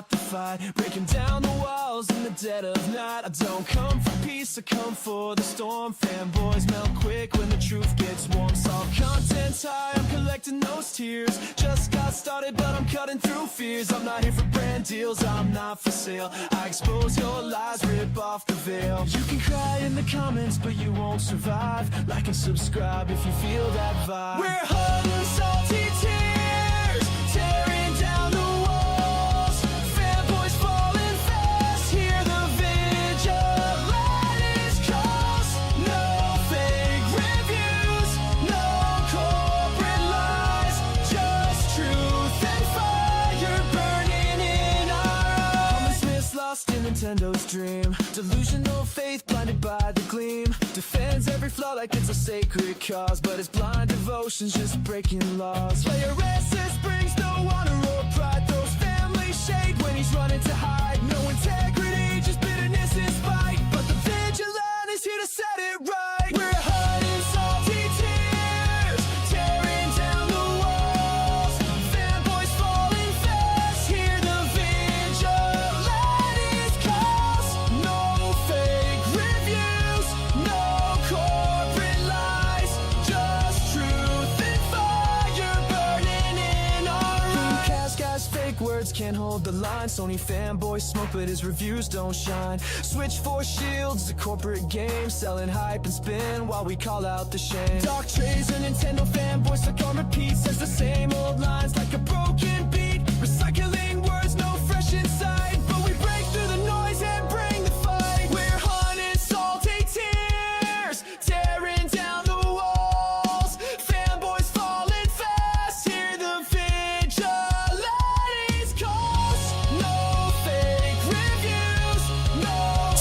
fought the fight, breaking down the walls in the dead of night. I don't come for peace, I come for the storm. Fanboys melt quick when the truth gets warm. Saw content high, I'm collecting those tears. Just got started, but I'm cutting through fears. I'm not here for brand deals, I'm not for sale. I expose your lies, rip off the veil. You can cry in the comments, but you won't survive. Like and subscribe if you feel that vibe. We're hot and salty tears, tearing down the walls. Fanboys falling fast, hear the vigilantes calls. No fake reviews, no corporate lies, just truth and fire burning in our eyes. Promise lost in Nintendo's dream, delusional faith blinded by the gleam. Defends every flaw like it's a sacred cause, but his blind devotion's just breaking laws. Player SS brings no honor or pride, throws family shade when he's running to hide. No integrity, just bitterness and spite, but the Vigilante's here to set it right. We're hot and salty tears, tearing down the walls. Fanboys falling fast, hear the Vigilante's calls. No fake reviews, no corporate lies, just truth and fire burning in our eyes. Cast guys, fake words can't hold the line. Sony fanboys smoke, but his reviews don't shine. Switch for shields, the corporate game, selling hype and spin while we call out the shame. Dark trays and Nintendo fanboys stuck on repeat, says the same old lines like a broken beat. Recycling words, no fresh insight, but we break through the noise and bring the fight. We're hot and salty tears, tearing down the walls. Fanboys falling fast, hear the vigilantes calls. No fake reviews, no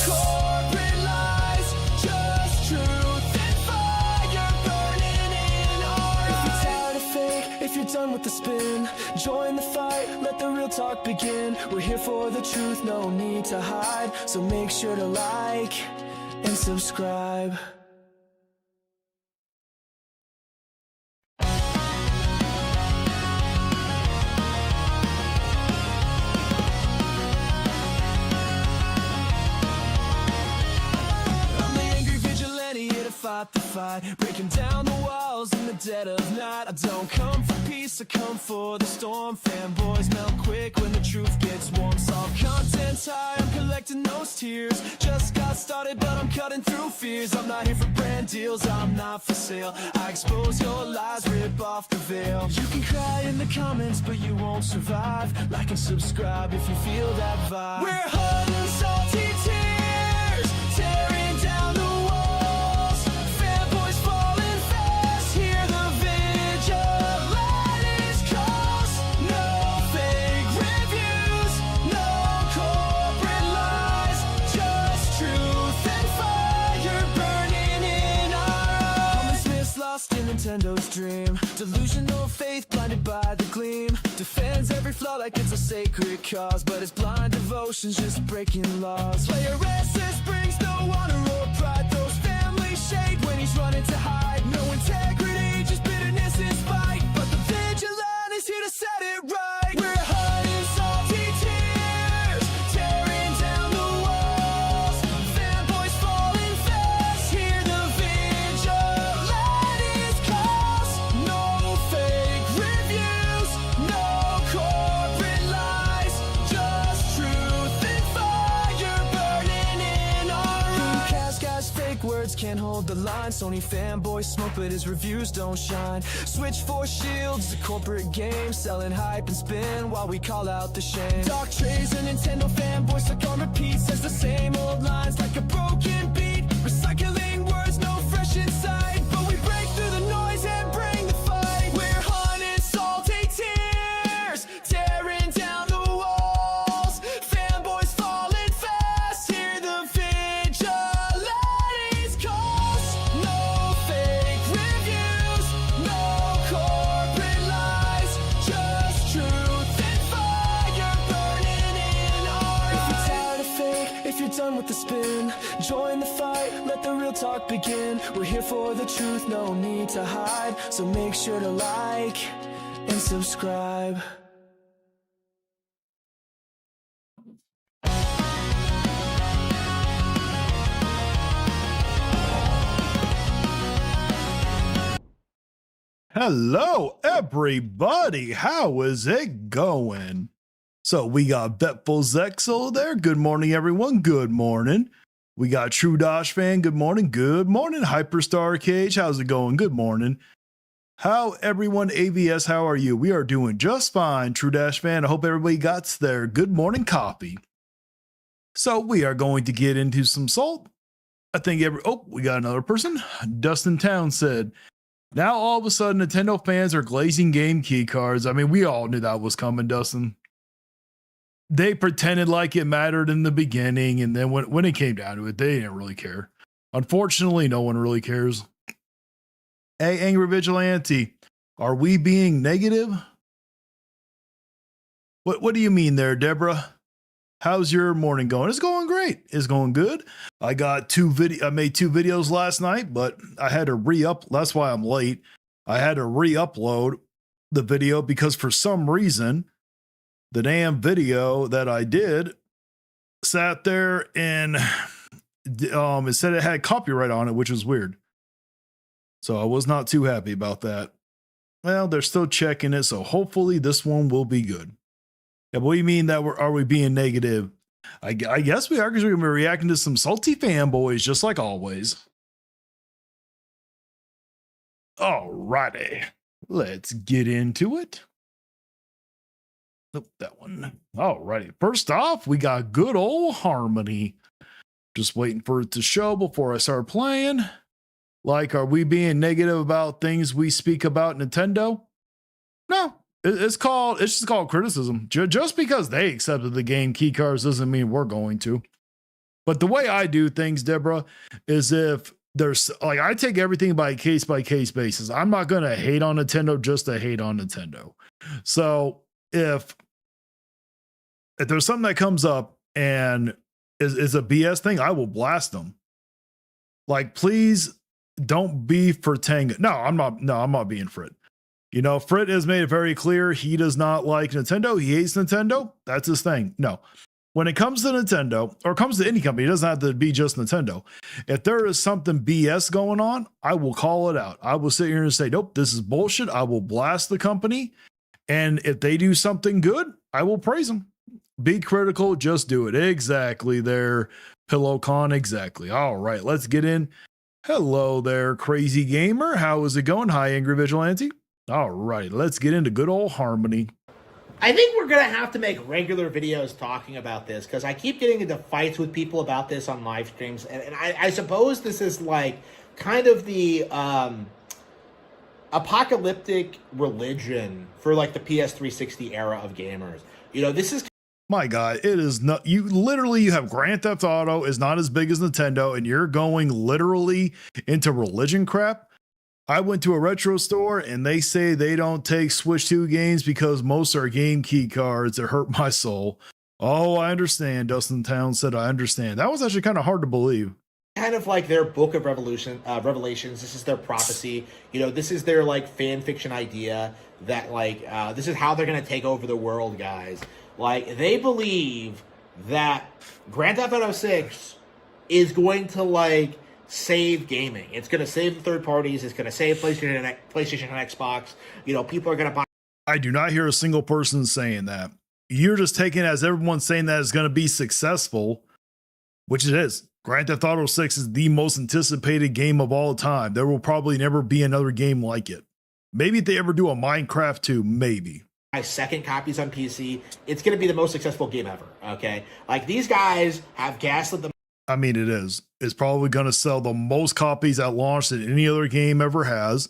corporate lies, just truth and fire burning in our eyes. If you're tired of fake, if you're done with the spin, join the fight, let the real talk begin. We're here for the truth, no need to hide, so make sure to like and subscribe. I'm the angry vigilante here to fight the fight, breaking down the walls in the dead of night. I don't come for peace, I come for the storm. Fanboys melt quick when the truth gets warm. Saw content high, I'm collecting those tears. Just got started, but I'm cutting through fears. I'm not here for brand deals, I'm not for sale. I expose your lies, rip off the veil. You can cry in the comments, but you won't survive. Like and subscribe if you feel that vibe. We're hot and salty tears, tearing down the walls. Fanboys falling fast, hear the vigilante's calls. No fake reviews, no corporate lies, just truth and fire burning in our eyes. Promise lost in Nintendo's dream, delusional faith blinded by the gleam. Defends every flaw like it's a sacred cause, but his blind devotion's just breaking laws. Player SS brings no honor or pride, throws family shade when he's running to hide. No integrity, just bitterness and spite, but the Vigilante's here to set it right. We're hot and salty tears, tearing down the walls. Fanboys falling fast, hear the Vigilante's calls. No fake reviews, no corporate lies, just truth and fire burning in our eyes. Cast guys, fake words can't hold the line. Sony fanboys smoke, but his reviews don't shine. Switch for shields, the corporate game, selling hype and spin while we call out the shame. Dark trays and Nintendo fanboys stuck on repeat, says the same old lines like a broken beat. Recycling words, no fresh insight, but we break through the noise and bring the fight. We're hot and salty tears, tearing down the walls. Fanboys falling fast, hear the vigilante's calls. No fake reviews, no corporate lies, just truth and fire burning in our eyes. If you're tired of fake, if you're done with the spin, join the fight, let the real talk begin. We're here for the truth, no need to hide, so make sure to like and subscribe. Hello, everybody. How is it going? So we got Betful Zexel there. Good morning, everyone. Good morning. We got True Dosh Fan. Good morning. Good morning. Hyperstar Cage. How's it going? Good morning. How everyone, AVS, how are you? We are doing just fine, True Dash Fan. I hope everybody got their good morning copy. So we are going to get into some salt. I think we got another person. Dustin Town said, now all of a sudden Nintendo fans are glazing game key cards. I mean, we all knew that was coming, Dustin. They pretended like it mattered in the beginning, and then when it came down to it, they didn't really care. Unfortunately, no one really cares. Hey, Angry Vigilante, are we being negative? What do you mean there, Deborah? How's your morning going? It's going great. It's going good. I got I made 2 videos last night, but I had to that's why I'm late. I had to re-upload the video because for some reason, the damn video that I did sat there and it said it had copyright on it, which was weird. So I was not too happy about that. Well, they're still checking it, so hopefully this one will be good. Yeah, but what do you mean that are we being negative? I guess we are, because we're going to be reacting to some salty fanboys, just like always. Alrighty, let's get into it. Nope, that one. Alrighty, first off, we got good old Harmony. Just waiting for it to show before I start playing. Like, are we being negative about things we speak about Nintendo? No. It's just called criticism. Just because they accepted the game key cards doesn't mean we're going to. But the way I do things, Deborah, is if there's like, I take everything by case basis. I'm not going to hate on Nintendo just to hate on Nintendo. So if there's something that comes up and is a BS thing, I will blast them. Like, please don't be for Tango. No, I'm not being for it. You know, Frit has made it very clear he does not like Nintendo. He hates Nintendo. That's his thing. No. When it comes to Nintendo, or comes to any company, it doesn't have to be just Nintendo. If there is something BS going on, I will call it out. I will sit here and say, nope, this is bullshit. I will blast the company. And if they do something good, I will praise them. Be critical, just do it. Exactly there, PillowCon, exactly. All right, let's get in. Hello there, Crazy Gamer. How is it going? Hi, Angry Vigilante. All right, let's get into good old Harmony. I think we're going to have to make regular videos talking about this, because I keep getting into fights with people about this on live streams. And I suppose this is like kind of the apocalyptic religion for like the PS360 era of gamers. You know, this is... My God, it is not... You have Grand Theft Auto is not as big as Nintendo, and you're going literally into religion crap. I went to a retro store and they say they don't take Switch 2 games because most are game key cards. It hurt my soul. Oh, I understand. Dustin Town said, I understand. That was actually kind of hard to believe. Kind of like their book of revelations. This is their prophecy. You know, this is their like fan fiction idea that like, this is how they're going to take over the world, guys. Like, they believe that Grand Theft Auto 6 is going to like save gaming. It's going to save the third parties. It's going to save PlayStation and Xbox. You know, people are going to buy. I do not hear a single person saying that. You're just taking it as everyone's saying that it's going to be successful, which it is. Grand Theft Auto 6 is the most anticipated game of all time. There will probably never be another game like it. Maybe if they ever do a Minecraft 2, maybe. Second copies on PC. It's going to be the most successful game ever. Okay. Like, these guys have gaslit them. I mean, it is. It's probably going to sell the most copies at launch that any other game ever has.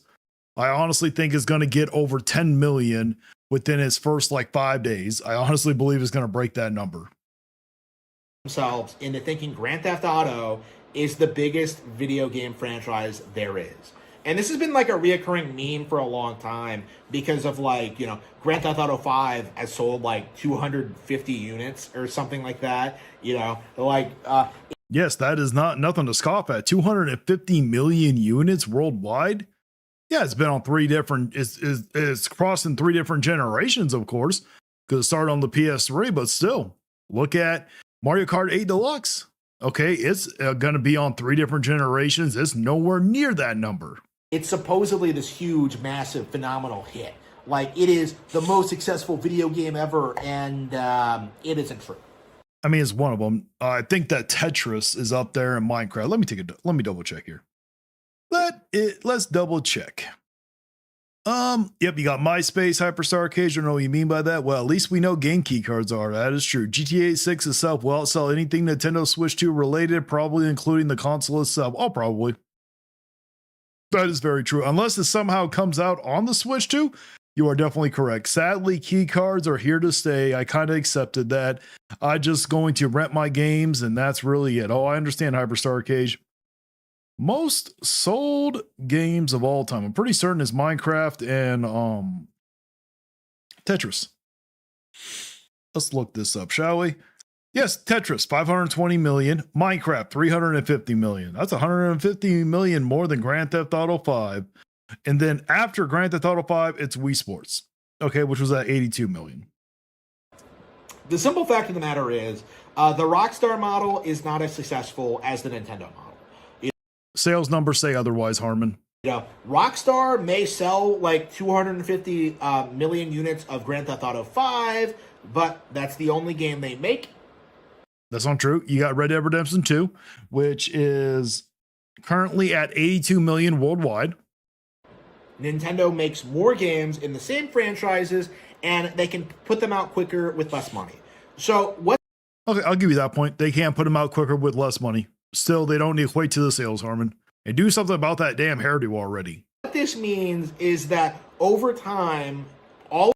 I honestly think it's going to get over 10 million within its first like 5 days. I honestly believe it's going to break that number. Themselves into thinking Grand Theft Auto is the biggest video game franchise there is. And this has been like a reoccurring meme for a long time because of like, you know, Grand Theft Auto 5 has sold like 250 units or something like that. You know, like... Yes, that is nothing to scoff at. 250 million units worldwide. Yeah, it's been on it's crossing 3 different generations, of course, because it started on the PS3, but still, look at Mario Kart 8 Deluxe. Okay, it's going to be on 3 different generations. It's nowhere near that number. It's supposedly this huge, massive, phenomenal hit. Like, it is the most successful video game ever, and it isn't true. I mean, it's one of them. I think that Tetris is up there in Minecraft. Let me double check here. Let's double check. Yep, you got MySpace, Hyperstar Arcade. I don't know what you mean by that. Well, at least we know game key cards are. That is true. GTA 6 itself will outsell anything Nintendo Switch 2 related, probably including the console itself. Oh, probably. That is very true. Unless it somehow comes out on the Switch 2, you are definitely correct. Sadly, key cards are here to stay. I kind of accepted that. I'm just going to rent my games, and that's really it. Oh, I understand Hyperstar Arcade. Most sold games of all time, I'm pretty certain, is Minecraft and Tetris. Let's look this up, shall we? Yes, Tetris, 520 million. Minecraft, 350 million. That's 150 million more than Grand Theft Auto 5. And then after Grand Theft Auto 5, it's Wii Sports, okay, which was at 82 million. The simple fact of the matter is, the Rockstar model is not as successful as the Nintendo model. Sales numbers say otherwise, Harmon. You know, Rockstar may sell like 250 million units of Grand Theft Auto 5, but that's the only game they make. That's not true. You got Red Dead Redemption 2, which is currently at 82 million worldwide. Nintendo makes more games in the same franchises, and they can put them out quicker with less money. So what? Okay, I'll give you that point. They can't put them out quicker with less money. Still, they don't equate to the sales, Harmon. And do something about that damn hairdo already. What this means is that over time, all...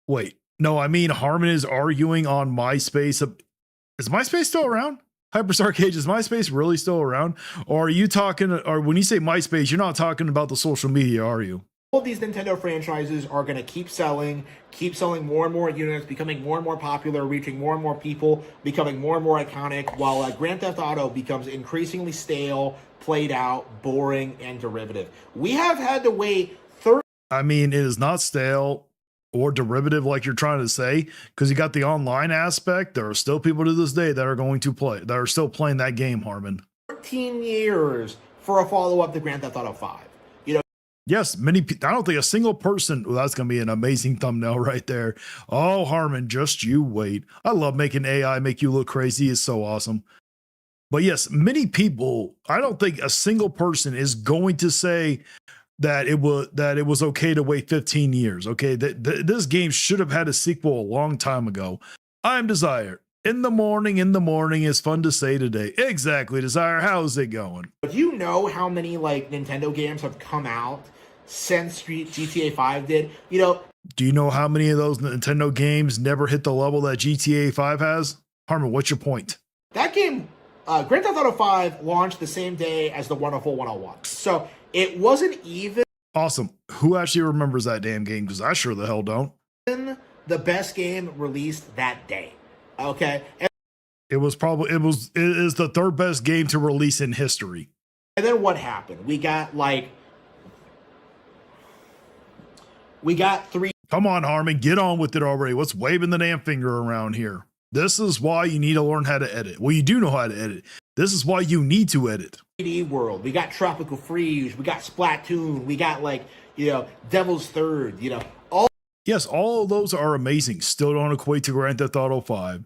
Wait, no, I mean Harmon is arguing on MySpace. Is MySpace still around? Hyperstar Arcade, is MySpace really still around? Or are you talking, or when you say MySpace, you're not talking about the social media, are you? All of these Nintendo franchises are going to keep selling more and more units, becoming more and more popular, reaching more and more people, becoming more and more iconic, while Grand Theft Auto becomes increasingly stale, played out, boring, and derivative. We have had to wait 30... I mean, it is not stale or derivative like you're trying to say, because you got the online aspect. There are still people to this day that are going to play, that are still playing that game, Harmon. 13 years for a follow-up to Grand Theft Auto 5. Yes, I don't think a single person, well, that's going to be an amazing thumbnail right there. Oh, Harmon, just you wait. I love making AI make you look crazy. It's so awesome. But yes, many people, I don't think a single person is going to say that it was okay to wait 15 years. Okay, this game should have had a sequel a long time ago. I'm Desire. In the morning is fun to say today. Exactly, Desire. How's it going? Do you know how many like Nintendo games have come out since GTA 5 did? You know, do you know how many of those Nintendo games never hit the level that GTA 5 has? Harmon, what's your point? That game, Grand Theft Auto 5 launched the same day as the Wonderful 101. So it wasn't even... Awesome. Who actually remembers that damn game? Because I sure the hell don't. The best game released that day. Okay. It is the third best game to release in history. And then what happened? We got three. Come on, Harmon, get on with it already. What's waving the damn finger around here? This is why you need to learn how to edit. Well, you do know how to edit. This is why you need to edit. 3D World. We got Tropical Freeze. We got Splatoon. We got Devil's Third. Yes, all of those are amazing. Still don't equate to Grand Theft Auto 5.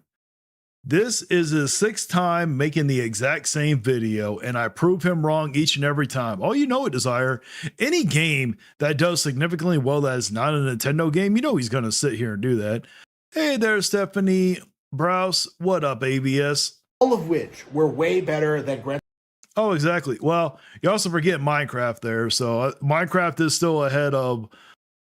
This is his 6th time making the exact same video, and I prove him wrong each and every time. Oh, you know it, Desire. Any game that does significantly well that is not a Nintendo game, you know he's going to sit here and do that. Hey there, Stephanie Browse. What up, ABS? All of which were way better than Grand. Oh, exactly. Well, you also forget Minecraft there. So Minecraft is still ahead of...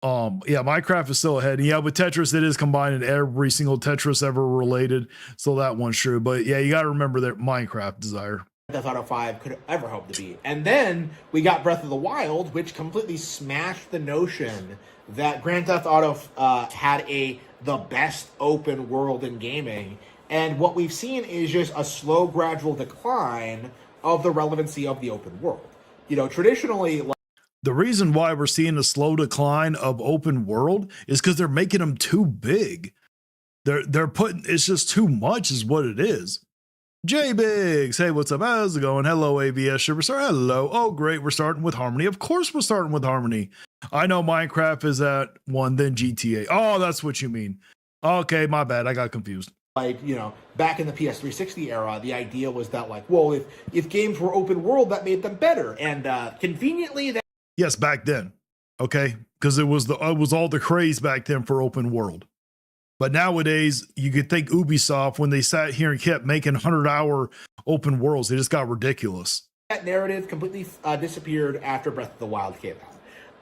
Minecraft is still ahead. And yeah, with Tetris, it is combined in every single Tetris ever related. So that one's true. But yeah, you got to remember that Minecraft, Desire. Grand Theft Auto 5 could ever hope to be. And then we got Breath of the Wild, which completely smashed the notion that Grand Theft Auto had the best open world in gaming. And what we've seen is just a slow, gradual decline of the relevancy of the open world. Traditionally... The reason why we're seeing a slow decline of open world is because they're making them too big. They're putting, it's just too much is what it is. J Biggs, hey, what's up? How's it going? Hello, AVS Superstar. Hello. Oh, great. We're starting with Harmony. Of course, we're starting with Harmony. I know Minecraft is at 1, then GTA. Oh, that's what you mean. Okay, my bad. I got confused. Like, you know, back in the PS360 era, the idea was that, like, well, if games were open world, that made them better. And conveniently, that Yes, back then. Okay, because it was all the craze back then for open world. But nowadays, you could think Ubisoft, when they sat here and kept making 100-hour open worlds, they just got ridiculous. that narrative completely disappeared after Breath of the Wild came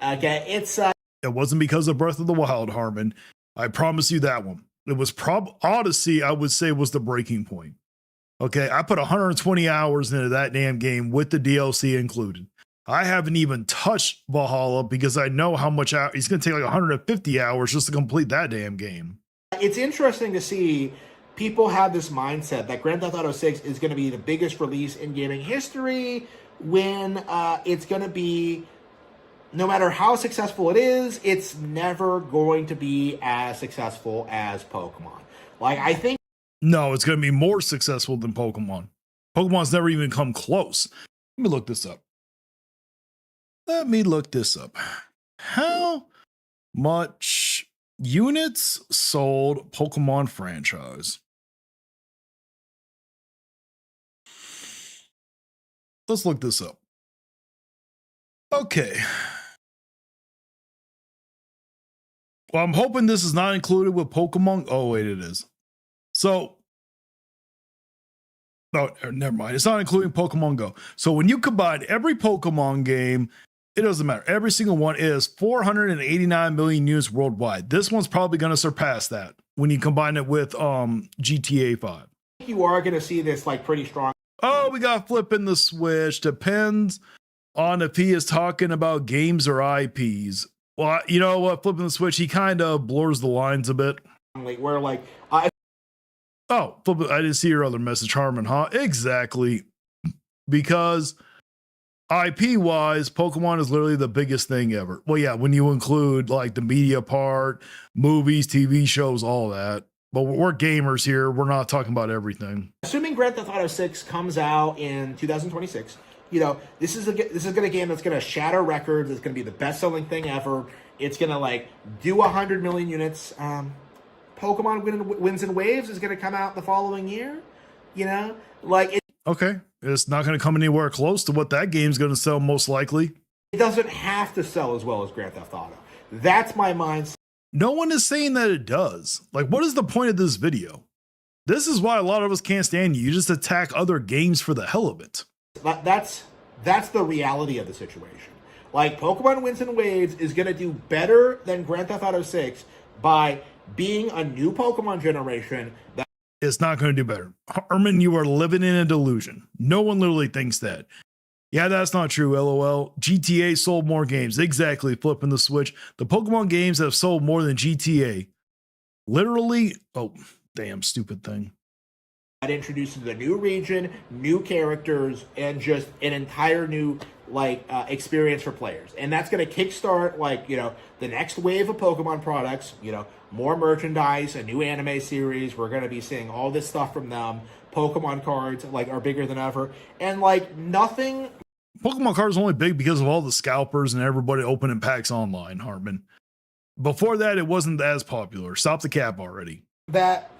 out. Okay, it's It wasn't because of Breath of the Wild, Harmon. I promise you that one. It was Odyssey, I would say, was the breaking point. Okay, I put 120 hours into that damn game with the DLC included. I haven't even touched Valhalla because I know how much it's going to take like 150 hours just to complete that damn game. It's interesting to see people have this mindset that Grand Theft Auto 6 is going to be the biggest release in gaming history when it's going to be, no matter how successful it is, it's never going to be as successful as Pokemon. Like, I think... No, it's going to be more successful than Pokemon. Pokemon's never even come close. Let me look this up. How much units sold Pokemon franchise? Let's look this up. Okay. Well, I'm hoping this is not included with Pokemon. Oh, wait, it is. So, oh, never mind. It's not including Pokemon Go. So when you combine every Pokemon game, it doesn't matter. Every single one is 489 million units worldwide. This one's probably going to surpass that when you combine it with GTA 5. you are going to see this, like, pretty strong. Oh, we got flipping the switch. Depends on if he is talking about games or IPs. Well, you know what? Flipping the switch, he kind of blurs the lines a bit. Where, like, Oh, I didn't see your other message, Harmon, huh? Exactly. Because IP-wise, Pokemon is literally the biggest thing ever. Well, yeah, when you include, like, the media part, movies, TV shows, all that. But we're gamers here. We're not talking about everything. assuming Grand Theft Auto 6 comes out in 2026, you know, this is going to a game that's going to shatter records. It's going to be the best-selling thing ever. It's going to, like, do 100 million units. Pokemon Winds and Waves is going to come out the following year. You know, like, Okay. It's not going to come anywhere close to what that game's going to sell, most likely. it doesn't have to sell as well as Grand Theft Auto. That's my mindset. No one is saying that it does. Like, what is the point of this video? This is why a lot of us can't stand you. You just attack other games for the hell of it. That's the reality of the situation. Like, Pokemon Winds and Waves is going to do better than Grand Theft Auto 6 by being a new Pokemon generation that It's not going to do better. Harmon, you are living in a delusion. No one literally thinks that. Yeah, that's not true, LOL. GTA sold more games. Exactly, flipping the switch. The Pokemon games have sold more than GTA. Literally, oh, damn, stupid thing. introduces a new region, new characters, and just an entire new, like, experience for players. And that's going to kickstart, like, you know, the next wave of Pokemon products, you know, more merchandise, a new anime series. We're going to be seeing all this stuff from them. Pokemon cards, like, are bigger than ever. And, like, nothing... Pokemon cards are only big because of all the scalpers and everybody opening packs online, Harmon. Before that, it wasn't as popular. Stop the cap already. that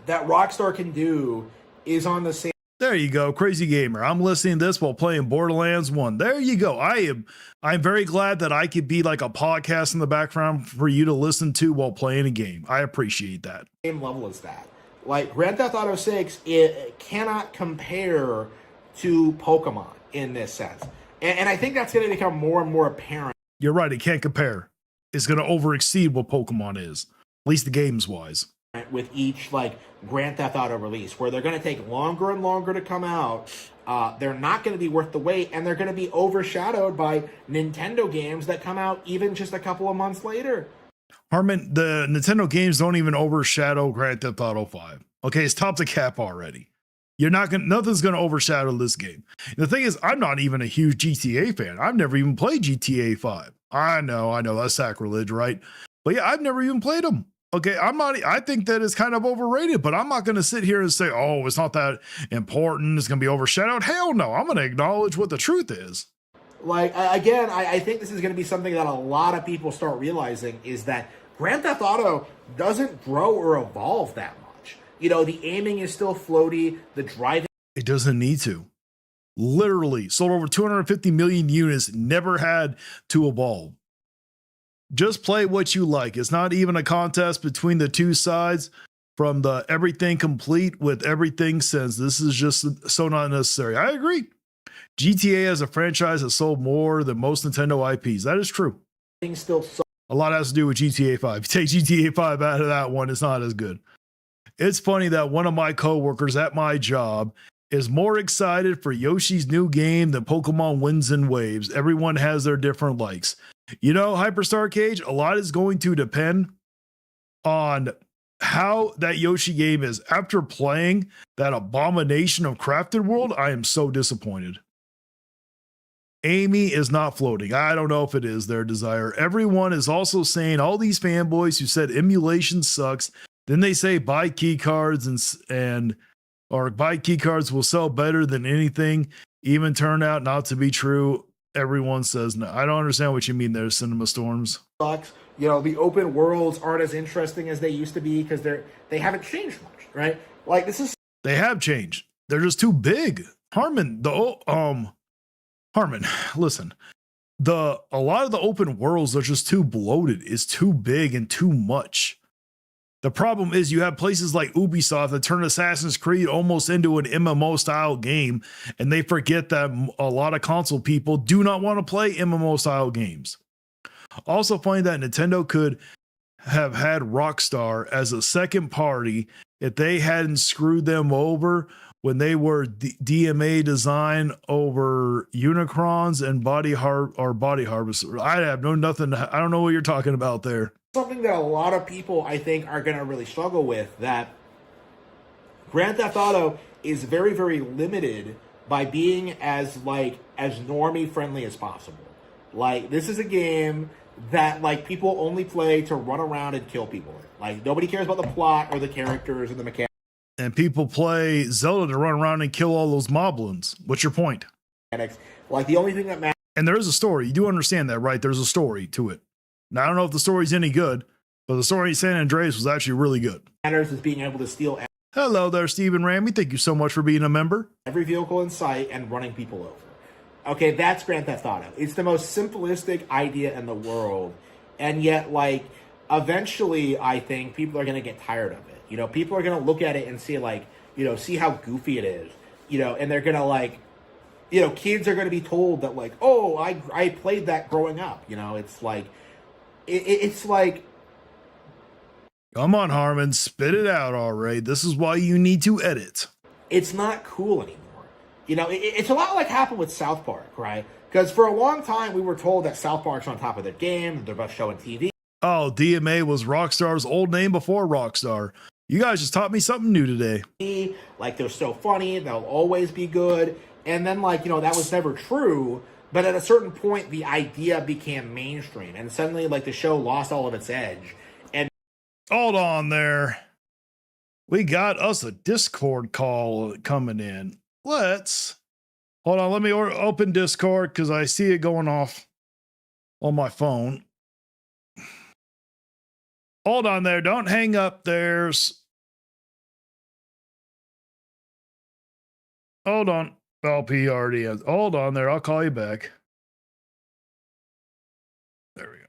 Rockstar can do is on the same... There you go, crazy gamer. I'm listening to this while playing Borderlands 1. There you go. I'm very glad that I could be like a podcast in the background for you to listen to while playing a game. I appreciate that. same level as that. Like, Grand Theft Auto 6, it cannot compare to Pokemon in this sense. And I think that's going to become more and more apparent. You're right, it can't compare. It's going to overexceed what Pokemon is, at least the games wise. With each, like, Grand Theft Auto release, where they're going to take longer and longer to come out. They're not going to be worth the wait, and they're going to be overshadowed by Nintendo games that come out even just a couple of months later. Harmon, the Nintendo games don't even overshadow Grand Theft Auto 5. Okay, it's top to cap already. Nothing's gonna overshadow this game. The thing is, I'm not even a huge GTA fan. I've never even played GTA 5. I know, that's sacrilege, right? But yeah, I've never even played them. Okay, I think that it's kind of overrated, but I'm not going to sit here and say, oh, it's not that important. It's going to be overshadowed. Hell no. I'm going to acknowledge what the truth is. Like, again, I think this is going to be something that a lot of people start realizing is that Grand Theft Auto doesn't grow or evolve that much. You know, the aiming is still floaty, the driving. It doesn't need to. Literally sold over 250 million units, never had to evolve. Just play what you like. It's not even a contest between the two sides from the everything complete with everything since. This is just so not necessary. I agree. GTA as a franchise has sold more than most Nintendo IPs. That is true. Still so A lot has to do with GTA 5. If you take GTA 5 out of that one, it's not as good. It's funny that one of my coworkers at my job is more excited for Yoshi's new game than Pokemon Winds and Waves. Everyone has their different likes. You know, Hyperstar Cage, a lot is going to depend on how that Yoshi game is. After playing that abomination of Crafted World, I am so disappointed. Amy is not floating. I don't know if it is their desire. Everyone is also saying, all these fanboys who said emulation sucks, then they say buy key cards or buy key cards will sell better than anything, even turn out not to be true. Everyone says no. I don't understand what you mean there, Cinema Storms. sucks. You know, the open worlds aren't as interesting as they used to be because they haven't changed much, right? Like this is They have changed. They're just too big. Harmon, listen. A lot of the open worlds are just too bloated. It's too big and too much. The problem is you have places like Ubisoft that turn Assassin's Creed almost into an MMO style game, and they forget that a lot of console people do not want to play MMO style games. Also find that Nintendo could have had Rockstar as a second party if they hadn't screwed them over when they were DMA Design over Unicrons and Body Harvester. I don't know what you're talking about there. something that a lot of people I think are going to really struggle with, that Grand Theft Auto is very, very limited by being as normie friendly as possible. Like, this is a game that like people only play to run around and kill people. Like, nobody cares about the plot or the characters or the mechanics. And people play Zelda to run around and kill all those moblins. What's your point? Like, the only thing that matters And there is a story. You do understand that, right? There's a story to it. Now, I don't know if the story's any good, but the story in San Andreas was actually really good. is being able to steal Hello there, Stephen Ramey. Thank you so much for being a member. every vehicle in sight and running people over. Okay, that's Grand Theft Auto. It's the most simplistic idea in the world. And yet, like, eventually, I think people are going to get tired of it. You know, people are going to look at it and see, like, you know, see how goofy it is. You know, and they're going to, like, you know, kids are going to be told that, like, oh, I played that growing up. You know, it's like, it's like, Come on, Harmon. Spit it out, all right. This is why you need to edit. it's not cool anymore. You know, it's a lot like happened with South Park, right? Because for a long time, we were told that South Park's on top of their game, they're best show on TV. Oh, DMA was Rockstar's old name before Rockstar. You guys just taught me something new today. Like, they're so funny, they'll always be good. And then, like, you know, that was never true. But at a certain point, the idea became mainstream. And suddenly, like, the show lost all of its edge. And Hold on there. We got us a Discord call coming in. Hold on. Let me open Discord because I see it going off on my phone. Hold on there. Don't hang up there. Hold on. LP already has. Hold on there. I'll call you back. There we go.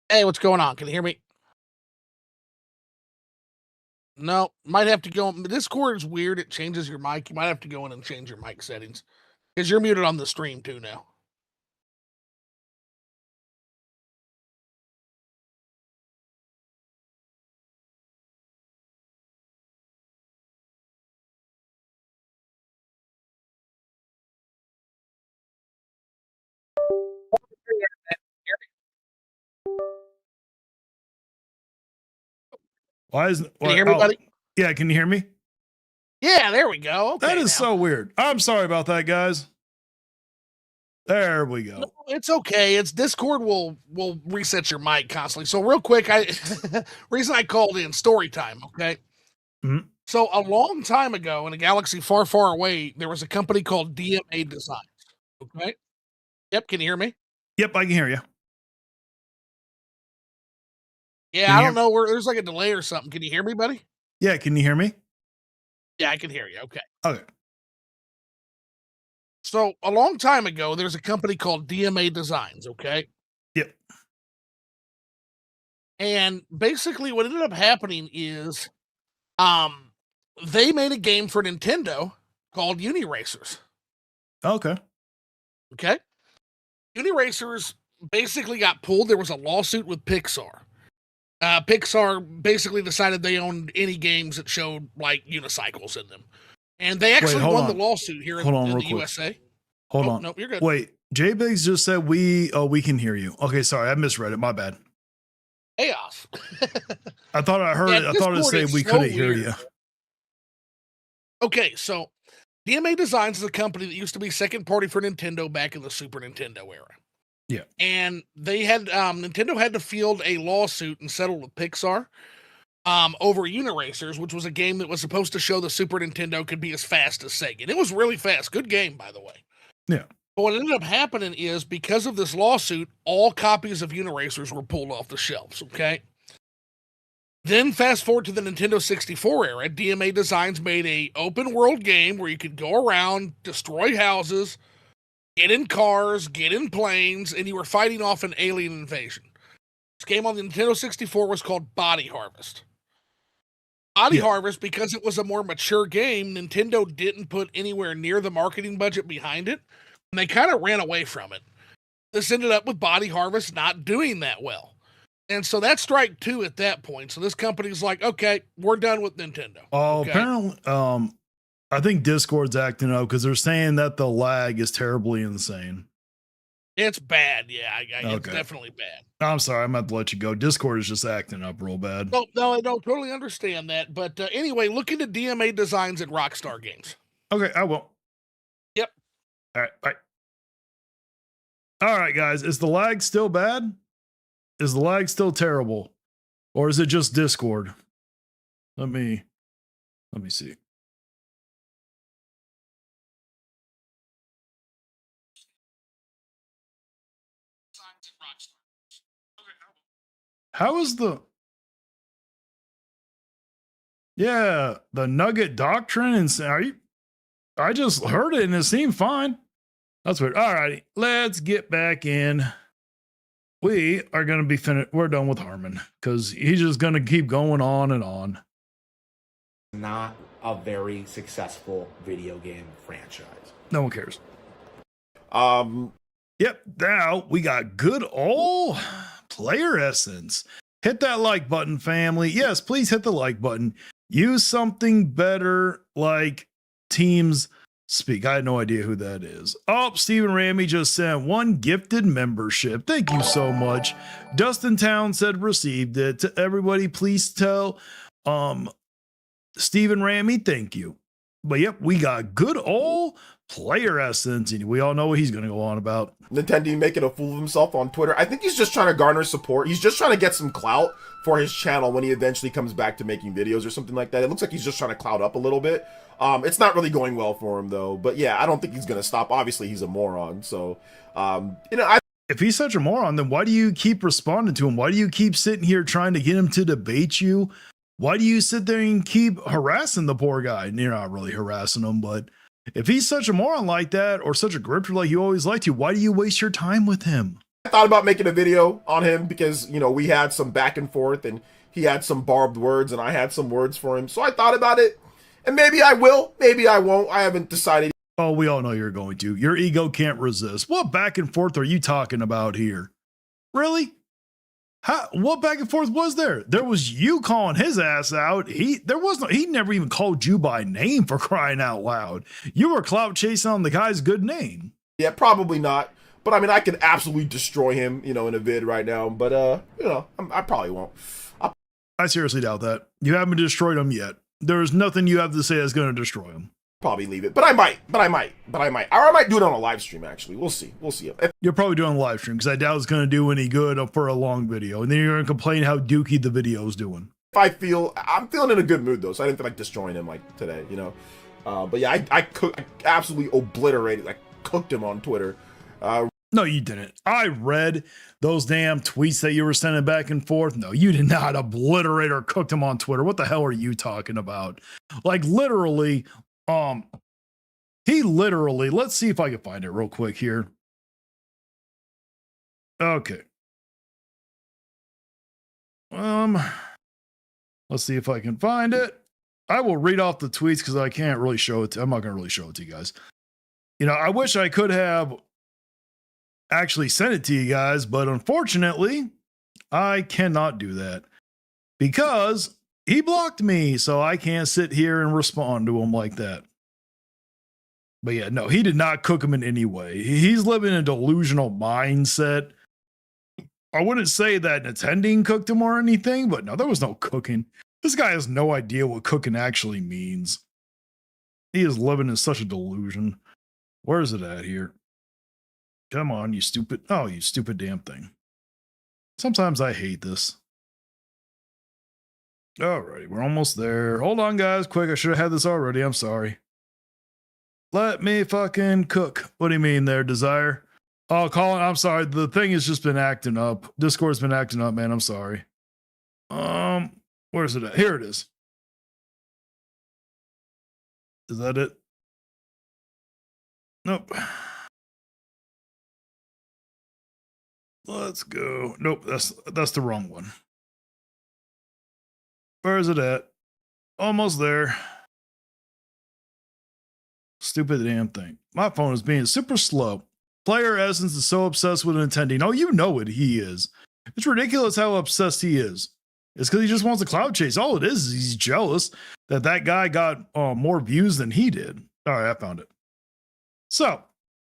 Hey, what's going on? Can you hear me? No, might have to go. Discord is weird. It changes your mic. You might have to go in and change your mic settings because you're muted on the stream too now. Why is Can why, you hear me, oh, buddy? yeah, can you hear me? Yeah, there we go. Okay, That is now. so weird. I'm sorry about that, guys. There we go. No, it's okay. It's Discord will reset your mic constantly. So real quick, reason I called in story time. Okay. Mhm. So a long time ago in a galaxy far, far away, there was a company called DMA Designs. Okay. Yep. Can you hear me? Yep, I can hear you. Yeah, Can I you don't know where there's like a delay or something. Can you hear me, buddy? Yeah, can you hear me? Yeah, I can hear you. Okay. Okay. So a long time ago, there's a company called DMA Designs, okay? Yep. And basically what ended up happening is they made a game for Nintendo called Uniracers, Okay. okay? Uniracers basically got pulled. There was a lawsuit with Pixar. Pixar basically decided they owned any games that showed like unicycles in them. And they actually hold won the on. lawsuit here Hold on in real the quick. USA. Hold Oh, on. nope, you're good. Wait, J Biggs just said we can hear you. Okay, sorry, I misread it. My bad. Chaos. I thought I heard Yeah, it. I thought it Discord said is we so couldn't hear weird. you. Okay, so DMA Designs is a company that used to be second party for Nintendo back in the Super Nintendo era. Yeah. And they had Nintendo had to field a lawsuit and settle with Pixar over Uniracers, which was a game that was supposed to show the Super Nintendo could be as fast as Sega. And it was really fast. Good game, by the way. Yeah. But what ended up happening is because of this lawsuit, all copies of Uniracers were pulled off the shelves, okay? Then fast forward to the Nintendo 64 era, DMA Designs made a open world game where you could go around, destroy houses, get in cars, get in planes, and you were fighting off an alien invasion. This game on the Nintendo 64 was called Body Harvest. Body Yeah. Harvest, because it was a more mature game, Nintendo didn't put anywhere near the marketing budget behind it, and they kind of ran away from it. This ended up with Body Harvest not doing that well. And so that's strike two at that point. So this company's like, okay, we're done with Nintendo. Oh, Okay. apparently, I think Discord's acting up because they're saying that the lag is terribly insane. It's bad. Yeah, it's Okay. definitely bad. I'm sorry, I'm about to let you go. Discord is just acting up real bad. No, I don't totally understand that. But anyway, look into DMA Designs at Rockstar Games. Okay, I will. Yep. All right, bye. All right, guys, is the lag still bad? Is the lag still terrible? Or is it just Discord? Let me see. How is the the Nugget Doctrine and are you I just heard it and it seemed fine. That's weird. All righty, let's get back in. We are going to be finished. We're done with Harmon because he's just going to keep going on and on. Not a very successful video game franchise. No one cares. Yep. Now we got good old player essence. Hit that like button, family. Yes, please hit the like button. Use something better like Teams Speak. I had no idea who that is. Oh, Stephen Ramey just sent one gifted membership. Thank you so much. Dustin Town said received it. To everybody, please tell Stephen Ramey, thank you. But yep, we got good old player essence, and we all know what he's going to go on about. Nintendo making a fool of himself on Twitter. I think he's just trying to garner support. He's just trying to get some clout for his channel when he eventually comes back to making videos or something like that. It looks like he's just trying to clout up a little bit. It's not really going well for him though. But yeah, I don't think he's going to stop. Obviously, he's a moron. So, if he's such a moron, then why do you keep responding to him? Why do you keep sitting here trying to get him to debate you? Why do you sit there and keep harassing the poor guy? And you're not really harassing him, but if he's such a moron like that or such a grifter like you always like to, why do you waste your time with him? I thought about making a video on him because, you know, we had some back and forth and he had some barbed words and I had some words for him. So I thought about it and maybe I will, maybe I won't. I haven't decided. Oh, we all know you're going to. Your ego can't resist. What back and forth are you talking about here? Really? What back and forth was there? There was you calling his ass out. He never even called you by name, for crying out loud. You were clout chasing on the guy's good name. Yeah, probably not. But I mean, I could absolutely destroy him, you know, in a vid right now. But, you know, I probably won't. I seriously doubt that. You haven't destroyed him yet. There's nothing you have to say that's going to destroy him. Probably leave it. But I might. Or I might do it on a live stream, actually. We'll see. You're probably doing a live stream because I doubt it's going to do any good for a long video. And then you're going to complain how dookie the video's doing. I'm feeling in a good mood, though. So I didn't feel like destroying him like today, you know. But yeah, I absolutely obliterated. I cooked him on Twitter. No, you didn't. I read those damn tweets that you were sending back and forth. No, you did not obliterate or cooked him on Twitter. What the hell are you talking about? Like literally, he literally, let's see if I can find it real quick here. Okay. Let's see if I can find it. I will read off the tweets because I can't really show it. I'm not going to really show it to you guys. You know, I wish I could have actually sent it to you guys, but unfortunately, I cannot do that because he blocked me, so I can't sit here and respond to him like that. But yeah, no, he did not cook him in any way. He's living in a delusional mindset. I wouldn't say that attending cooked him or anything, but no, there was no cooking. This guy has no idea what cooking actually means. He is living in such a delusion. Where is it at here? Come on, you stupid. Oh, you stupid damn thing. Sometimes I hate this. Alrighty, we're almost there. Hold on, guys. Quick, I should have had this already. I'm sorry. Let me fucking cook. What do you mean there, Desire? Oh, Colin, I'm sorry. The thing has just been acting up. Discord's been acting up, man. I'm sorry. Where's it at? Here it is. Is that it? Nope. Let's go. Nope, that's the wrong one. Where is it at? Almost there. Stupid damn thing. My phone is being super slow. Player Essence is so obsessed with attending. Oh, you know it. He is. It's ridiculous how obsessed he is. It's because he just wants a cloud chase. All it is he's jealous that guy got more views than he did. All right, I found it. So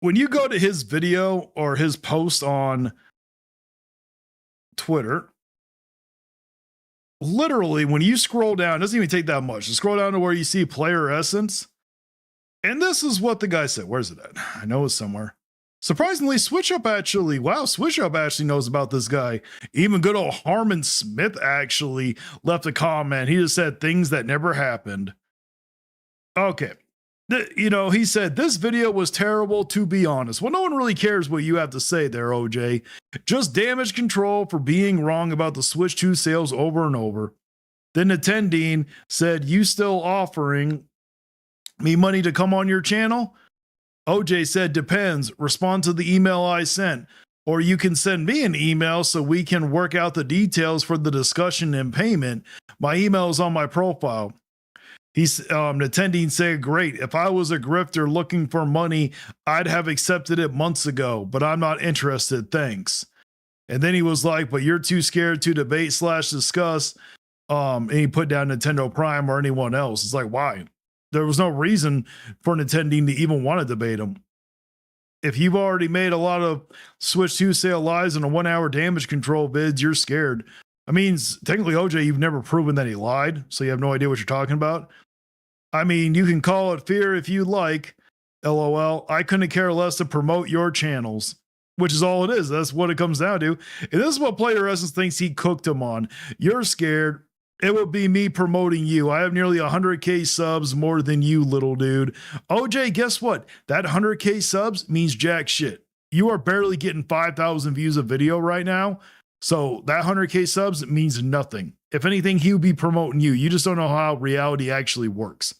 when you go to his video or his post on Twitter, literally when you scroll down, it doesn't even take that much. Just scroll down to where you see Player Essence. And this is what the guy said. Where's it at? I know it's somewhere. Surprisingly, Switch Up actually knows about this guy. Even good old Harmon Smith actually left a comment. He just said things that never happened. Okay. You know, he said, this video was terrible, to be honest. Well, no one really cares what you have to say there, OJ. Just damage control for being wrong about the Switch 2 sales over and over. Then attending said, you still offering me money to come on your channel? OJ said, depends. Respond to the email I sent. Or you can send me an email so we can work out the details for the discussion and payment. My email is on my profile. He's attending said, great. If I was a grifter looking for money, I'd have accepted it months ago, but I'm not interested. Thanks. And then he was like, but you're too scared to debate / discuss. And he put down Nintendo Prime or anyone else. It's like, why? There was no reason for Nintendo to even want to debate him. If you've already made a lot of Switch 2 sale lies and a 1 hour damage control vids, you're scared. I mean, technically, OJ, you've never proven that he lied, so you have no idea what you're talking about. I mean, you can call it fear if you like. LOL. I couldn't care less to promote your channels, which is all it is. That's what it comes down to. And this is what Player Essence thinks he cooked him on. You're scared. It would be me promoting you. I have nearly 100K subs more than you, little dude. OJ, guess what? That 100K subs means jack shit. You are barely getting 5,000 views a video right now. So that 100K subs means nothing. If anything, he would be promoting you. You just don't know how reality actually works.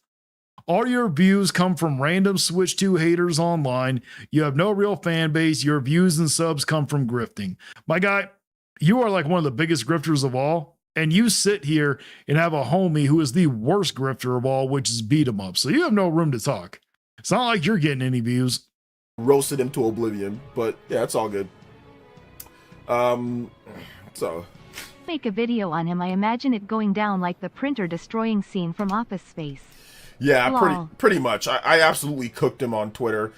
All your views come from random Switch 2 haters online. You have no real fan base. Your views and subs come from grifting. My guy, you are like one of the biggest grifters of all. And you sit here and have a homie who is the worst grifter of all, which is beat 'em up. So you have no room to talk. It's not like you're getting any views. Roasted him to oblivion, but yeah, it's all good. So Make a video on him. I imagine it going down like the printer destroying scene from Office Space. yeah, Lol. pretty much. I absolutely cooked him on Twitter.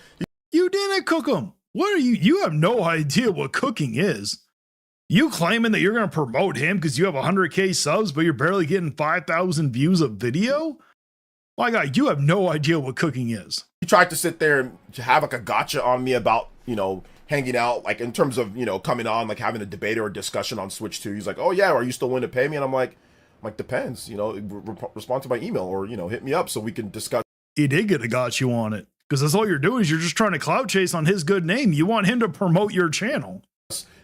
You didn't cook them. What are you? You have no idea what cooking is. You claiming that you're going to promote him because you have 100K subs, but you're barely getting 5,000 views of video? My God, you have no idea what cooking is. He tried to sit there and have like a gotcha on me about, you know, hanging out, like in terms of, you know, coming on, like having a debate or a discussion on Switch 2. He's like, oh yeah, are you still willing to pay me? And I'm like, depends, you know, respond to my email or, you know, hit me up so we can discuss. He did get a got you on it because that's all you're doing is you're just trying to clout chase on his good name. You want him to promote your channel.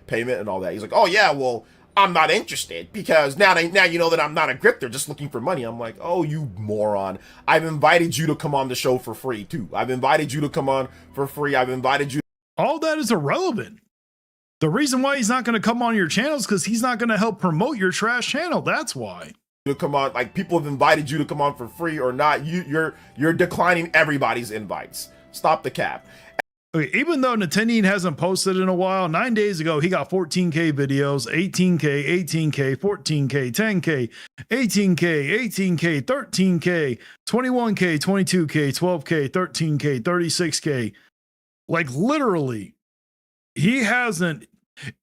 Payment and all that. He's like, oh yeah, well, I'm not interested because now you know that I'm not a grifter just looking for money. I'm like, oh, you moron. I've invited you to come on the show for free too. I've invited you to come on for free. I've invited you. All that is irrelevant. The reason why he's not going to come on your channel is because he's not going to help promote your trash channel. That's why. To come on, like people have invited you to come on for free or not. You're declining everybody's invites. Stop the cap. Okay, even though Nintendo hasn't posted in a while, 9 days ago, he got 14K videos, 18K, 18K, 14K, 10K, 18K, 18K, 13K, 21K, 22K, 12K, 13K, 36K. Like literally, he hasn't.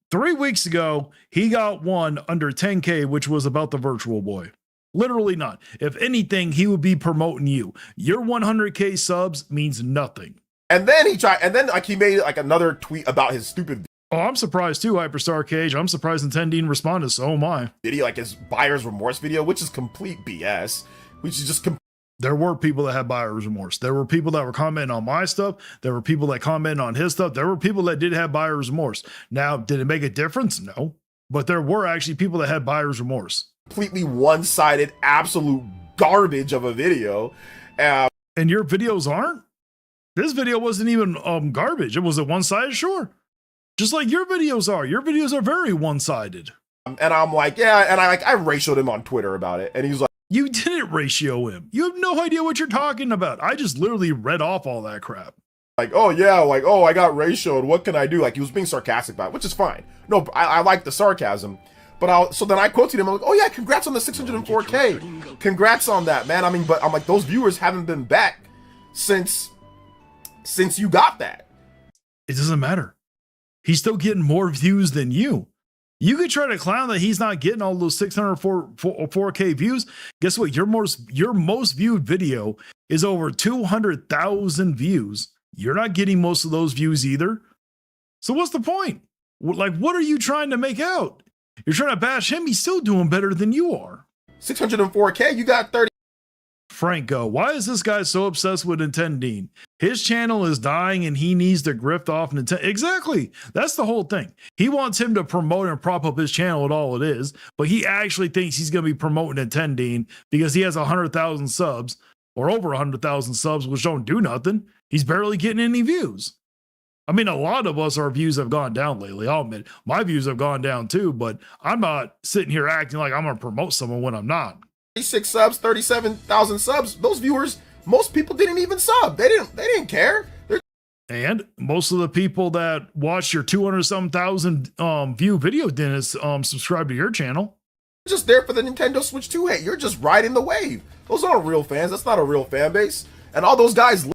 3 weeks ago, he got one under 10K, which was about the Virtual Boy. Literally not. If anything, he would be promoting you. Your 100K subs means nothing. And then he made like another tweet about his stupid Oh, I'm surprised too, Hyperstar Cage. I'm surprised Nintendo responded, so am I. video, like his buyer's remorse video, which is complete BS. Which is just There were people that had buyer's remorse. There were people that were commenting on my stuff. There were people that commented on his stuff. There were people that did have buyer's remorse. Now, did it make a difference? No. But there were actually people that had buyer's remorse. completely one-sided, absolute garbage of a video. And your videos aren't? This video wasn't even garbage. It was a one-sided, sure. Just like your videos are. Your videos are very one-sided. And I'm like, yeah, and I ratioed him on Twitter about it. And he's like, You didn't ratio him. You have no idea what you're talking about. I just literally read off all that crap. oh yeah, like, oh, I got ratioed. What can I do? Like, he was being sarcastic about it, which is fine. No, I like the sarcasm. But so then I quoted him. I'm like, oh yeah, congrats on the 604K. Congrats on that, man. I mean, but I'm like, those viewers haven't been back since you got that. It doesn't matter. He's still getting more views than you. You could try to clown that he's not getting all those 604K views. Guess what? Your most viewed video is over 200,000 views. You're not getting most of those views either. So what's the point? Like, what are you trying to make out? You're trying to bash him. He's still doing better than you are. 604K, you got 30. Franco, why is this guy so obsessed with Nintendo? His channel is dying and he needs to grift off Nintendo. Exactly. That's the whole thing. He wants him to promote and prop up his channel at all it is, but he actually thinks he's going to be promoting Nintendo because he has 100,000 subs or over 100,000 subs, which don't do nothing. He's barely getting any views. I mean, a lot of us, our views have gone down lately. I'll admit, my views have gone down too, but I'm not sitting here acting like I'm going to promote someone when I'm not. 36 subs, 37,000 subs. Those viewers, most people didn't even sub. They didn't care. And most of the people that watched your 200-something thousand view video didn't subscribe to your channel. You're just there for the Nintendo Switch 2 hate. You're just riding the wave. Those aren't real fans. That's not a real fan base. And all those guys. Of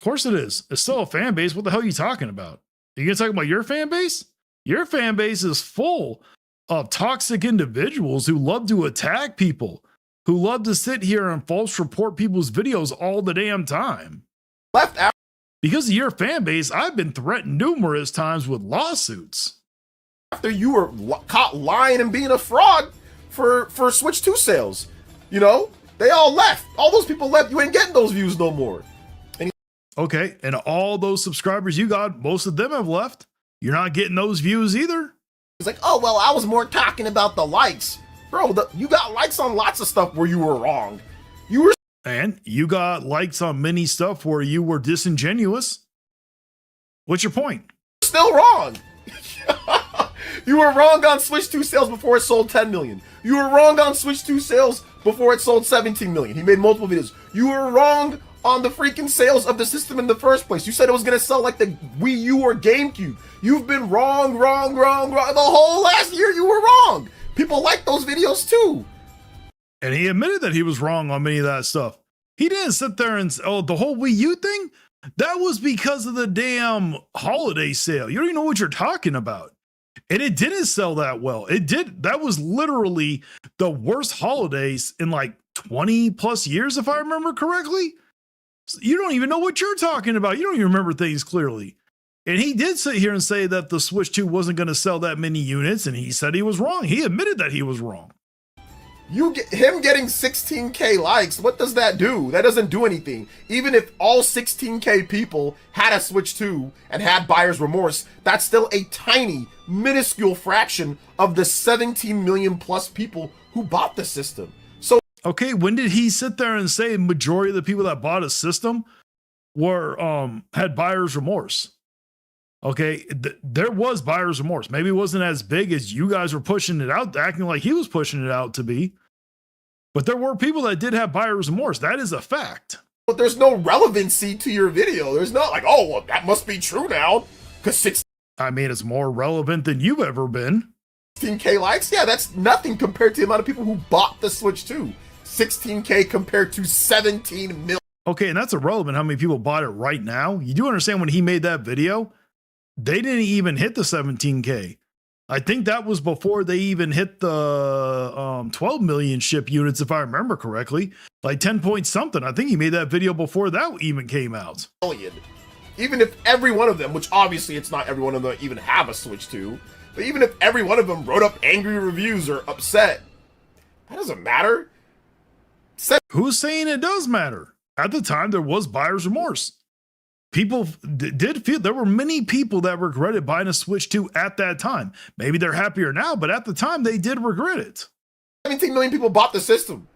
course it is. It's still a fan base. What the hell are you talking about? You gonna talk about your fan base? Your fan base is full of toxic individuals who love to attack people, who love to sit here and false report people's videos all the damn time. Left out. Because of your fan base, I've been threatened numerous times with lawsuits. After you were caught lying and being a fraud for Switch 2 sales. You know, they all left. All those people left. You ain't getting those views no more. Okay, and all those subscribers you got, most of them have left. You're not getting those views either. It's like, oh, well, I was more talking about the likes. Bro, you got likes on lots of stuff where you were wrong. You were And you got likes on many stuff where you were disingenuous. What's your point? Still wrong. You were wrong on Switch 2 sales before it sold 10 million. You were wrong on Switch 2 sales before it sold 17 million. He made multiple videos. You were wrong on the freaking sales of the system in the first place. You said it was going to sell like the Wii U or GameCube. You've been wrong. The whole last year you were wrong. People like those videos too. And he admitted that he was wrong on many of that stuff. He didn't sit there and, oh, the whole Wii U thing? That was because of the damn holiday sale. You don't even know what you're talking about. And it didn't sell that well. It did. That was literally the worst holidays in like 20 plus years, if I remember correctly. You don't even know what you're talking about. You don't even remember things clearly. And he did sit here and say that the Switch 2 wasn't going to sell that many units, and he said he was wrong. He admitted that he was wrong. Him getting 16K likes, what does that do? That doesn't do anything. Even if all 16K people had a Switch 2 and had buyer's remorse, that's still a tiny, minuscule fraction of the 17 million plus people who bought the system. So, okay, when did he sit there and say majority of the people that bought a system were had buyer's remorse? Okay, there was buyer's remorse. Maybe it wasn't as big as you guys were pushing it out, acting like he was pushing it out to be. But there were people that did have buyer's remorse. That is a fact. But there's no relevancy to your video. There's not like, oh, well, that must be true now. Because I mean, it's more relevant than you've ever been. 16K likes? Yeah, that's nothing compared to the amount of people who bought the Switch 2. 16K compared to 17 million. Okay, and that's irrelevant how many people bought it right now. You do understand when he made that video, they didn't even hit the 17K. I think that was before they even hit the 12 million ship units, if I remember correctly. Like 10 point something. I think he made that video before that even came out. Even if every one of them, which obviously it's not every one of them even have a Switch 2, but even if every one of them wrote up angry reviews or upset, that doesn't matter. Who's saying it does matter? At the time, there was buyer's remorse. People did feel, there were many people that regretted buying a Switch 2 at that time. Maybe they're happier now, but at the time they did regret it. 17 million people bought the system.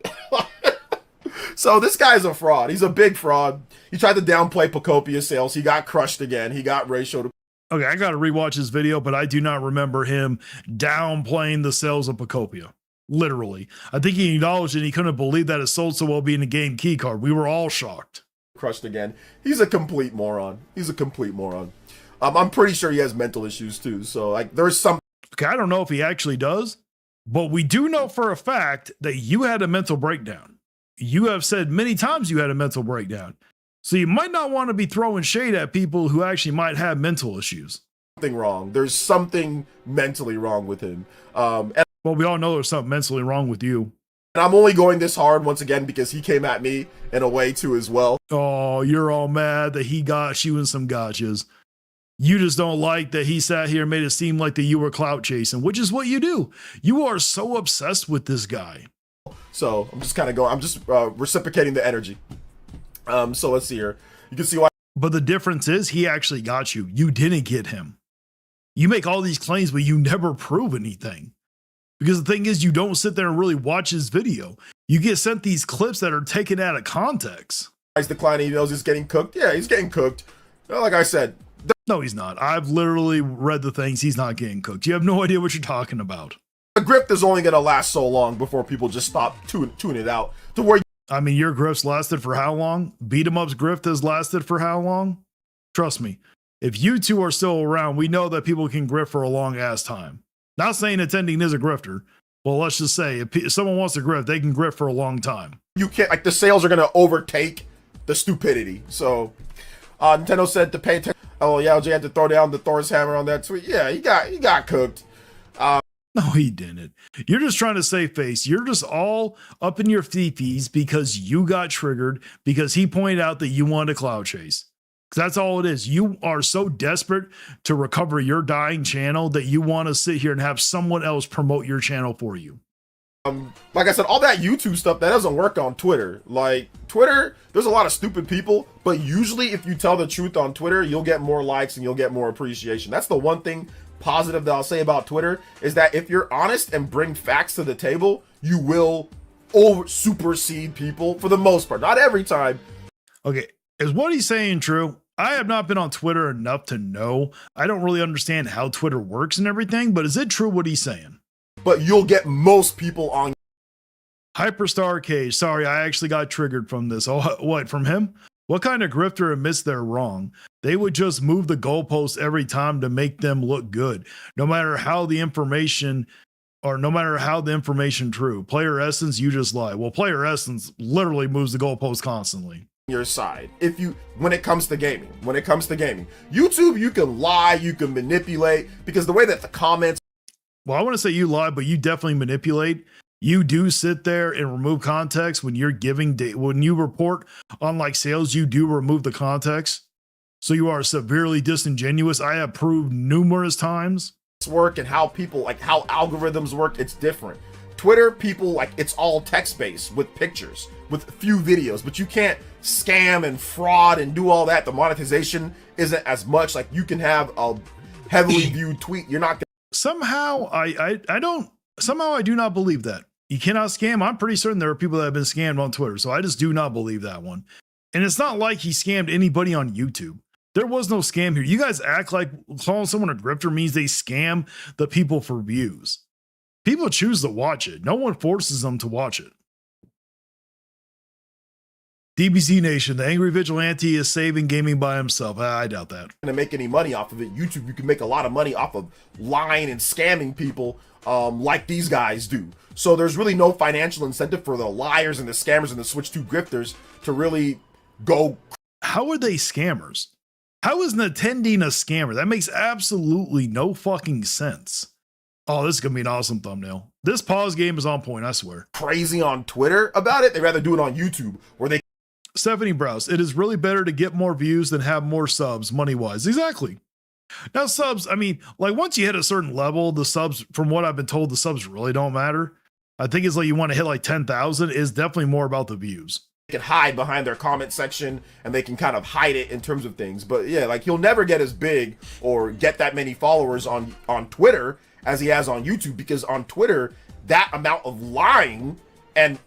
So this guy's a fraud. He's a big fraud. He tried to downplay Pocopia sales. He got crushed again. He got ratioed. Okay, I got to rewatch his video, but I do not remember him downplaying the sales of Pocopia. Literally. I think he acknowledged it. He couldn't believe that it sold so well being a game key card. We were all shocked. Crushed again. He's a complete moron. He's a complete moron. I'm pretty sure he has mental issues too. So like there's some. Okay, I don't know if he actually does, but we do know for a fact that you had a mental breakdown. You have said many times you had a mental breakdown. So you might not want to be throwing shade at people who actually might have mental issues. Something wrong. There's something mentally wrong with him. Well, we all know there's something mentally wrong with you. And I'm only going this hard once again because he came at me in a way too as well. Oh, you're all mad that he got you in some gotchas. You just don't like that he sat here and made it seem like that you were clout chasing, which is what you do. You are so obsessed with this guy. So I'm just kind of going, I'm just reciprocating the energy. So let's see here. You can see why. But the difference is he actually got you. You didn't get him. You make all these claims, but you never prove anything. Because the thing is, you don't sit there and really watch his video. You get sent these clips that are taken out of context. He's declining emails. He's getting cooked. Yeah, he's getting cooked. Like I said. No, he's not. I've literally read the things. He's not getting cooked. You have no idea what you're talking about. The grift is only going to last so long before people just stop tuning it out. To where. I mean, your grift's lasted for how long? Beat 'em up's grift has lasted for how long? Trust me. If you two are still around, we know that people can grift for a long ass time. Not saying attending is a grifter. Well, let's just say if someone wants to grift, they can grift for a long time. You can't, like, the sales are going to overtake the stupidity. So, Nintendo said to pay attention. Oh, yeah, LJ had to throw down the Thor's hammer on that tweet. Yeah, he got cooked. No, he didn't. You're just trying to save face. You're just all up in your fifis because you got triggered because he pointed out that you wanted a cloud chase. That's all it is. You are so desperate to recover your dying channel that you want to sit here and have someone else promote your channel for you. Like I said, all that YouTube stuff, that doesn't work on Twitter. Like, Twitter, there's a lot of stupid people, but usually if you tell the truth on Twitter, you'll get more likes and you'll get more appreciation. That's the one thing positive that I'll say about Twitter, is that if you're honest and bring facts to the table, you will supersede people for the most part. Not every time. Okay, is what he's saying true? I have not been on Twitter enough to know. I don't really understand how Twitter works and everything, but is it true what he's saying? But you'll get most people on. Hyperstar Cage. Sorry, I actually got triggered from this. Oh, what, from him? What kind of grifter admits they're wrong? They would just move the goalposts every time to make them look good, no matter how the information true. Player Essence, you just lie. Well, Player Essence literally moves the goalposts constantly. Your side when it comes to gaming. YouTube, you can lie, you can manipulate, because the way that the comments. Well, I want to say you lie, but you definitely manipulate. You do sit there and remove context when you're giving when you report on like sales, you do remove the context. So you are severely disingenuous. I have proved numerous times. Work and how people how algorithms work, it's different. Twitter, people it's all text-based with pictures, with a few videos, but you can't scam and fraud and do all that. The monetization isn't as much. Like, you can have a heavily viewed tweet. You're not gonna. Somehow I do not believe that. You cannot scam. I'm pretty certain there are people that have been scammed on Twitter, so I just do not believe that one. And it's not like he scammed anybody on YouTube. There was no scam here. You guys act like calling someone a grifter means they scam the people for views. People choose to watch it. No one forces them to watch it. DBZ Nation, the angry vigilante is saving gaming by himself. I doubt that. To make any money off of it. YouTube, you can make a lot of money off of lying and scamming people like these guys do. So there's really no financial incentive for the liars and the scammers and the Switch 2 grifters to really go. How are they scammers? How is Nintendo a scammer? That makes absolutely no fucking sense. Oh, this is going to be an awesome thumbnail. This pause game is on point, I swear. Crazy on Twitter about it. They'd rather do it on YouTube where they. Stephanie Browse, it is really better to get more views than have more subs money-wise. Exactly. Now subs, I mean, like once you hit a certain level, the subs, from what I've been told, the subs really don't matter. I think it's like you want to hit like 10,000 is definitely more about the views. Can hide behind their comment section and they can kind of hide it in terms of things. But yeah, like he'll never get as big or get that many followers on Twitter as he has on YouTube, because on Twitter, that amount of lying and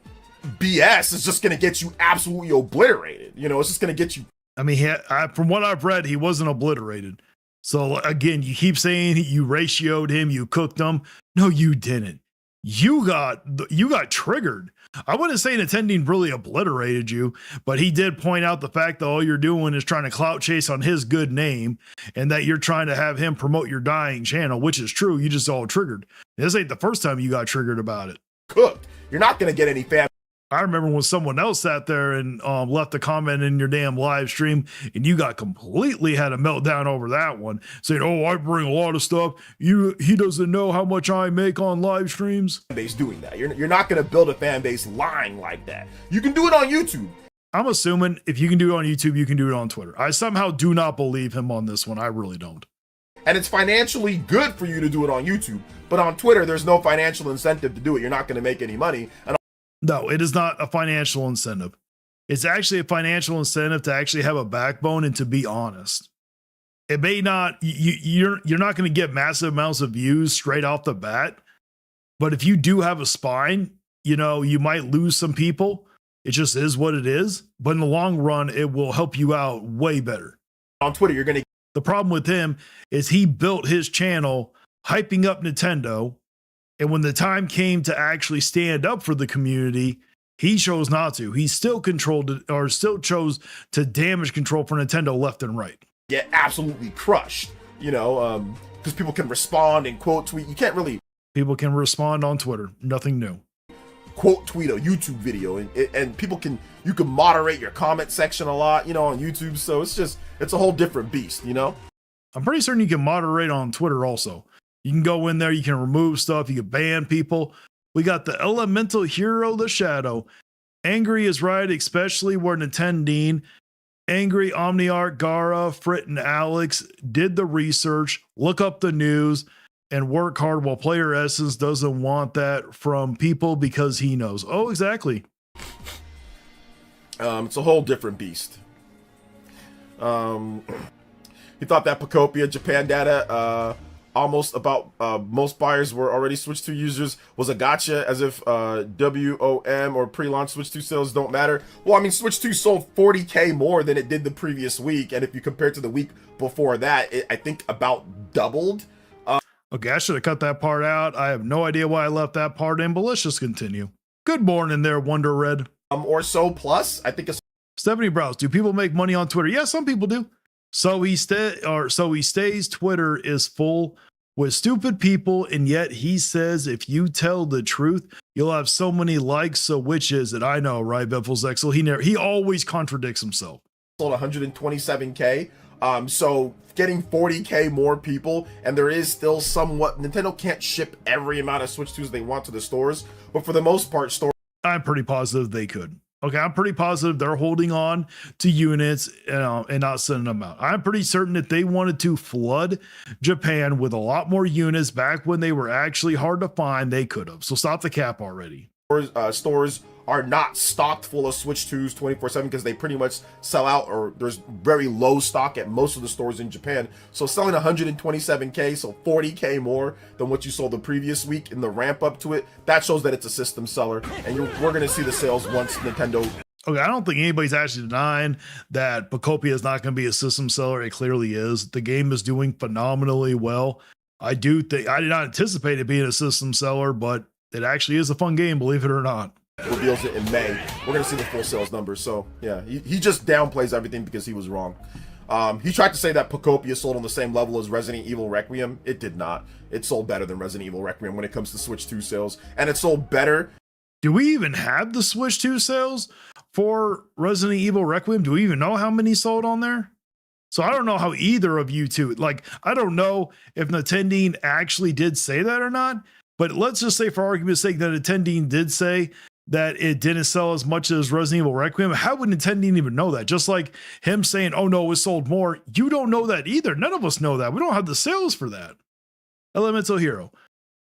BS is just going to get you absolutely obliterated. You know, it's just going to get you. I mean, from what I've read, he wasn't obliterated. So again, you keep saying you ratioed him, you cooked him. No, you didn't. You got triggered. I wouldn't say Nintendo really obliterated you, but he did point out the fact that all you're doing is trying to clout chase on his good name and that you're trying to have him promote your dying channel, which is true. You just all triggered. This ain't the first time you got triggered about it. Cooked. You're not going to get any fan. I remember when someone else sat there and left a comment in your damn live stream and you got completely had a meltdown over that one, saying, oh, I bring a lot of stuff. He doesn't know how much I make on live streams. Base doing that. You're not going to build a fan base lying like that. You can do it on YouTube. I'm assuming if you can do it on YouTube, you can do it on Twitter. I somehow do not believe him on this one. I really don't. And it's financially good for you to do it on YouTube. But on Twitter, there's no financial incentive to do it. You're not going to make any money. And no, it is not a financial incentive. It's actually a financial incentive to actually have a backbone and to be honest. It may not, you're not going to get massive amounts of views straight off the bat, but if you do have a spine, you know, you might lose some people. It just is what it is. But in the long run, it will help you out way better. On Twitter, you're going to. The problem with him is he built his channel hyping up Nintendo. And when the time came to actually stand up for the community, he chose not to. He still controlled it, or still chose to damage control for Nintendo left and right. Get absolutely crushed, you know, because people can respond and quote tweet. You can't really. People can respond on Twitter. Nothing new. Quote tweet a YouTube video, and you can moderate your comment section a lot, you know, on YouTube. So it's a whole different beast, you know. I'm pretty certain you can moderate on Twitter also. You can go in there, you can remove stuff, you can ban people. We got the elemental hero, the Shadow. Angry is right, especially where Nintendo, Angry, Omniarch, Gara, Frit, and Alex did the research, look up the news, and work hard, while Player Essence doesn't want that from people because he knows. Oh, exactly. It's a whole different beast. He thought that Pacopia Japan data almost about most buyers were already Switch 2 users was a gotcha, as if WOM or pre-launch Switch 2 sales don't matter. Well, I mean, Switch 2 sold 40K more than it did the previous week, and if you compare it to the week before that, it, I think, about doubled. Okay, I should have cut that part out. I have no idea why I left that part in, but let's just continue. Good morning there, Wonder Red. Or so plus. I think it's Stephanie Browse, do people make money on Twitter? Yeah, some people do. So he stays. Twitter is full with stupid people, and yet he says if you tell the truth, you'll have so many likes. So which is it? I know, right? Beffels Exel. He always contradicts himself. sold 127K. So getting 40K more people, and there is still somewhat, Nintendo can't ship every amount of Switch 2s they want to the stores, but for the most part, stores I'm pretty positive they could. Okay, I'm pretty positive they're holding on to units and not sending them out. I'm pretty certain that they wanted to flood Japan with a lot more units back when they were actually hard to find. They could have. So stop the cap already. stores are not stocked full of Switch 2s 24/7 because they pretty much sell out, or there's very low stock at most of the stores in Japan. So selling 127K, so 40K more than what you sold the previous week in the ramp up to it, that shows that it's a system seller, and we're going to see the sales once Nintendo. Okay, I don't think anybody's actually denying that Pocopia is not going to be a system seller. It clearly is. The game is doing phenomenally well. I do think I did not anticipate it being a system seller, but it actually is a fun game, believe it or not. Reveals it in May. We're going to see the full sales numbers. So yeah, he just downplays everything because he was wrong. He tried to say that Pocopia sold on the same level as Resident Evil Requiem. It did not. It sold better than Resident Evil Requiem when it comes to Switch 2 sales, and it sold better. Do we even have the Switch 2 sales for Resident Evil Requiem? Do we even know how many sold on there? So I don't know how either of you two, like, I don't know if Nintendo actually did say that or not, but let's just say for argument's sake that Nintendo did say that it didn't sell as much as Resident Evil Requiem. How would Nintendo even know that? Just like him saying, oh no, it sold more. You don't know that either. None of us know that. We don't have the sales for that. Elemental Hero.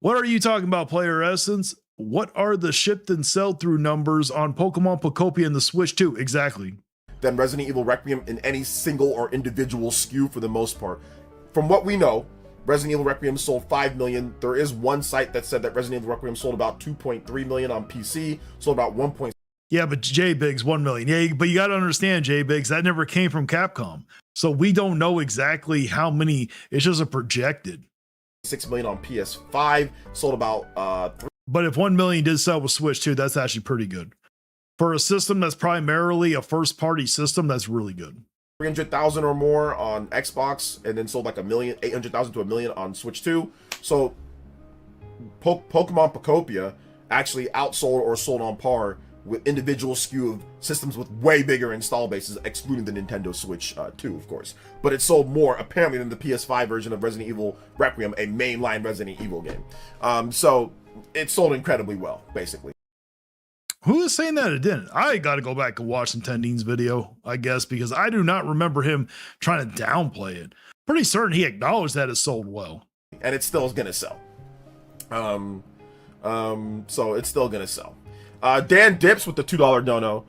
What are you talking about, Player Essence? What are the shipped and sell-through numbers on Pokemon Pocopia and the Switch 2? Exactly. Than Resident Evil Requiem in any single or individual SKU for the most part. From what we know, Resident Evil Requiem sold 5 million. There is one site that said that Resident Evil Requiem sold about 2.3 million on PC, sold about 1. Yeah, but J-Big's 1 million. Yeah, but you got to understand, J-Big's, that never came from Capcom. So we don't know exactly how many. It's just a projected. 6 million on PS5, sold about 3. But if 1 million did sell with Switch 2, that's actually pretty good. For a system that's primarily a first-party system, that's really good. 300,000 or more on Xbox, and then sold like 800,000 to 1 million on Switch 2. So Pokemon Pocopia actually outsold or sold on par with individual SKU of systems with way bigger install bases, excluding the Nintendo Switch 2, of course. But it sold more apparently than the PS5 version of Resident Evil Requiem, a mainline Resident Evil game. So it sold incredibly well, basically. Who is saying that it didn't? I got to go back and watch Nintendo's video, I guess, because I do not remember him trying to downplay it. Pretty certain he acknowledged that it sold well. And it still is going to sell. So it's still going to sell. Dan Dips with the $2 dono.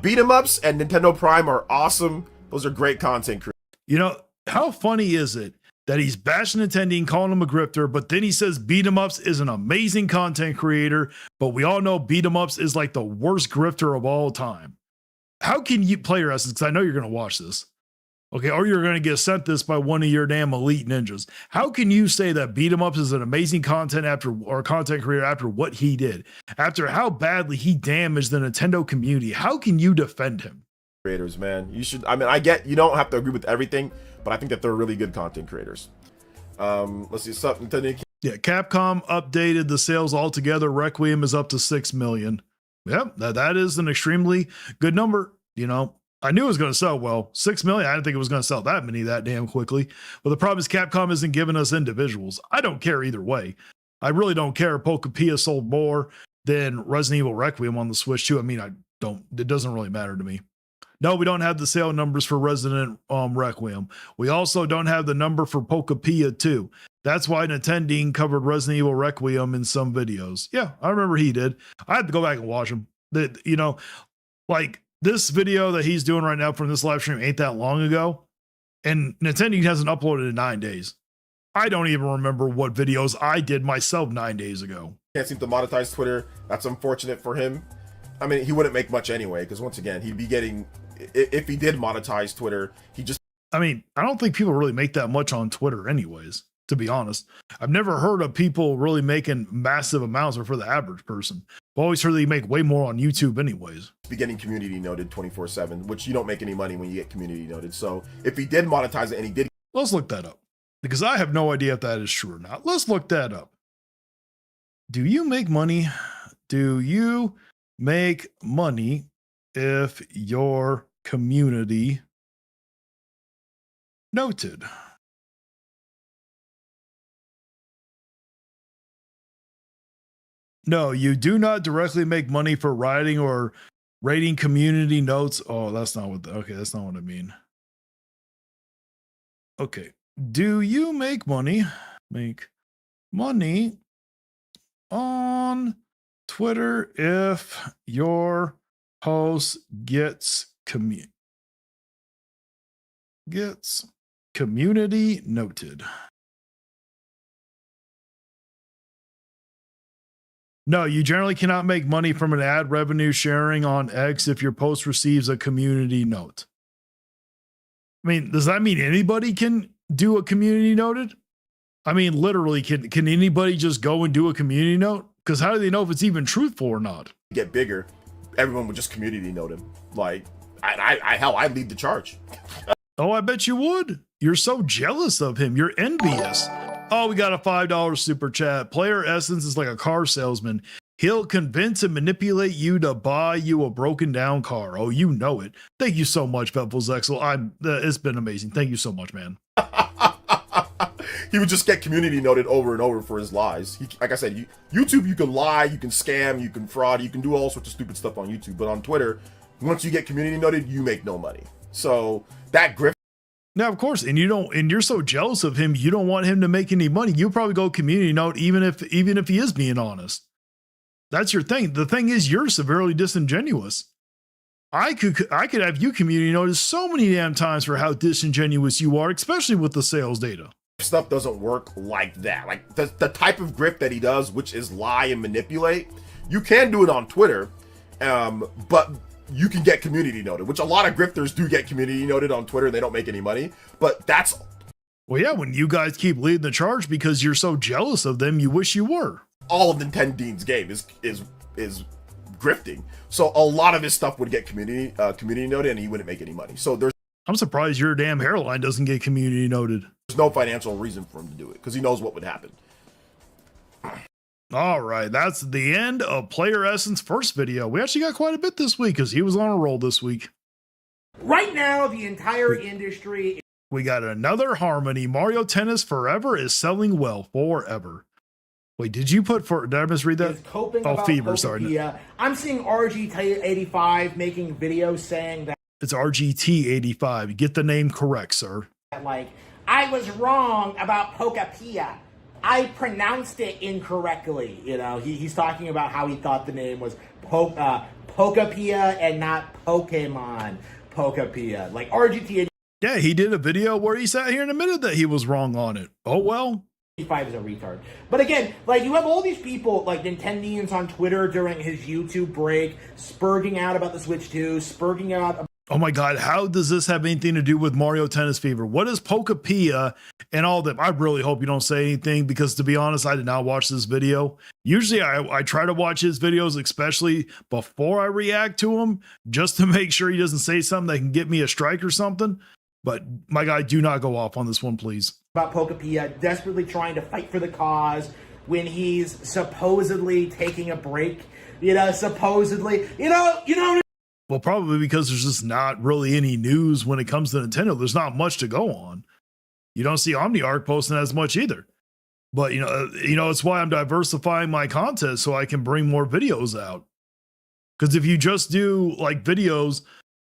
Beat 'em ups and Nintendo Prime are awesome. Those are great content creators. You know, how funny is it that he's bashing Nintendo and calling him a grifter, but then he says Beat 'em ups is an amazing content creator, but we all know Beat 'em ups is like the worst grifter of all time. How can you, Player Essence, because I know you're going to watch this, okay, or you're going to get sent this by one of your damn elite ninjas. How can you say that Beat 'em ups is an amazing content creator after what he did, after how badly he damaged the Nintendo community? How can you defend him? Creators, man, you should. I mean, I get you don't have to agree with everything, but I think that they're really good content creators. Let's see, something. Yeah, Capcom updated the sales altogether. Requiem is up to 6 million. Yep, that is an extremely good number. You know, I knew it was going to sell well. 6 million, I didn't think it was going to sell that many that damn quickly. But the problem is Capcom isn't giving us individuals. I don't care either way. I really don't care if Pocopia sold more than Resident Evil Requiem on the Switch 2. I mean, it doesn't really matter to me. No, we don't have the sale numbers for Resident Requiem. We also don't have the number for Pocopia 2. That's why Nintendo covered Resident Evil Requiem in some videos. Yeah, I remember he did. I had to go back and watch them. You know, like this video that he's doing right now from this live stream ain't that long ago. And Nintendo hasn't uploaded in 9 days. I don't even remember what videos I did myself 9 days ago. Can't seem to monetize Twitter. That's unfortunate for him. I mean, he wouldn't make much anyway, because once again, he'd be getting, if he did monetize Twitter, he just... I mean, I don't think people really make that much on Twitter anyways, to be honest. I've never heard of people really making massive amounts or for the average person. I've always heard they make way more on YouTube anyways. Be getting community noted 24/7, which you don't make any money when you get community noted. So if he did monetize it and he did... Let's look that up, because I have no idea if that is true or not. Let's look that up. Do you make money? Do you make money if your community noted? No, you do not directly make money for writing or rating community notes. Oh, that's not what, okay, that's not what I mean. Okay. Do you make money? Make money on Twitter if your post gets community noted? No, you generally cannot make money from an ad revenue sharing on X if your post receives a community note. I mean, does that mean anybody can do a community noted? I mean, literally, can anybody just go and do a community note? Because how do they know if it's even truthful or not? Get bigger, everyone would just community note him. Like, I'd lead the charge. Oh, I bet you would. You're so jealous of him. You're envious. Oh, we got a $5 super chat. Player Essence is like a car salesman. He'll convince and manipulate you to buy you a broken down car. Oh, you know it. Thank you so much, Vettel Zexel. It's been amazing. Thank you so much, man. He would just get community noted over and over for his lies. Like I said, YouTube, you can lie, you can scam, you can fraud, you can do all sorts of stupid stuff on YouTube. But on Twitter, once you get community noted, you make no money. So that grift. Now, of course, and you're so jealous of him, you don't want him to make any money. You probably go community note even if he is being honest. That's your thing. The thing is, you're severely disingenuous. I could have you community notice so many damn times for how disingenuous you are, especially with the sales data. Stuff doesn't work like that. Like the type of grift that he does, which is lie and manipulate, you can do it on Twitter, but you can get community noted, which a lot of grifters do get community noted on Twitter. They don't make any money, but that's... Well, yeah, when you guys keep leading the charge because you're so jealous of them, you wish you were. All of Nintendo's game is grifting. So a lot of his stuff would get community noted, and he wouldn't make any money. So I'm surprised your damn hairline doesn't get community noted. There's no financial reason for him to do it because he knows what would happen. All right, that's the end of Player Essence first video. We actually got quite a bit this week because he was on a roll this week. Right now, the entire industry... We got another Harmony. Mario Tennis Forever is selling well. Forever. Wait, did I misread that? Oh, Fever, sorry. I'm seeing RGT85 making videos saying that... It's RGT85. Get the name correct, sir. Like, I was wrong about Pokapia. I pronounced it incorrectly. You know, he's talking about how he thought the name was Pokapia and not Pokemon Pokapia. Like RGT. Yeah, he did a video where he sat here and admitted that he was wrong on it. Oh, well. 5 is a retard. But again, like, you have all these people, like Nintendians on Twitter during his YouTube break, spurging out about the Switch 2, spurging out... Oh my God, how does this have anything to do with Mario Tennis Fever? What is Pokapia and all that? I really hope you don't say anything because, to be honest, I did not watch this video. Usually I try to watch his videos, especially before I react to him, just to make sure he doesn't say something that can get me a strike or something. But my guy, do not go off on this one, please. About Pokapia desperately trying to fight for the cause when he's supposedly taking a break. You know, supposedly. You know. Well, probably because there's just not really any news when it comes to Nintendo. There's not much to go on. You don't see OmniArc posting as much either. But, you know, it's why I'm diversifying my content so I can bring more videos out. Because if you just do like videos,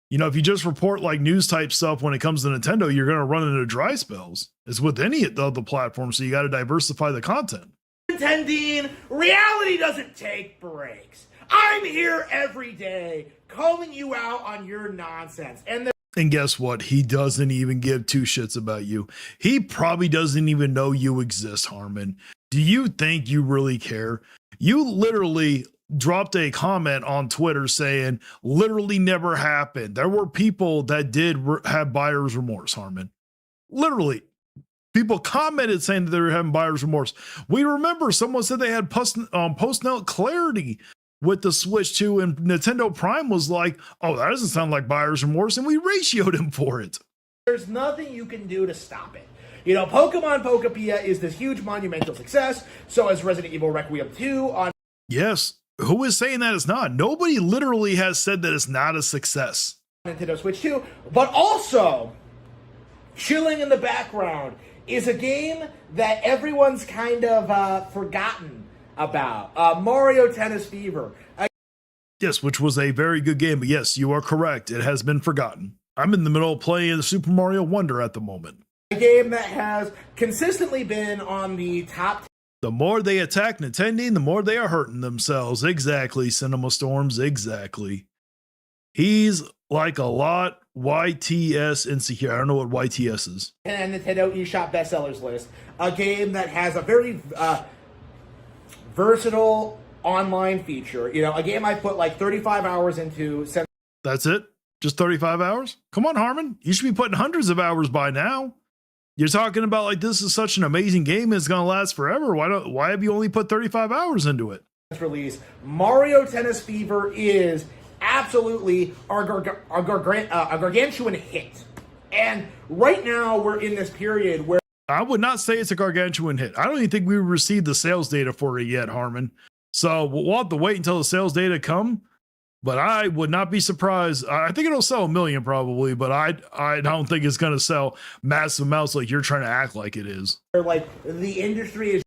you know, if you just report like news type stuff when it comes to Nintendo, you're going to run into dry spells. It's with any of the platforms, so you got to diversify the content. Nintendine, reality doesn't take breaks. I'm here every day calling you out on your nonsense. And And guess what? He doesn't even give two shits about you. He probably doesn't even know you exist, Harmon. Do you think you really care? You literally dropped a comment on Twitter saying literally never happened. There were people that did have buyer's remorse, Harmon. Literally. People commented saying that they were having buyer's remorse. We remember someone said they had post-note clarity with the Switch 2, and Nintendo Prime was like, oh, that doesn't sound like buyer's remorse, and we ratioed him for it. There's nothing you can do to stop it. You know, Pokemon Pokepia is this huge monumental success. So is Resident Evil Requiem 2 on... Yes. Who is saying that it's not? Nobody literally has said that it's not a success. Nintendo Switch 2. But also, chilling in the background is a game that everyone's kind of forgotten about. Mario Tennis Fever. Yes, which was a very good game. But yes, you are correct. It has been forgotten. I'm in the middle of playing Super Mario Wonder at the moment. A game that has consistently been on the top. The more they attack Nintendo, the more they are hurting themselves. Exactly, Cinema Storms. Exactly. He's like a lot YTS insecure. I don't know what YTS is. And Nintendo eShop bestsellers list. A game that has a very versatile online feature. You know, a game I put like 35 hours into. That's it? Just 35 hours? Come on, Harmon. You should be putting hundreds of hours by now. You're talking about like this is such an amazing game, it's going to last forever. Why have you only put 35 hours into it? Release Mario Tennis Fever is absolutely a gargantuan hit. And right now we're in this period where I would not say it's a gargantuan hit. I don't even think we received the sales data for it yet, Harmon. So we'll have to wait until the sales data come. But I would not be surprised. I think it'll sell 1 million probably, but I don't think it's going to sell massive amounts like you're trying to act like it is. like the industry is.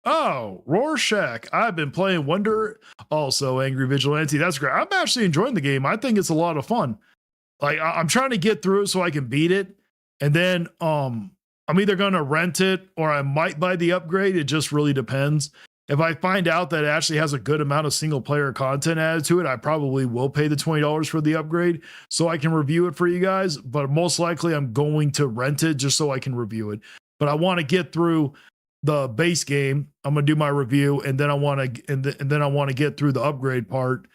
Oh, Rorschach. I've been playing Wonder. Also, Angry Vigilante. That's great. I'm actually enjoying the game. I think it's a lot of fun. Like I'm trying to get through it so I can beat it. And then I'm either going to rent it or I might buy the upgrade. It just really depends. If I find out that it actually has a good amount of single player content added to it, I probably will pay the $20 for the upgrade so I can review it for you guys. But most likely I'm going to rent it just so I can review it. But I want to get through the base game. I'm going to do my review and then I want to and then I want to get through the upgrade part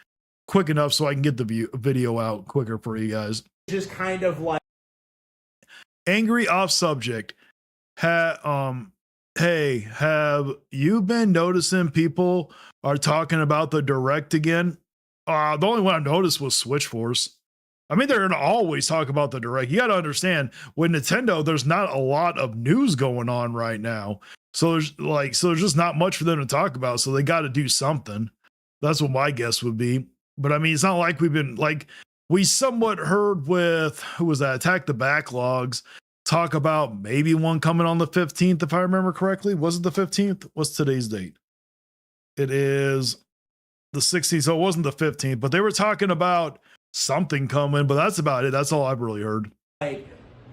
quick enough so I can get the video out quicker for you guys. Just kind of like Angry off subject. Hey, have you been noticing people are talking about the Direct again? The only one I noticed was Switch Force. I mean, they're going to always talk about the Direct. You got to understand, with Nintendo, there's not a lot of news going on right now. So there's just not much for them to talk about. So they got to do something. That's what my guess would be. But I mean, it's not like we somewhat heard with, who was that? Attack the Backlogs. Talk about maybe one coming on the 15th, if I remember correctly. Was it the 15th? What's today's date? It is the 16th, so it wasn't the 15th, but they were talking about something coming, but that's about it. That's all I've really heard. Like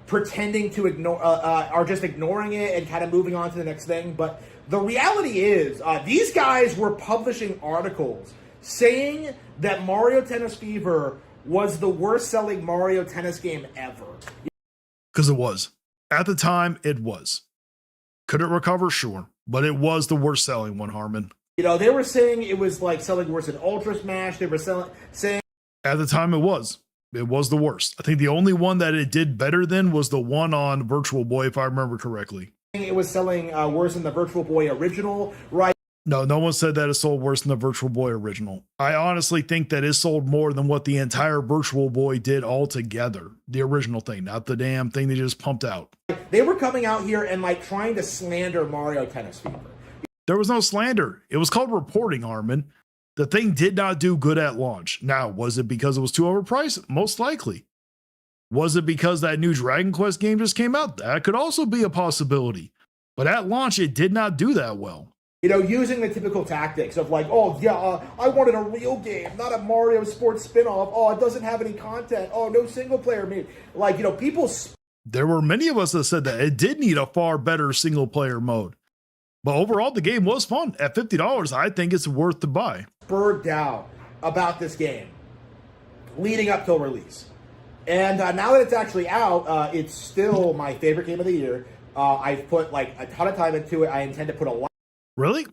pretending to ignore, are just ignoring it and kind of moving on to the next thing. But the reality is, these guys were publishing articles saying that Mario Tennis Fever was the worst selling Mario Tennis game ever. Because it was. At the time, it was. Could it recover? Sure. But it was the worst selling one, Harmon. You know, they were saying it was like selling worse than Ultra Smash. They were saying... At the time, it was. It was the worst. I think the only one that it did better than was the one on Virtual Boy, if I remember correctly. It was selling worse than the Virtual Boy original, right? No one said that it sold worse than the Virtual Boy original. I honestly think that it sold more than what the entire Virtual Boy did altogether. The original thing, not the damn thing they just pumped out. They were coming out here and like trying to slander Mario Tennis Fever. There was no slander. It was called reporting, Harmon. The thing did not do good at launch. Now, was it because it was too overpriced? Most likely. Was it because that new Dragon Quest game just came out? That could also be a possibility. But at launch, it did not do that well. You know, using the typical tactics of like, oh, yeah, I wanted a real game, not a Mario sports spinoff. Oh, it doesn't have any content. Oh, no single player made. Like, you know, people... There were many of us that said that it did need a far better single player mode. But overall, the game was fun. At $50, I think it's worth to buy. Spurred down about this game leading up till release. And now that it's actually out, it's still my favorite game of the year. I've put like a ton of time into it. I intend to put a lot. Really?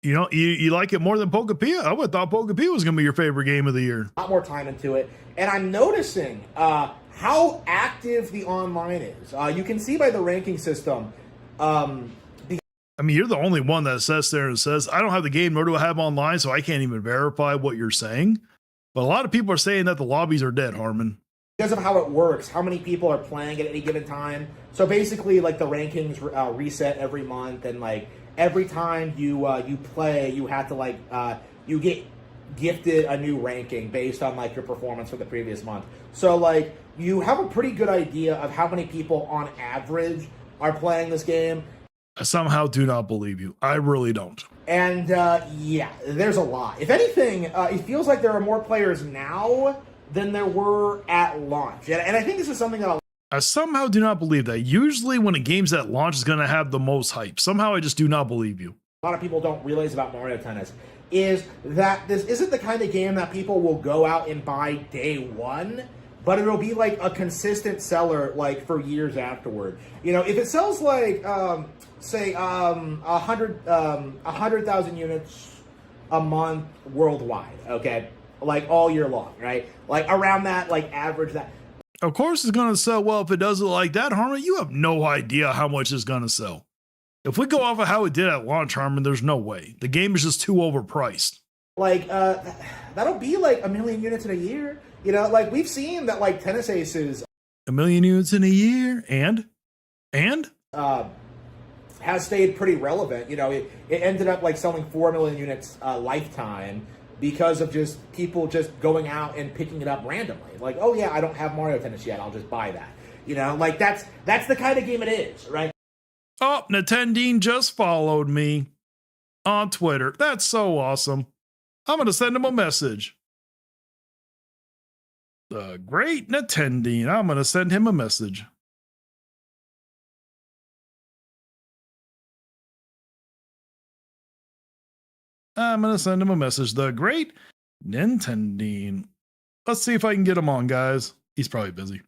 You know, you like it more than Pokepia? I would have thought Pokepia was going to be your favorite game of the year. Lot more time into it, and I'm noticing how active the online is. You can see by the ranking system. I mean, you're the only one that sits there and says, I don't have the game, nor do I have online, so I can't even verify what you're saying. But a lot of people are saying that the lobbies are dead, Harmon. Because of how it works, how many people are playing at any given time. So basically, like the rankings reset every month, and like every time you play, you have to like you get gifted a new ranking based on like your performance for the previous month. So like you have a pretty good idea of how many people on average are playing this game. I somehow do not believe you. I really don't. And yeah, there's a lot. If anything, it feels like there are more players now than there were at launch. And I think this is something that I somehow do not believe that. Usually when a game's at launch is going to have the most hype. Somehow I just do not believe you. a lot of people don't realize about Mario Tennis is that this isn't the kind of game that people will go out and buy day one, but it'll be like a consistent seller like for years afterward. You know, if it sells like say 100,000 units a month worldwide, okay, like all year long, right? Like around that, like average that. Of course it's going to sell well if it does it like that, Harmon. You have no idea how much it's going to sell. If we go off of how it did at launch, Harmon, there's no way. The game is just too overpriced. Like, that'll be like 1 million units in a year. You know, like we've seen that like Tennis Aces 1 million units in a year and has stayed pretty relevant. You know, it ended up like selling 4 million units lifetime because of just people just going out and picking it up randomly. Like, oh yeah, I don't have Mario Tennis yet, I'll just buy that. You know, like that's the kind of game it is, right? Oh, Natendine just followed me on Twitter. That's so awesome. I'm going to send him a message. The great Natendine. I'm going to send him a message. I'm going to send him a message. The great Nintendine. Let's see if I can get him on, guys. He's probably busy.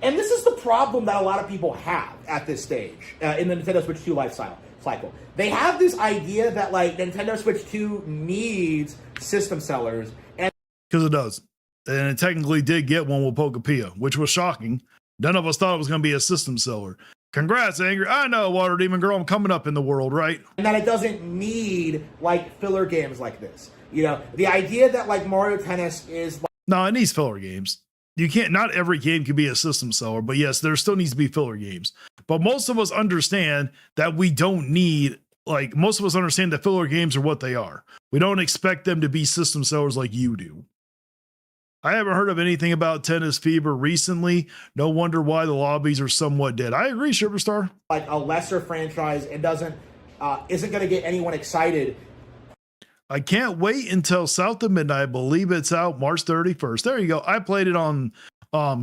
And this is the problem that a lot of people have at this stage in the Nintendo Switch 2 life cycle. They have this idea that like Nintendo Switch 2 needs system sellers, and because it does. And it technically did get one with Pokepia, which was shocking. None of us thought it was going to be a system seller. Congrats, Angry. I know, Water Demon Girl, I'm coming up in the world, right? and that it doesn't need like filler games like this. You know, the idea that like Mario Tennis is like, No, it needs filler games. You can't, not every game can be a system seller, but yes, there still needs to be filler games. But most of us understand that we don't need, like, most of us understand that filler games are what they are. We don't expect them to be system sellers like you do. I haven't heard of anything about Tennis Fever recently. No wonder why the lobbies are somewhat dead. I agree, Superstar. like a lesser franchise and isn't going to get anyone excited. I can't wait until South of Midnight. I believe it's out March 31st. There you go. I played it on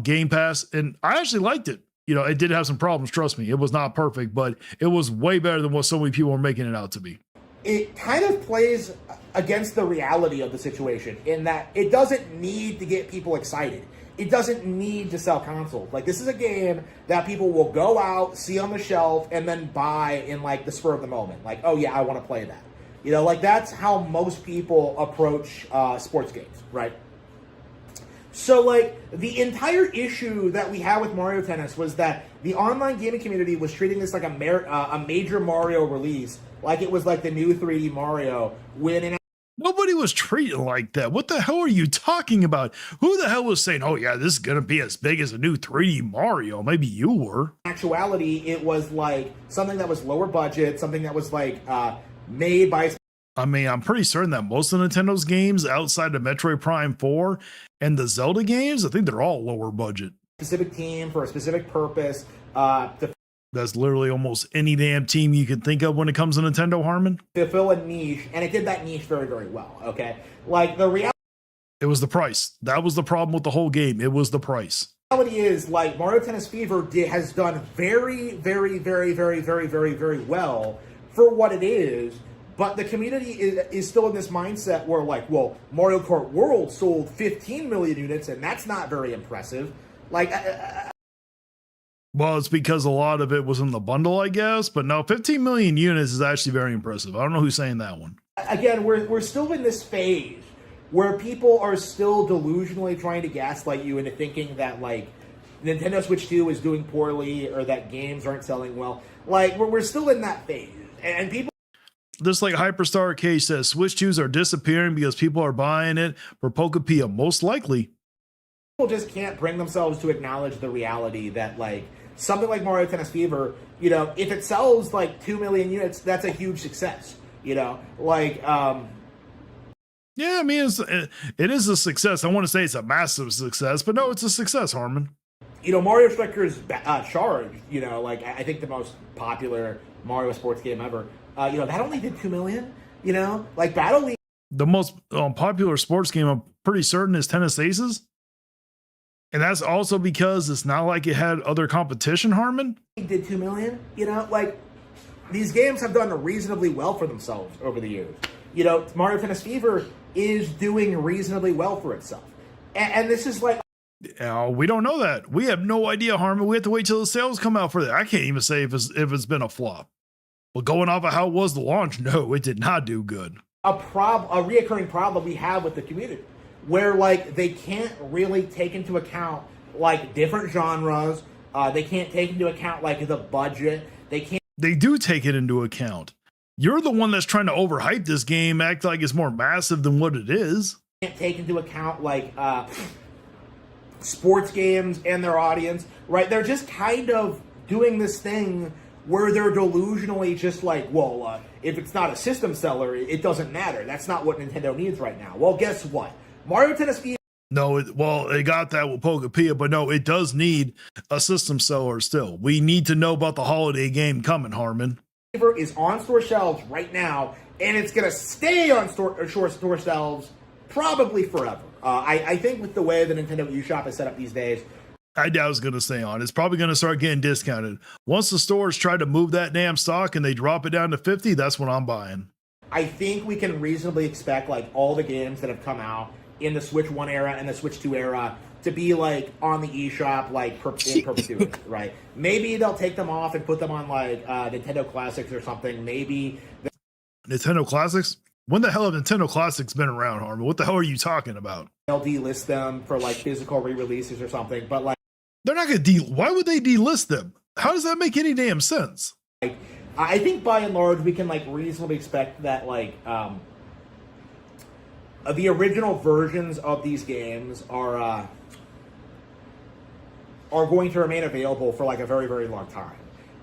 Game Pass, and I actually liked it. You know, it did have some problems, trust me. It was not perfect, but it was way better than what so many people are making it out to be. It kind of plays against the reality of the situation in that it doesn't need to get people excited. It doesn't need to sell consoles. Like, this is a game that people will go out, see on the shelf, and then buy in like the spur of the moment. Like, oh yeah, I want to play that. You know, like that's how most people approach sports games, right? So, like, the entire issue that we had with Mario Tennis was that the online gaming community was treating this like a major Mario release, like it was like the new 3D Mario, when in Nobody was treated like that. What the hell are you talking about? Who the hell was saying, oh yeah, this is going to be as big as a new 3D Mario? Maybe you were. actuality, it was like something that was lower budget, something that was like made by I mean, I'm pretty certain that most of Nintendo's games outside of Metroid Prime 4 and the Zelda games, I think they're all lower budget. a specific team for a specific purpose. That's literally almost any damn team you can think of when it comes to Nintendo, Harmon. To fill a niche, and it did that niche very, very well. Okay, like the reality. It was the price. That was the problem with the whole game. It was the price. Reality is, like, Mario Tennis Fever has done very, very, very, very, very, very, very well for what it is, But the community is still in this mindset where, like, well, Mario Kart World sold 15 million units, and that's not very impressive. Like, Well, it's because a lot of it was in the bundle, I guess. But no, 15 million units is actually very impressive. I don't know who's saying that one. again, we're still in this phase where people are still delusionally trying to gaslight you into thinking that, like, Nintendo Switch 2 is doing poorly or that games aren't selling well. Like, we're still in that phase. And people... Just like Hyperstar K says, Switch 2s are disappearing because people are buying it for Pokepia. Most likely. People just can't bring themselves to acknowledge the reality that, like, something like Mario Tennis Fever, you know, if it sells like 2 million units, that's a huge success, you know, like, Yeah, I mean, it is a success. I want to say it's a massive success, but no, it's a success, Harmon. you know, Mario Strikers Charge, you know, like, I think the most popular Mario sports game ever, you know, that only did 2 million, you know, like Battle League. The most popular sports game, I'm pretty certain, is Tennis Aces. And that's also because it's not like it had other competition, Harmon. Did 2 million, you know, like, these games have done reasonably well for themselves over the years. You know, Mario Tennis Fever is doing reasonably well for itself. And this is like... We don't know that. We have no idea, Harmon. We have to wait till the sales come out for that. I can't even say if it's been a flop. But going off of how it was the launch, no, it did not do good. A reoccurring problem we have with the community, where, like, they can't really take into account, like, different genres. They can't take into account, like, the budget. They do take it into account. You're the one that's trying to overhype this game, act like it's more massive than what it is. Can't take into account, like, sports games and their audience, right? They're just kind of doing this thing where they're delusionally just like, well, if it's not a system seller, it doesn't matter. That's not what Nintendo needs right now. Well, guess what? Mario Tennis Fever... No, it got that with Pokepia, but no, it does need a system seller still. We need to know about the holiday game coming, Harmon. Is on store shelves right now, and it's going to stay on store shelves probably forever. I think with the way the Nintendo eShop is set up these days, I doubt it's going to stay on. It's probably going to start getting discounted. Once the stores try to move that damn stock and they drop it down to 50, that's what I'm buying. I think we can reasonably expect, like, all the games that have come out in the Switch 1 era and the Switch 2 era to be, like, on the eShop, like, in perpetuity, right? Maybe they'll take them off and put them on, like, Nintendo Classics or something. Maybe... Nintendo Classics? When the hell have Nintendo Classics been around, Harmon? What the hell are you talking about? They'll delist them for, like, physical re-releases or something, but, like... They're not going to why would they delist them? How does that make any damn sense? Like, I think by and large we can, like, reasonably expect that, like, the original versions of these games are going to remain available for, like, a very, very long time.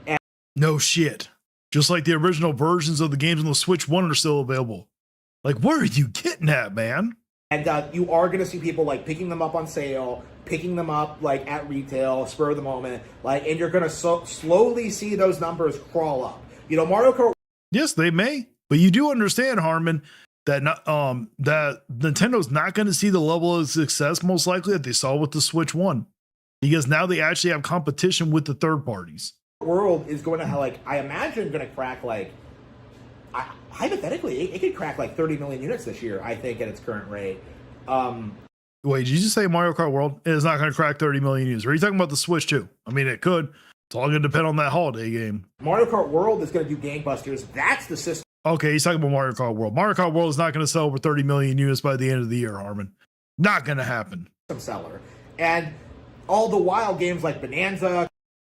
And no shit. Just like the original versions of the games on the Switch 1 are still available. Like, where are you getting at, man? And you are going to see people, like, picking them up on sale, picking them up, like, at retail, spur of the moment, like, and you're going to slowly see those numbers crawl up. You know, Mario Kart... Yes, they may. But you do understand, Harmon, that that Nintendo's not going to see the level of success most likely that they saw with the Switch 1. Because now they actually have competition with the third parties. World is going to have, like, I imagine going to crack, like, hypothetically, it could crack, like, 30 million units this year, I think, at its current rate. Wait, did you just say Mario Kart World is not going to crack 30 million units? Or are you talking about the Switch 2? I mean, it could. It's all going to depend on that holiday game. Mario Kart World is going to do gangbusters. That's the system. Okay, he's talking about Mario Kart World. Mario Kart World is not going to sell over 30 million units by the end of the year, Harmon. Not going to happen. Seller. And all the while, games like Bonanza...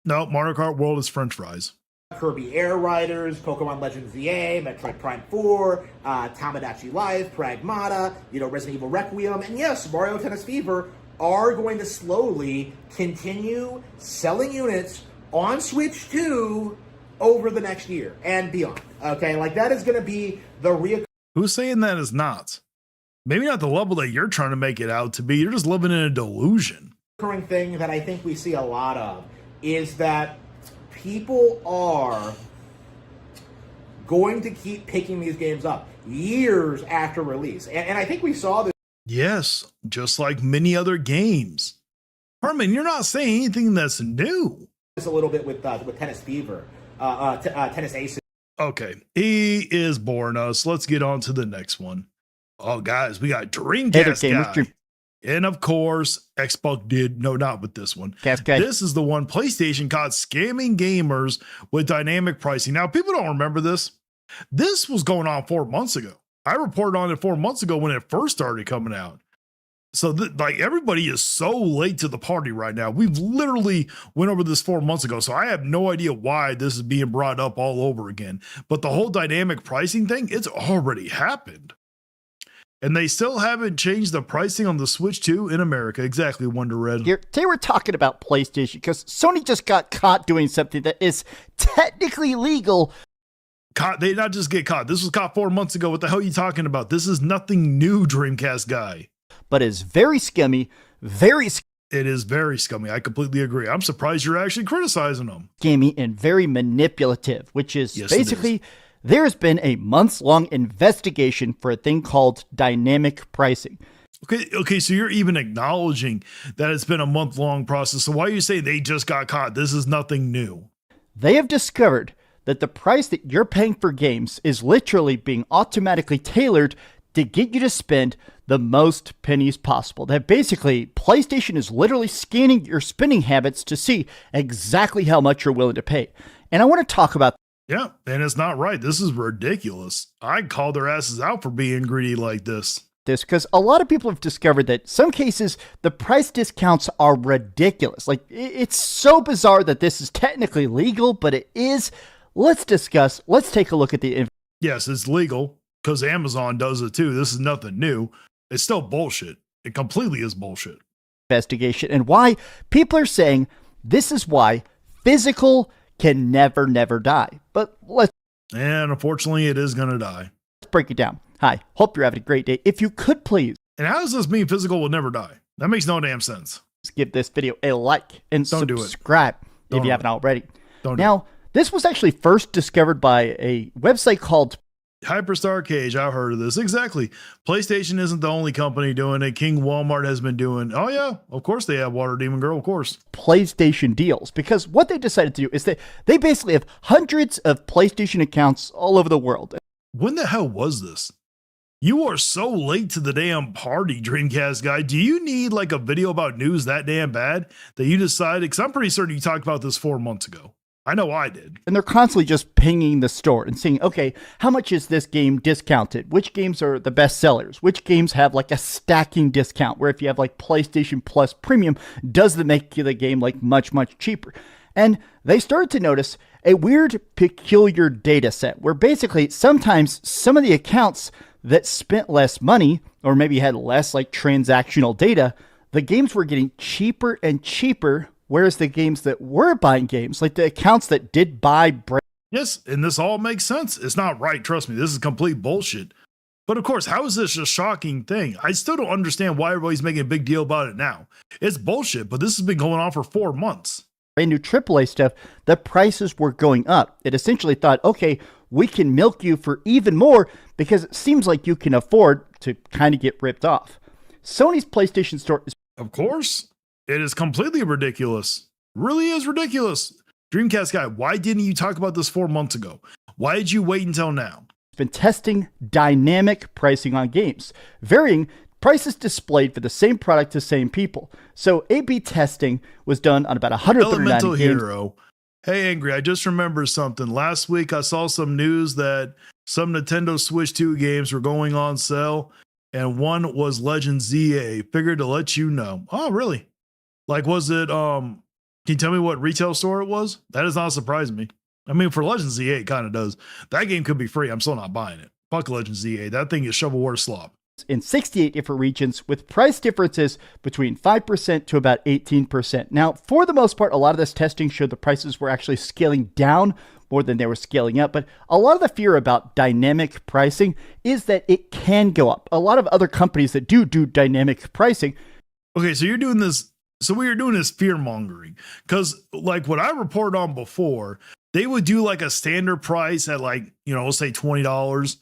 No, Mario Kart World is French fries. Kirby Air Riders, Pokemon Legends ZA, Metroid Prime 4, Tamagotchi Life, Pragmata, you know, Resident Evil Requiem, and yes, Mario Tennis Fever are going to slowly continue selling units on Switch 2 over the next year and beyond. Okay, like, that is going to be the real... Who's saying that is not? Maybe not the level that you're trying to make it out to be. You're just living in a delusion. Recurring thing that I think we see a lot of is that people are going to keep picking these games up years after release. And I think we saw this. Yes, just like many other games. Harmon, you're not saying anything that's new. A little bit with Tennis Fever, Tennis Aces. Okay, he is boring us. Let's get on to the next one. Oh, guys, we got Hey there, Dreamcast gamers. guy. And of course, Xbox did. No, not with this one. Cascade. This is the one PlayStation caught scamming gamers with dynamic pricing. Now, people don't remember this. This was going on 4 months ago. I reported on it 4 months ago when it first started coming out. So, like, everybody is so late to the party right now. We've literally went over this 4 months ago. So I have no idea why this is being brought up all over again. But the whole dynamic pricing thing, it's already happened. And they still haven't changed the pricing on the Switch 2 in America. Exactly, Wonder Red. Here, today we're talking about PlayStation because Sony just got caught doing something that is technically legal. Caught, they not just get caught. This was caught 4 months ago. What the hell are you talking about? This is nothing new, Dreamcast guy. But is very scummy, It is very scummy. I completely agree. I'm surprised you're actually criticizing them. scammy, and very manipulative, which is Yes, it basically there's been a months-long investigation for a thing called dynamic pricing. Okay, so you're even acknowledging that it's been a month-long process. So why are you saying they just got caught? This is nothing new. They have discovered that the price that you're paying for games is literally being automatically tailored to get you to spend the most pennies possible. That basically, PlayStation is literally scanning your spending habits to see exactly how much you're willing to pay. And I want to talk about Yeah, and it's not right. This is ridiculous. I'd call their asses out for being greedy like this. this because a lot of people have discovered that some cases the price discounts are ridiculous. Like, it's so bizarre that this is technically legal, but it is. Let's take a look at the Yes, it's legal because Amazon does it too. This is nothing new. It's still bullshit. It completely is bullshit. investigation and why people are saying this is why physical can never die. But let's And unfortunately, it is going to die. break it down. Hi, hope you're having a great day. If you could please And how does this mean physical will never die? That makes no damn sense. give this video a like and Don't do it. subscribe if Don't you do haven't it. already. Don't do Now, this was actually first discovered by a website called Hyperstar Cage, I've heard of this. Exactly. PlayStation isn't the only company doing it. King Walmart has been doing. Oh, yeah. Of course they have Water Demon Girl. Of course. PlayStation Deals, because what they decided to do is that they basically have hundreds of PlayStation accounts all over the world. When the hell was this? You are so late to the damn party, Dreamcast guy. Do you need like a video about news that damn bad that you decided? Because I'm pretty certain you talked about this 4 months ago. I know I did. And they're constantly just pinging the store and saying, okay, how much is this game discounted? Which games are the best sellers? Which games have like a stacking discount where if you have like PlayStation Plus Premium, does that make the game like much cheaper? And they started to notice a weird, peculiar data set where basically sometimes some of the accounts that spent less money or maybe had less like transactional data, the games were getting cheaper and cheaper. Whereas the games that were buying games, like the accounts that did buy Yes, and this all makes sense. It's not right. Trust me, this is complete bullshit. But of course, how is this a shocking thing? I still don't understand why everybody's making a big deal about it now. It's bullshit, but this has been going on for 4 months. brand new AAA stuff, the prices were going up. It essentially thought, okay, we can milk you for even more because it seems like you can afford to kind of get ripped off. Sony's PlayStation Store is Of course, it is completely ridiculous. Really is ridiculous. Dreamcast guy, why didn't you talk about this 4 months ago? Why did you wait until now? been testing dynamic pricing on games, varying prices displayed for the same product to same people. So A/B testing was done on about 139 Elemental games. Hero. Hey, Angry, I just remembered something. Last week, I saw some news that some Nintendo Switch 2 games were going on sale, and one was Legend ZA. Figured to let you know. Oh, really? Like, was it, can you tell me what retail store it was? That does not surprise me. I mean, for Legend ZA, it kind of does. That game could be free. I'm still not buying it. Fuck Legend ZA. That thing is shovelware slop. In 68 different regions with price differences between 5% to about 18%. Now, for the most part, a lot of this testing showed the prices were actually scaling down more than they were scaling up. But a lot of the fear about dynamic pricing is that it can go up. A lot of other companies that do dynamic pricing. Okay, so you're doing this. So what you're doing is fear mongering. Because like what I reported on before, they would do like a standard price at like, let's say $20.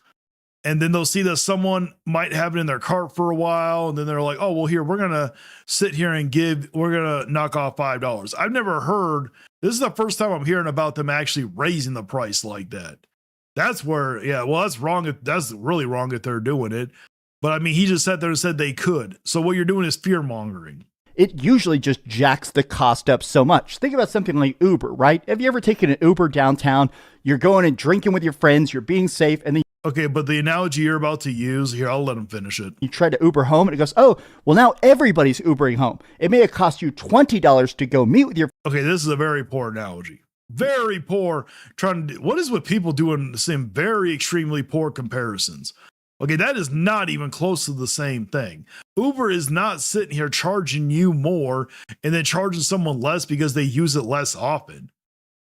And then they'll see that someone might have it in their cart for a while. And then they're like, oh, well, here, we're going to sit here and we're going to knock off $5. I've never heard, this is the first time I'm hearing about them actually raising the price like that. That's where, yeah, well, that's wrong. That's really wrong if they're doing it. But I mean, he just sat there and said they could. So what you're doing is fear mongering. It usually just jacks the cost up so much. Think about something like Uber, right? Have you ever taken an Uber downtown? You're going and drinking with your friends, you're being safe, and then Okay, but the analogy you're about to use here, I'll let him finish it. you try to Uber home, and it goes, oh, well, now everybody's Ubering home. It may have cost you $20 to go meet with your Okay, this is a very poor analogy. Very poor. Trying to do, what is with people doing the same very extremely poor comparisons? Okay, that is not even close to the same thing. Uber is not sitting here charging you more and then charging someone less because they use it less often.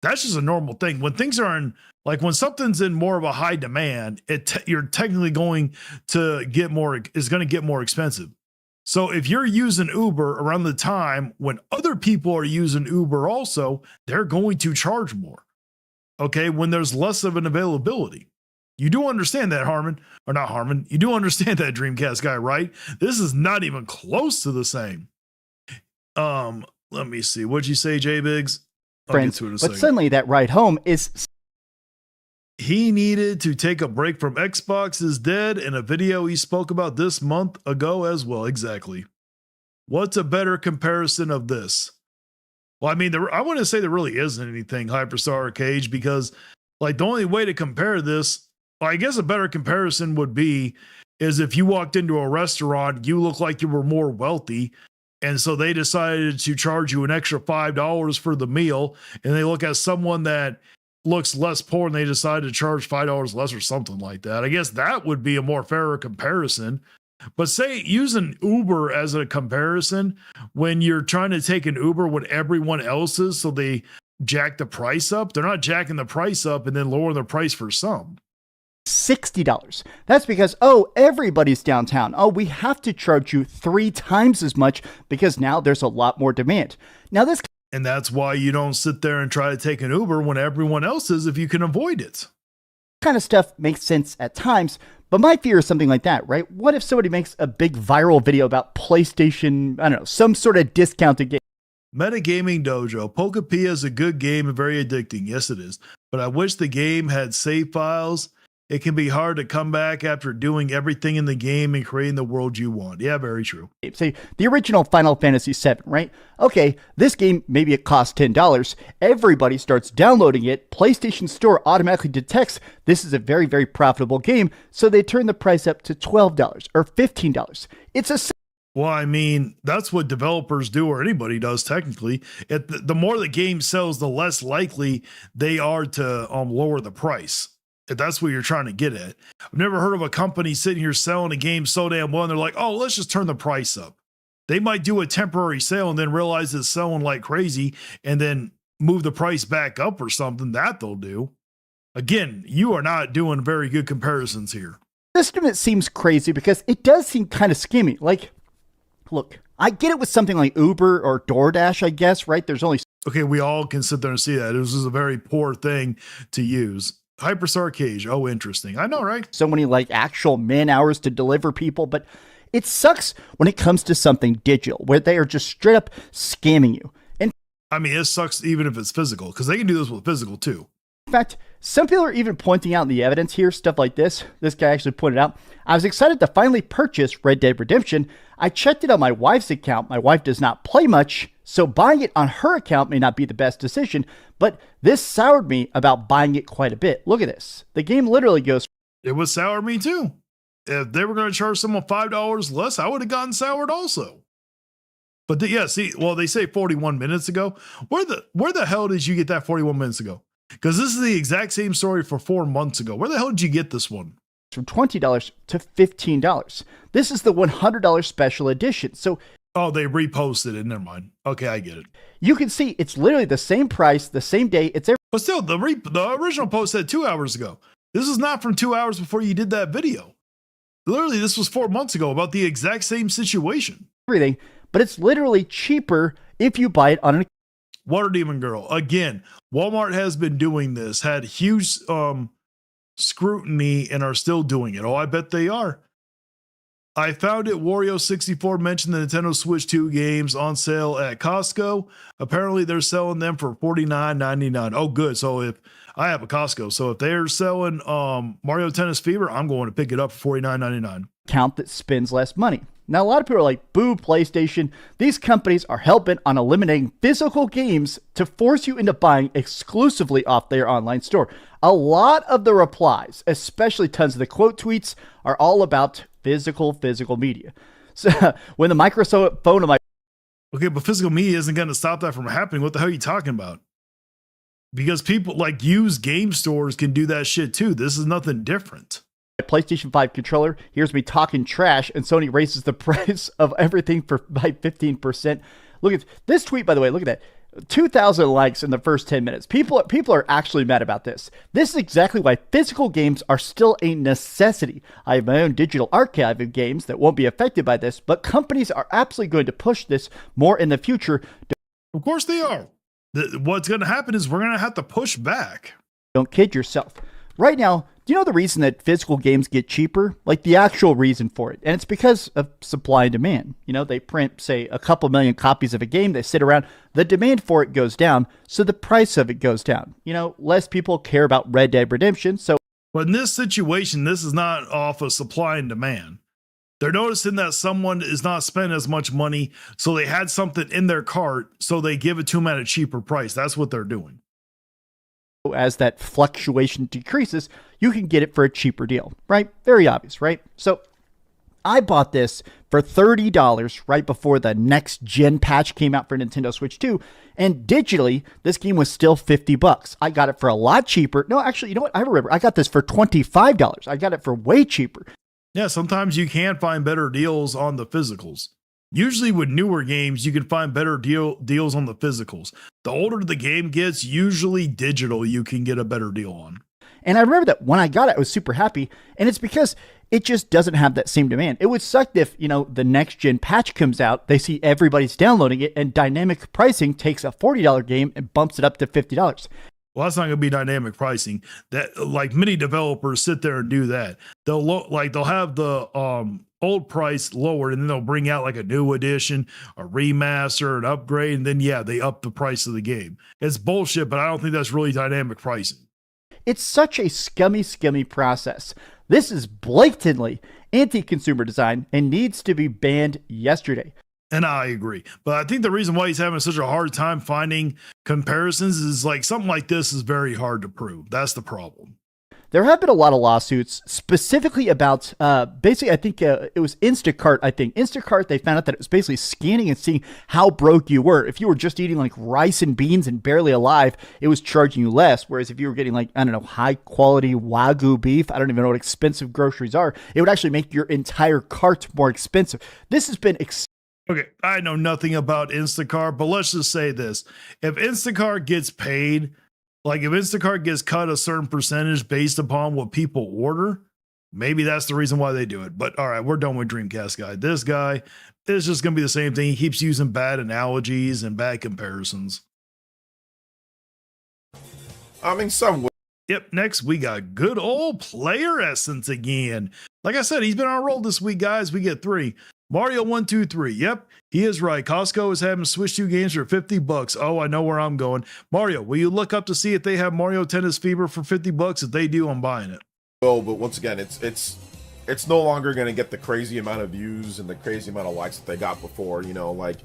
That's just a normal thing. When things are in, like when something's in more of a high demand, you're technically going to get more, is going to get more expensive. So if you're using Uber around the time when other people are using Uber also, they're going to charge more. Okay, when there's less of an availability. You do understand that, Harmon, or not Harmon. You do understand that, Dreamcast guy, right? This is not even close to the same. Let me see. What'd you say, J Biggs? friends. But suddenly that ride home is he needed to take a break from Xbox is dead in a video he spoke about this month ago as well. Exactly. What's a better comparison of this? Well, I mean, I want to say there really isn't anything Hyperstar Cage because, like, the only way to compare this, well, I guess a better comparison would be is if you walked into a restaurant, you look like you were more wealthy, and so they decided to charge you an extra $5 for the meal, and they look at someone that looks less poor and they decide to charge $5 less or something like that. I guess that would be a more fairer comparison. But say using Uber as a comparison when you're trying to take an Uber when everyone else is, so they jack the price up. They're not jacking the price up and then lowering the price for some. $60. That's because, oh, everybody's downtown. Oh, we have to charge you 3 times as much because now there's a lot more demand. Now this And that's why you don't sit there and try to take an Uber when everyone else is if you can avoid it. kind of stuff makes sense at times, but my fear is something like that, right? What if somebody makes a big viral video about PlayStation, I don't know, some sort of discounted game? Metagaming Dojo. Pokepia is a good game and very addicting. Yes, it is. But I wish the game had save files. It can be hard to come back after doing everything in the game and creating the world you want. Yeah, very true. Say the original Final Fantasy VII, right? Okay, this game, maybe it costs $10. Everybody starts downloading it. PlayStation Store automatically detects this is a very, very profitable game, so they turn the price up to $12 or $15. It's a Well, I mean, that's what developers do or anybody does technically. The more the game sells, the less likely they are to lower the price. If that's what you're trying to get at. I've never heard of a company sitting here selling a game so damn well and they're like, oh, let's just turn the price up. They might do a temporary sale and then realize it's selling like crazy and then move the price back up or something. That they'll do. Again, you are not doing very good comparisons here. estimate seems crazy because it does seem kind of scheming. Like, look, I get it with something like Uber or DoorDash, I guess, right? There's only Okay, we all can sit there and see that. This is a very poor thing to use. Hyperstar Cage. Oh, interesting. I know, right? so many like actual man hours to deliver people, but it sucks when it comes to something digital where they are just straight up scamming you. And I mean, it sucks even if it's physical because they can do this with physical too. in fact, some people are even pointing out the evidence here, stuff like this. This guy actually pointed out, I was excited to finally purchase Red Dead Redemption. I checked it on my wife's account. My wife does not play much, so buying it on her account may not be the best decision, but this soured me about buying it quite a bit. Look at this. The game literally goes, It would sour me too. If they were going to charge someone $5 less, I would have gotten soured also. But yeah, see, well, they say 41 minutes ago. Where the hell did you get that 41 minutes ago? Because this is the exact same story for 4 months ago. Where the hell did you get this one? from $20 to $15. This is the $100 special edition. So Oh, they reposted it. Never mind. Okay, I get it. you can see it's literally the same price, the same day. It's But still, the original post said 2 hours ago. This is not from 2 hours before you did that video. Literally, this was 4 months ago about the exact same situation. everything, but it's literally cheaper if you buy it on an Water Demon Girl. Again, Walmart has been doing this, had huge scrutiny, and are still doing it. Oh, I bet they are. I found it. Wario64 mentioned the Nintendo Switch 2 games on sale at Costco. Apparently, they're selling them for $49.99. Oh, good. So if I have a Costco, so if they're selling Mario Tennis Fever, I'm going to pick it up for $49.99. Account that spends less money. Now, a lot of people are like, boo, PlayStation. These companies are hell-bent on eliminating physical games to force you into buying exclusively off their online store. A lot of the replies, especially tons of the quote tweets, are all about physical media. So when the microphone of my Okay, but physical media isn't going to stop that from happening. What the hell are you talking about? Because people like used game stores can do that shit too. This is nothing different. PlayStation 5 controller hears me talking trash, and Sony raises the price of everything by 15%. Look at this tweet, by the way. Look at that. 2,000 likes in the first 10 minutes. People are actually mad about this. This is exactly why physical games are still a necessity. I have my own digital archive of games that won't be affected by this, but companies are absolutely going to push this more in the future. Of course they are. What's going to happen is we're going to have to push back. Don't kid yourself. Right now, do you know the reason that physical games get cheaper? Like the actual reason for it. And it's because of supply and demand. You know, they print, say, a couple million copies of a game. They sit around. The demand for it goes down. So the price of it goes down. You know, less people care about Red Dead Redemption. So, but in this situation, this is not off of supply and demand. They're noticing that someone is not spending as much money. So they had something in their cart. So they give it to them at a cheaper price. That's what they're doing. As that fluctuation decreases, you can get it for a cheaper deal, right? Very obvious, right? So I bought this for $30 right before the next gen patch came out for Nintendo Switch 2. And digitally, this game was still $50. I got it for a lot cheaper. No, actually, you know what? I remember I got this for $25. I got it for way cheaper. Yeah, sometimes you can find better deals on the physicals. Usually with newer games, you can find better deals on the physicals. The older the game gets, usually digital, you can get a better deal on. And I remember that when I got it, I was super happy. And it's because it just doesn't have that same demand. It would suck if, you know, the next gen patch comes out, they see everybody's downloading it, and dynamic pricing takes a $40 game and bumps it up to $50. Well, that's not going to be dynamic pricing. That like many developers sit there and do that. They'll have the old price lowered, and then they'll bring out like a new edition, a remaster, an upgrade, and then they up the price of the game. It's bullshit, but I don't think that's really dynamic pricing. It's such a scummy process. This is blatantly anti-consumer design and needs to be banned yesterday. And I agree. But I think the reason why he's having such a hard time finding comparisons is like something like this is very hard to prove. That's the problem. There have been a lot of lawsuits specifically about basically, I think it was Instacart. Instacart, they found out that it was basically scanning and seeing how broke you were. If you were just eating like rice and beans and barely alive, it was charging you less. Whereas if you were getting like, I don't know, high quality Wagyu beef, I don't even know what expensive groceries are, it would actually make your entire cart more expensive. This has been Okay, I know nothing about Instacart, but let's just say this. If Instacart gets paid, like if Instacart gets cut a certain percentage based upon what people order, maybe that's the reason why they do it. But all right, we're done with Dreamcast guy. This guy is just going to be the same thing. He keeps using bad analogies and bad comparisons. I mean, some. Yep, next we got good old player essence again. Like I said, he's been on a roll this week, guys. We get 3. Mario 123. Yep, he is right. Costco is having Switch 2 games for $50. Oh, I know where I'm going. Mario, will you look up to see if they have Mario Tennis Fever for $50? If they do, I'm buying it. Oh, but once again, it's no longer going to get the crazy amount of views and the crazy amount of likes that they got before. You know, like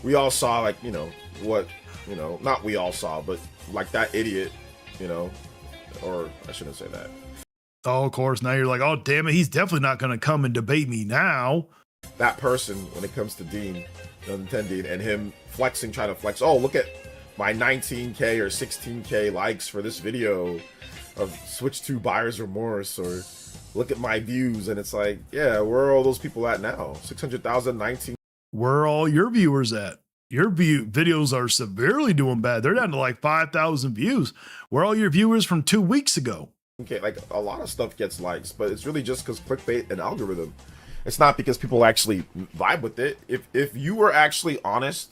we all saw, like, you know, what, you know, not we all saw, but like that idiot, you know, or I shouldn't say that. Oh, of course. Now you're like, oh, damn it. He's definitely not going to come and debate me now. That person, when it comes to Dean, Nintendo, and him flexing, trying to flex, oh, look at my 19K or 16K likes for this video of Switch 2 buyer's remorse, or look at my views, and it's like, yeah, where are all those people at now? 600,000, 19. Where are all your viewers at? Your videos are severely doing bad. They're down to like 5,000 views. Where are all your viewers from 2 weeks ago? Okay, like a lot of stuff gets likes, but it's really just because clickbait and algorithm. It's not because people actually vibe with it. If you were actually honest,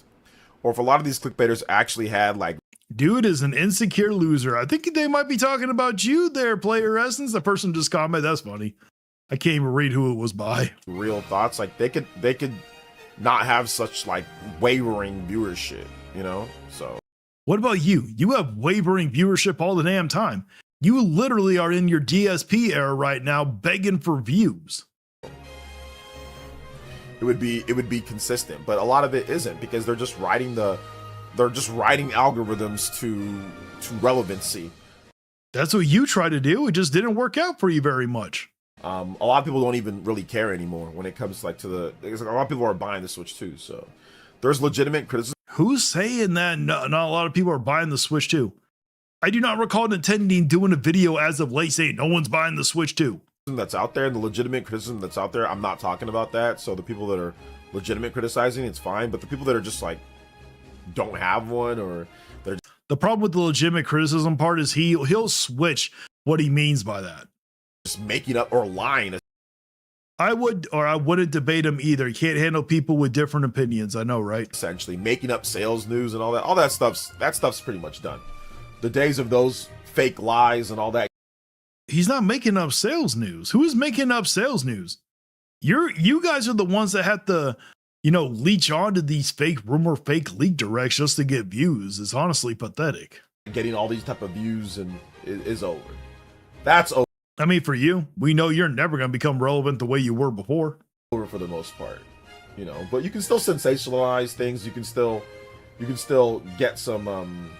or if a lot of these clickbaiters actually had like, dude is an insecure loser. I think they might be talking about you there, Player Essence. The person just commented. That's funny. I can't even read who it was by. Real thoughts. Like they could not have such like wavering viewership, you know? So What about you? You have wavering viewership all the damn time. You literally are in your DSP era right now begging for views. it would be consistent, but a lot of it isn't because they're just writing algorithms to relevancy. That's what you try to do. It just didn't work out for you very much. A lot of people don't even really care anymore when it comes like to a lot of people are buying the Switch too. So there's legitimate criticism. Who's saying that not a lot of people are buying the Switch 2? I do not recall Nintendo doing a video as of late saying no one's buying the Switch 2. That's out there, and the legitimate criticism that's out there, I'm not talking about that. So the people that are legitimate criticizing, it's fine. But the people that are just like don't have one, or they're The problem with the legitimate criticism part is he'll switch what he means by that. just making up or lying. I wouldn't debate him either. He can't handle people with different opinions. I know, right? Essentially making up sales news and all that stuff's pretty much done. The days of those fake lies and all that. He's not making up sales news. Who is making up sales news? You guys are the ones that have to, leech onto these fake leak directs just to get views. It's honestly pathetic. Getting all these type of views and is over. That's I mean, for you, we know you're never going to become relevant the way you were before. over for the most part, but you can still sensationalize things. You can still get some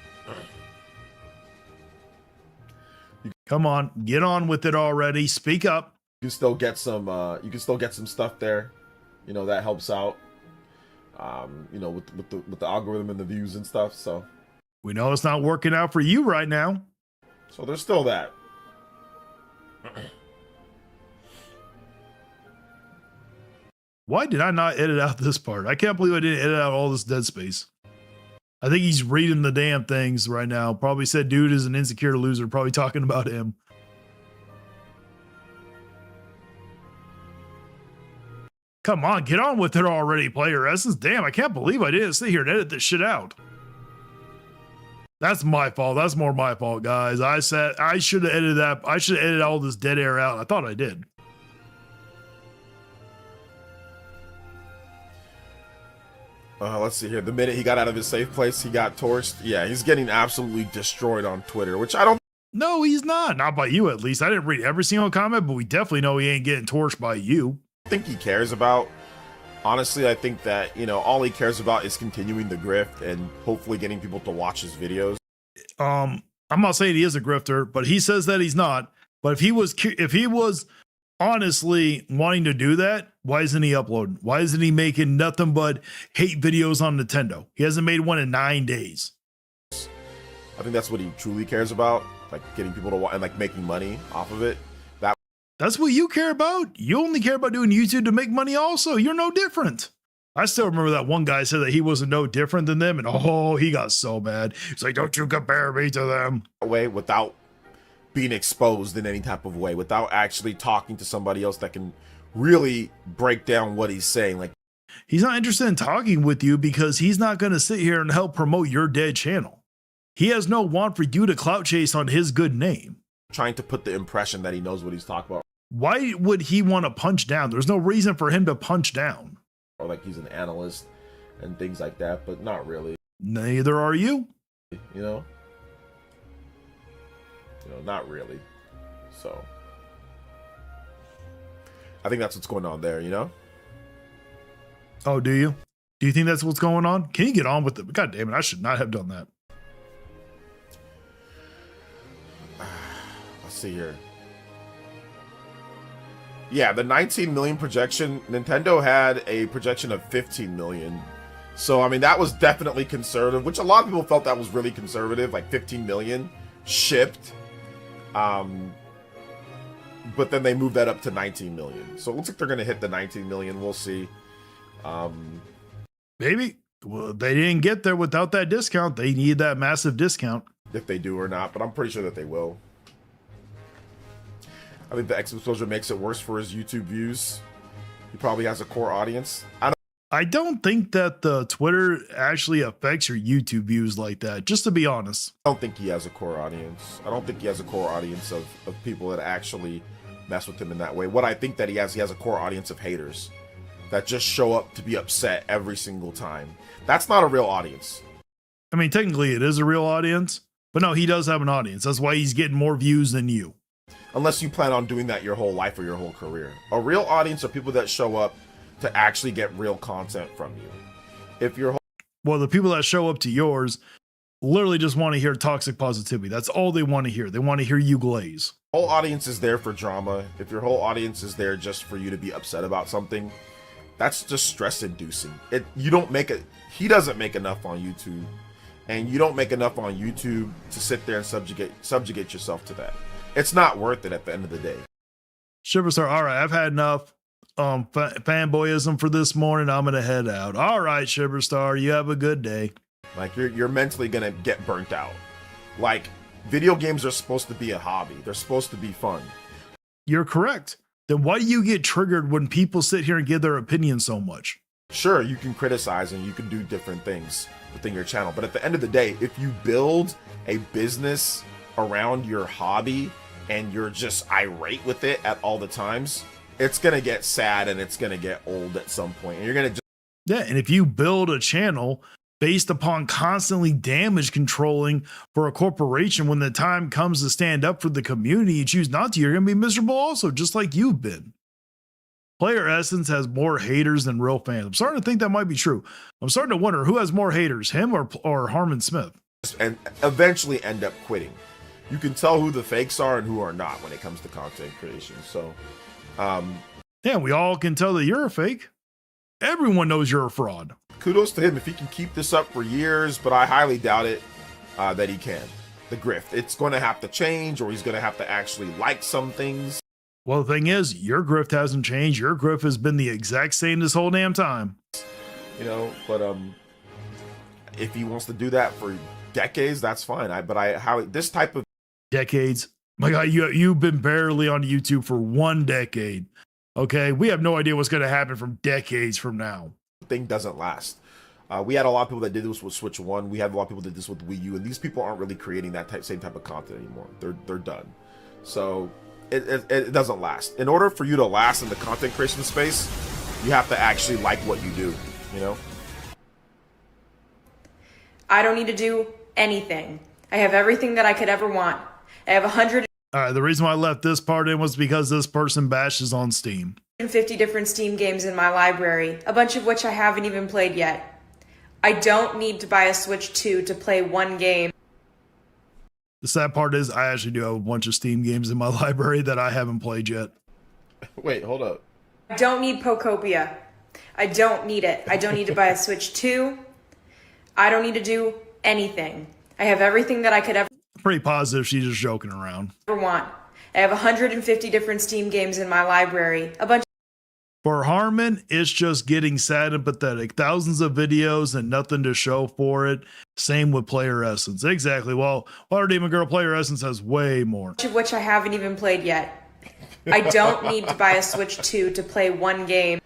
Come on, get on with it already. Speak up. you can still get some stuff there, that helps out, with the algorithm and the views and stuff. So We know it's not working out for you right now. there's still that. Why did I not edit out this part? I can't believe I didn't edit out all this dead space. I think he's reading the damn things right now. Probably said dude is an insecure loser. Probably talking about him. Come on, get on with it already, Player Essence. Damn, I can't believe I didn't sit here and edit this shit out. That's my fault. That's more my fault, guys. I said I should have edited that. I should have edited all this dead air out. I thought I did. Let's see here. The minute he got out of his safe place, he got torched. Yeah, he's getting absolutely destroyed on Twitter, which I don't No, he's not. Not by you, at least. I didn't read every single comment, but we definitely know he ain't getting torched by you. think he cares about. Honestly, I think that, all he cares about is continuing the grift and hopefully getting people to watch his videos. I'm not saying he is a grifter, but he says that he's not. But if he was honestly wanting to do that, why isn't he uploading? Why isn't he making nothing but hate videos on Nintendo? He hasn't made one in 9 days. I think that's what he truly cares about, like getting people to watch and like making money off of it. That's what you care about. You only care about doing YouTube to make money also. You're no different. I still remember that one guy said that he wasn't no different than them, and he got so mad. He's like, don't you compare me to them. Way without being exposed in any type of way, without actually talking to somebody else that can really break down what he's saying. Like, he's not interested in talking with you because he's not going to sit here and help promote your dead channel. He has no want for you to clout chase on his good name. trying to put the impression that he knows what he's talking about, Why would he want to punch down? There's no reason for him to punch down. or like he's an analyst and things like that, but not really. Neither are you. Not really. So I think that's what's going on there. Oh, do you? Do you think that's what's going on? Can you get on with it? God damn it, I should not have done that. Let's see here. Yeah, the 19 million projection, Nintendo had a projection of 15 million. So, I mean, that was definitely conservative, which a lot of people felt that was really conservative, like 15 million shipped. But then they moved that up to 19 million. So it looks like they're going to hit the 19 million. We'll see. Maybe. Well, they didn't get there without that discount. They need that massive discount. If they do or not, but I'm pretty sure that they will. I think the exposure makes it worse for his YouTube views. He probably has a core audience. I don't think that the Twitter actually affects your YouTube views like that, just to be honest. I don't think he has a core audience. I don't think he has a core audience of people that actually mess with him in that way. What I think that he has a core audience of haters that just show up to be upset every single time. That's not a real audience. I mean, technically it is a real audience, but no, he does have an audience. That's why he's getting more views than you. Unless you plan on doing that your whole life or your whole career. A real audience are people that show up to actually get real content from you. If your Well, the people that show up to yours literally just want to hear toxic positivity. That's all they want to hear. They want to hear you glaze. whole audience is there for drama, if your whole audience is there just for you to be upset about something, that's just stress inducing. He doesn't make enough on YouTube, and you don't make enough on YouTube to sit there and subjugate yourself to that. It's not worth it at the end of the day. Shiverstar, all right, I've had enough fanboyism for this morning. I'm gonna head out. All right, Shiverstar, you have a good day. Like you're mentally gonna get burnt out. Like video games are supposed to be a hobby. They're supposed to be fun. You're correct. Then why do you get triggered when people sit here and give their opinion so much? Sure, you can criticize and you can do different things within your channel, but at the end of the day, if you build a business around your hobby and you're just irate with it at all the times, it's gonna get sad and it's gonna get old at some point. And you're gonna just And if you build a channel based upon constantly damage controlling for a corporation, when the time comes to stand up for the community, you choose not to, you're going to be miserable also, just like you've been. Player Essence has more haters than real fans. I'm starting to think that might be true. I'm starting to wonder who has more haters, him or Harmon Smith. and eventually end up quitting. You can tell who the fakes are and who are not when it comes to content creation. So, Yeah, we all can tell that you're a fake. Everyone knows you're a fraud. kudos to him if he can keep this up for years, but I highly doubt it that he can. The grift, it's going to have to change, or he's going to have to actually like some things. Well, the thing is, your grift hasn't changed. Your grift has been the exact same this whole damn time. You know, but if he wants to do that for decades, that's fine. This type of Decades. My God, you've been barely on YouTube for 1 decade. Okay, we have no idea what's going to happen from decades from now. thing doesn't last. We had a lot of people that did this with Switch 1. We had a lot of people that did this with Wii U, and these people aren't really creating that same type of content anymore. They're done. So it doesn't last. In order for you to last in the content creation space, you have to actually like what you do, you know? I don't need to do anything. I have everything that I could ever want. I have 150 All right, the reason why I left this part in was because this person bashes on Steam. different Steam games in my library, a bunch of which I haven't even played yet. I don't need to buy a Switch 2 to play one game. The sad part is I actually do have a bunch of Steam games in my library that I haven't played yet. Wait, hold up. I don't need Pokopia. I don't need it. I don't need to buy a Switch 2. I don't need to do anything. I have everything that I could ever Pretty positive she's just joking around. want. I have 150 different Steam games in my library, a bunch For Harmon, it's just getting sad and pathetic. Thousands of videos and nothing to show for it. Same with Player Essence. Exactly. Well, Water Demon Girl Player Essence has way more. of which I haven't even played yet. I don't need to buy a Switch 2 to play one game.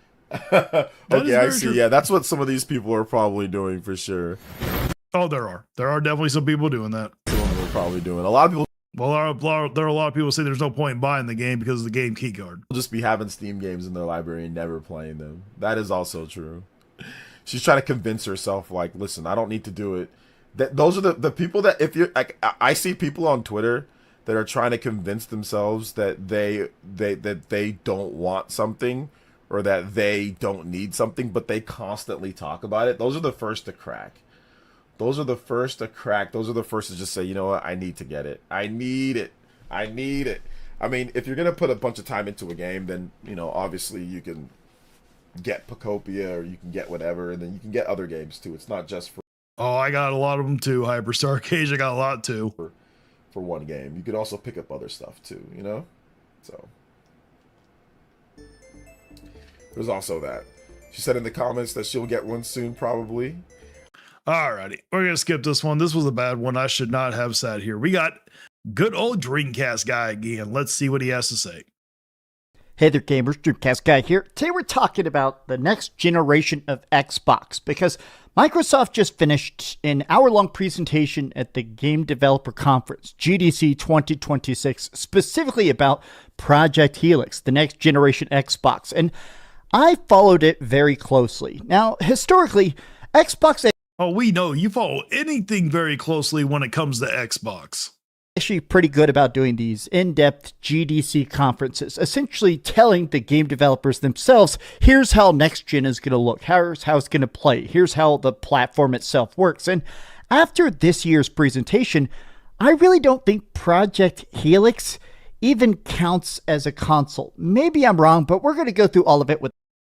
Okay, I very see. true. Yeah, that's what some of these people are probably doing for sure. Oh, there are. There are definitely some people doing that. Some of them are probably doing. A lot of people Well, there are a lot of people say there's no point in buying the game because of the game keycard. just be having Steam games in their library and never playing them. That is also true. She's trying to convince herself, like, listen, I don't need to do it. Those are the people that, if you're like, I see people on Twitter that are trying to convince themselves that they don't want something or that they don't need something, but they constantly talk about it. Those are the first to crack. Those are the first to crack. Those are the first to just say, you know what, I need to get it. I need it. I need it. I mean, if you're going to put a bunch of time into a game, then, you know, obviously you can get Pokopia or you can get whatever, and then you can get other games too. It's not just Oh, I got a lot of them too. Hyperstar Cage, I got a lot too. for one game. You could also pick up other stuff too, you know? So there's also that. She said in the comments that she'll get one soon, probably. Alrighty, we're gonna skip this one. This was a bad one. I should not have sat here. We got good old Dreamcast guy again. Let's see what he has to say. Hey there gamers, Dreamcast Guy here. Today we're talking about the next generation of Xbox because Microsoft just finished an hour-long presentation at the Game Developer Conference, GDC 2026, specifically about Project Helix, the next generation Xbox, and I followed it very closely. Now, historically, Xbox... Oh, we know you follow anything very closely when it comes to Xbox. Actually pretty good about doing these in-depth GDC conferences, essentially telling the game developers themselves, here's how next gen is going to look, here's how it's going to play, here's how the platform itself works. And after this year's presentation, I really don't think Project Helix even counts as a console. Maybe I'm wrong, but we're going to go through all of it with...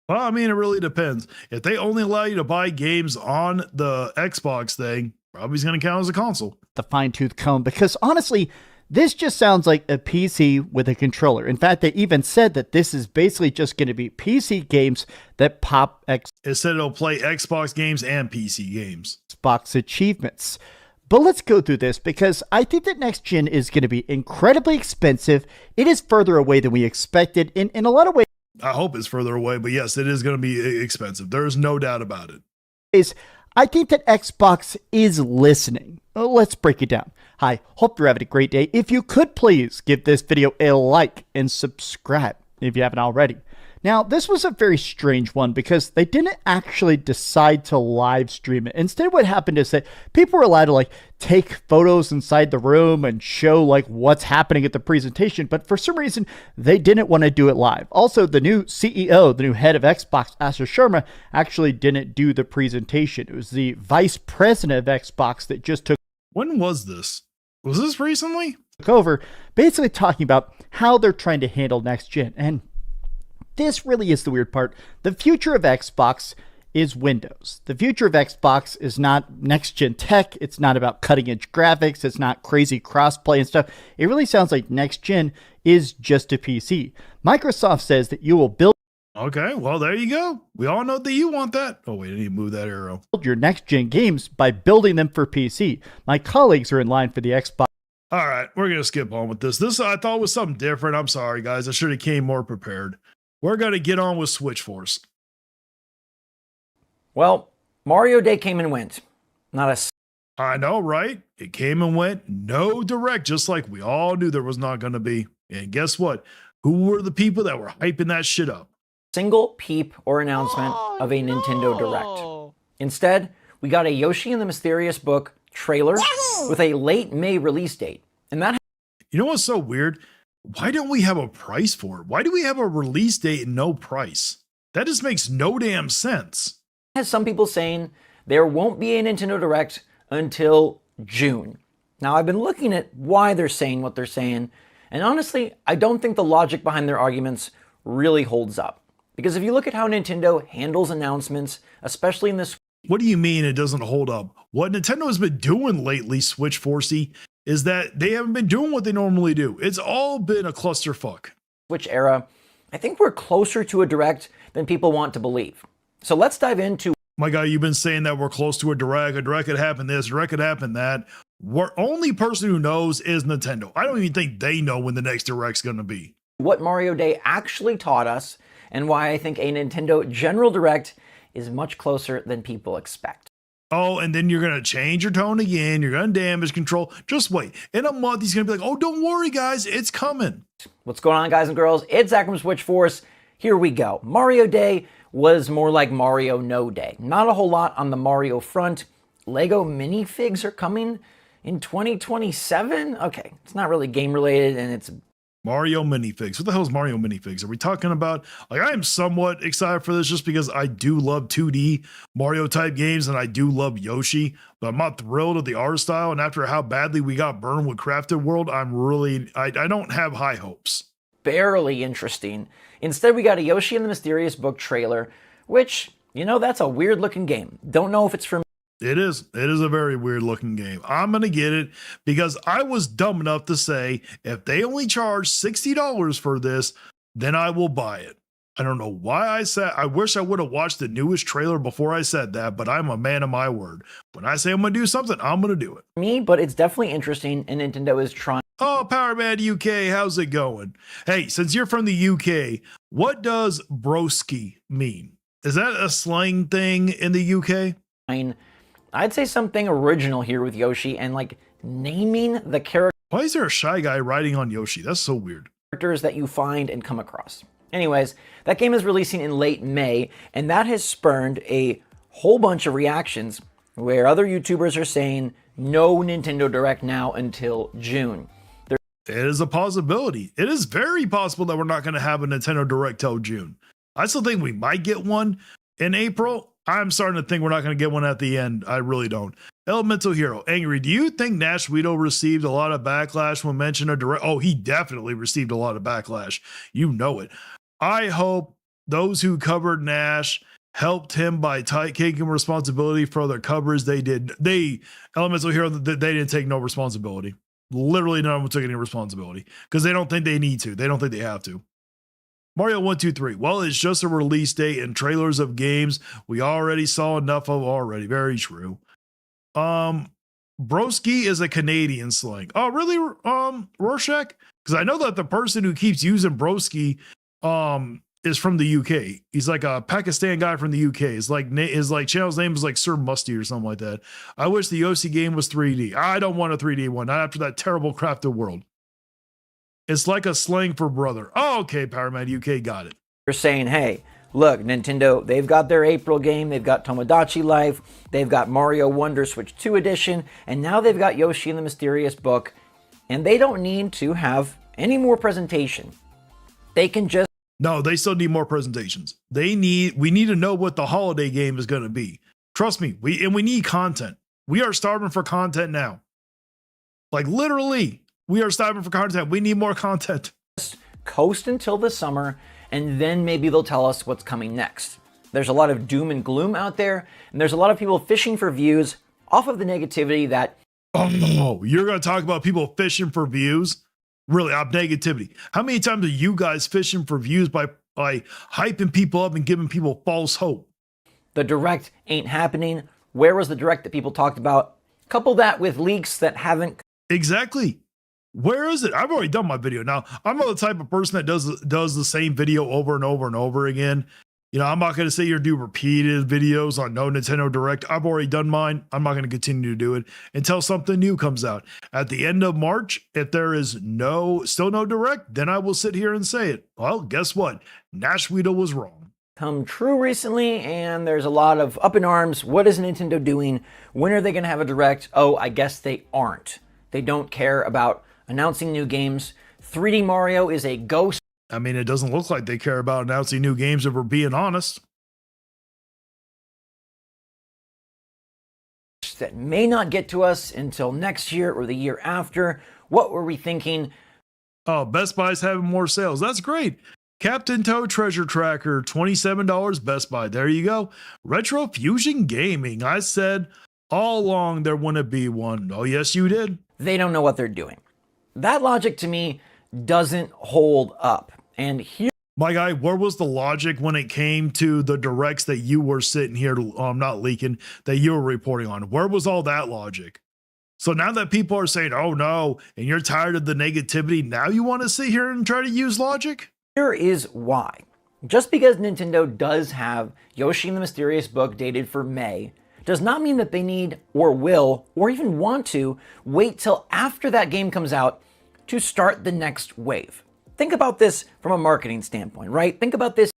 Well, I mean, it really depends. If they only allow you to buy games on the Xbox thing, probably is going to count as a console. The fine-tooth comb, because honestly, this just sounds like a PC with a controller. In fact, they even said that this is basically just going to be PC games that pop It said it'll play Xbox games and PC games. Xbox achievements. But let's go through this because I think that next gen is going to be incredibly expensive. It is further away than we expected in a lot of ways. I hope it's further away, but yes, it is going to be expensive. There's no doubt about it. I think that Xbox is listening. Let's break it down. Hi, hope you're having a great day. If you could please give this video a like and subscribe if you haven't already. Now, this was a very strange one because they didn't actually decide to live stream it. Instead, what happened is that people were allowed to take photos inside the room and show what's happening at the presentation. But for some reason, they didn't want to do it live. Also, the new CEO, the new head of Xbox, Asher Sharma, actually didn't do the presentation. It was the vice president of Xbox that just took... When was this? Was this recently? Took over, basically talking about how they're trying to handle next gen. And this really is the weird part. The future of Xbox is Windows. The future of Xbox is not next-gen tech. It's not about cutting-edge graphics. It's not crazy crossplay and stuff. It really sounds like next-gen is just a PC. Microsoft says that you will build... Okay, well, there you go. We all know that you want that. Oh, wait, I need to move that arrow. ...your next-gen games by building them for PC. My colleagues are in line for the Xbox. All right, we're going to skip on with this. This I thought was something different. I'm sorry, guys. I should have came more prepared. We're going to get on with Switch Force. Well, Mario Day came and went. Not a... I know, right? It came and went. No direct, just like we all knew there was not going to be. And guess what? Who were the people that were hyping that shit up? single peep or announcement of a Nintendo Direct. Instead, we got a Yoshi and the Mysterious Book trailer with a late May release date. And that... You know what's so weird? Why don't we have a price for it? Why do we have a release date and no price? That just makes no damn sense. has some people saying there won't be a Nintendo Direct until June. Now, I've been looking at why they're saying what they're saying, and honestly, I don't think the logic behind their arguments really holds up. Because if you look at how Nintendo handles announcements, especially in this... What do you mean it doesn't hold up? What Nintendo has been doing lately, Switch Forcey, is that they haven't been doing what they normally do. It's all been a clusterfuck. Switch era, I think we're closer to a Direct than people want to believe. So let's dive into... My guy, you've been saying that we're close to a Direct could happen this, a Direct could happen that. The only person who knows is Nintendo. I don't even think they know when the next Direct's going to be. What Mario Day actually taught us, and why I think a Nintendo General Direct is much closer than people expect. Oh, and then you're going to change your tone again. You're going to damage control. Just wait. In a month, he's going to be like, oh, don't worry, guys. It's coming. What's going on, guys and girls? It's Zach from Switch Force. Here we go. Mario Day was more like Mario No Day. Not a whole lot on the Mario front. Lego minifigs are coming in 2027? Okay, it's not really game related, and it's... Mario minifigs. What the hell is Mario minifigs? Are we talking about... Like, I am somewhat excited for this just because I do love 2D Mario type games and I do love Yoshi, but I'm not thrilled with the art style. And after how badly we got burned with Crafted World, I don't have high hopes. Barely interesting. Instead, we got a Yoshi and the Mysterious Book trailer, which, you know, that's a weird looking game. Don't know if it's for me. It is a very weird looking game. I'm going to get it because I was dumb enough to say, if they only charge $60 for this, then I will buy it. I don't know why I said, I wish I would have watched the newest trailer before I said that, but I'm a man of my word. When I say I'm going to do something, I'm going to do it. Me, but it's definitely interesting, and Nintendo is trying. Oh, Powerman UK, how's it going? Hey, since you're from the UK, what does broski mean? Is that a slang thing in the UK? I'd say something original here with Yoshi and like naming the Why is there a shy guy riding on Yoshi? That's so weird. characters that you find and come across. Anyways, that game is releasing in late May, and that has spurned a whole bunch of reactions where other YouTubers are saying no Nintendo Direct now until June. It is a possibility. It is very possible that we're not going to have a Nintendo Direct till June. I still think we might get one in April. I'm starting to think we're not going to get one at the end. I really don't. Elemental Hero, Angry, do you think Nash Guido received a lot of backlash when mentioned a direct? Oh, he definitely received a lot of backlash. You know it. I hope those who covered Nash helped him by taking responsibility for their covers. They did. Elemental Hero, they didn't take no responsibility. Literally none of them took any responsibility because they don't think they need to. They don't think they have to. Mario 123. Well, it's just a release date and trailers of games we already saw enough of already. Very true. Broski is a Canadian slang. Oh, really? Rorschach? Because I know that the person who keeps using broski is from the UK. He's like a Pakistan guy from the UK. His channel's name is like Sir Musty or something like that. I wish the OC game was 3D. I don't want a 3D one, not after that terrible crafted world. It's like a slang for brother. Oh, okay, Powerman UK got it. You're saying, hey, look, Nintendo, they've got their April game, they've got Tomodachi Life, they've got Mario Wonder Switch 2 Edition, and now they've got Yoshi and the Mysterious Book, and they don't need to have any more presentation. They can just... No, they still need more presentations. We need to know what the holiday game is going to be. Trust me, we need content. We are starving for content now. Like literally, we are starving for content. We need more content. Coast until the summer, and then maybe they'll tell us what's coming next. There's a lot of doom and gloom out there, and there's a lot of people fishing for views off of the negativity that... Oh, you're going to talk about people fishing for views? Really, negativity. How many times are you guys fishing for views by hyping people up and giving people false hope? The Direct ain't happening. Where was the Direct that people talked about? Couple that with leaks that haven't... Exactly. Where is it? I've already done my video. Now, I'm not the type of person that does the same video over and over and over again. You know, I'm not going to sit here and do repeated videos on no Nintendo Direct. I've already done mine. I'm not going to continue to do it until something new comes out. At the end of March, if there is still no Direct, then I will sit here and say it. Well, guess what? Nash Guido was wrong. Come true recently, and there's a lot of up in arms. What is Nintendo doing? When are they going to have a Direct? Oh, I guess they aren't. They don't care about announcing new games. 3D Mario is a ghost. I mean, it doesn't look like they care about announcing new games if we're being honest. That may not get to us until next year or the year after. What were we thinking? Oh, Best Buy's having more sales. That's great. Captain Toad Treasure Tracker, $27 Best Buy. There you go. Retro Fusion Gaming. I said all along there wouldn't be one. Oh, yes, you did. They don't know what they're doing. That logic to me doesn't hold up. And here, my guy, where was the logic when it came to the directs that you were sitting here, not leaking, that you were reporting on? Where was all that logic? So now that people are saying, oh no, and you're tired of the negativity, now you want to sit here and try to use logic? here is why. Just because Nintendo does have Yoshi and the Mysterious Book dated for May, does not mean that they need, or will, or even want to, wait till after that game comes out to start the next wave. Think about this from a marketing standpoint, right? Think about this.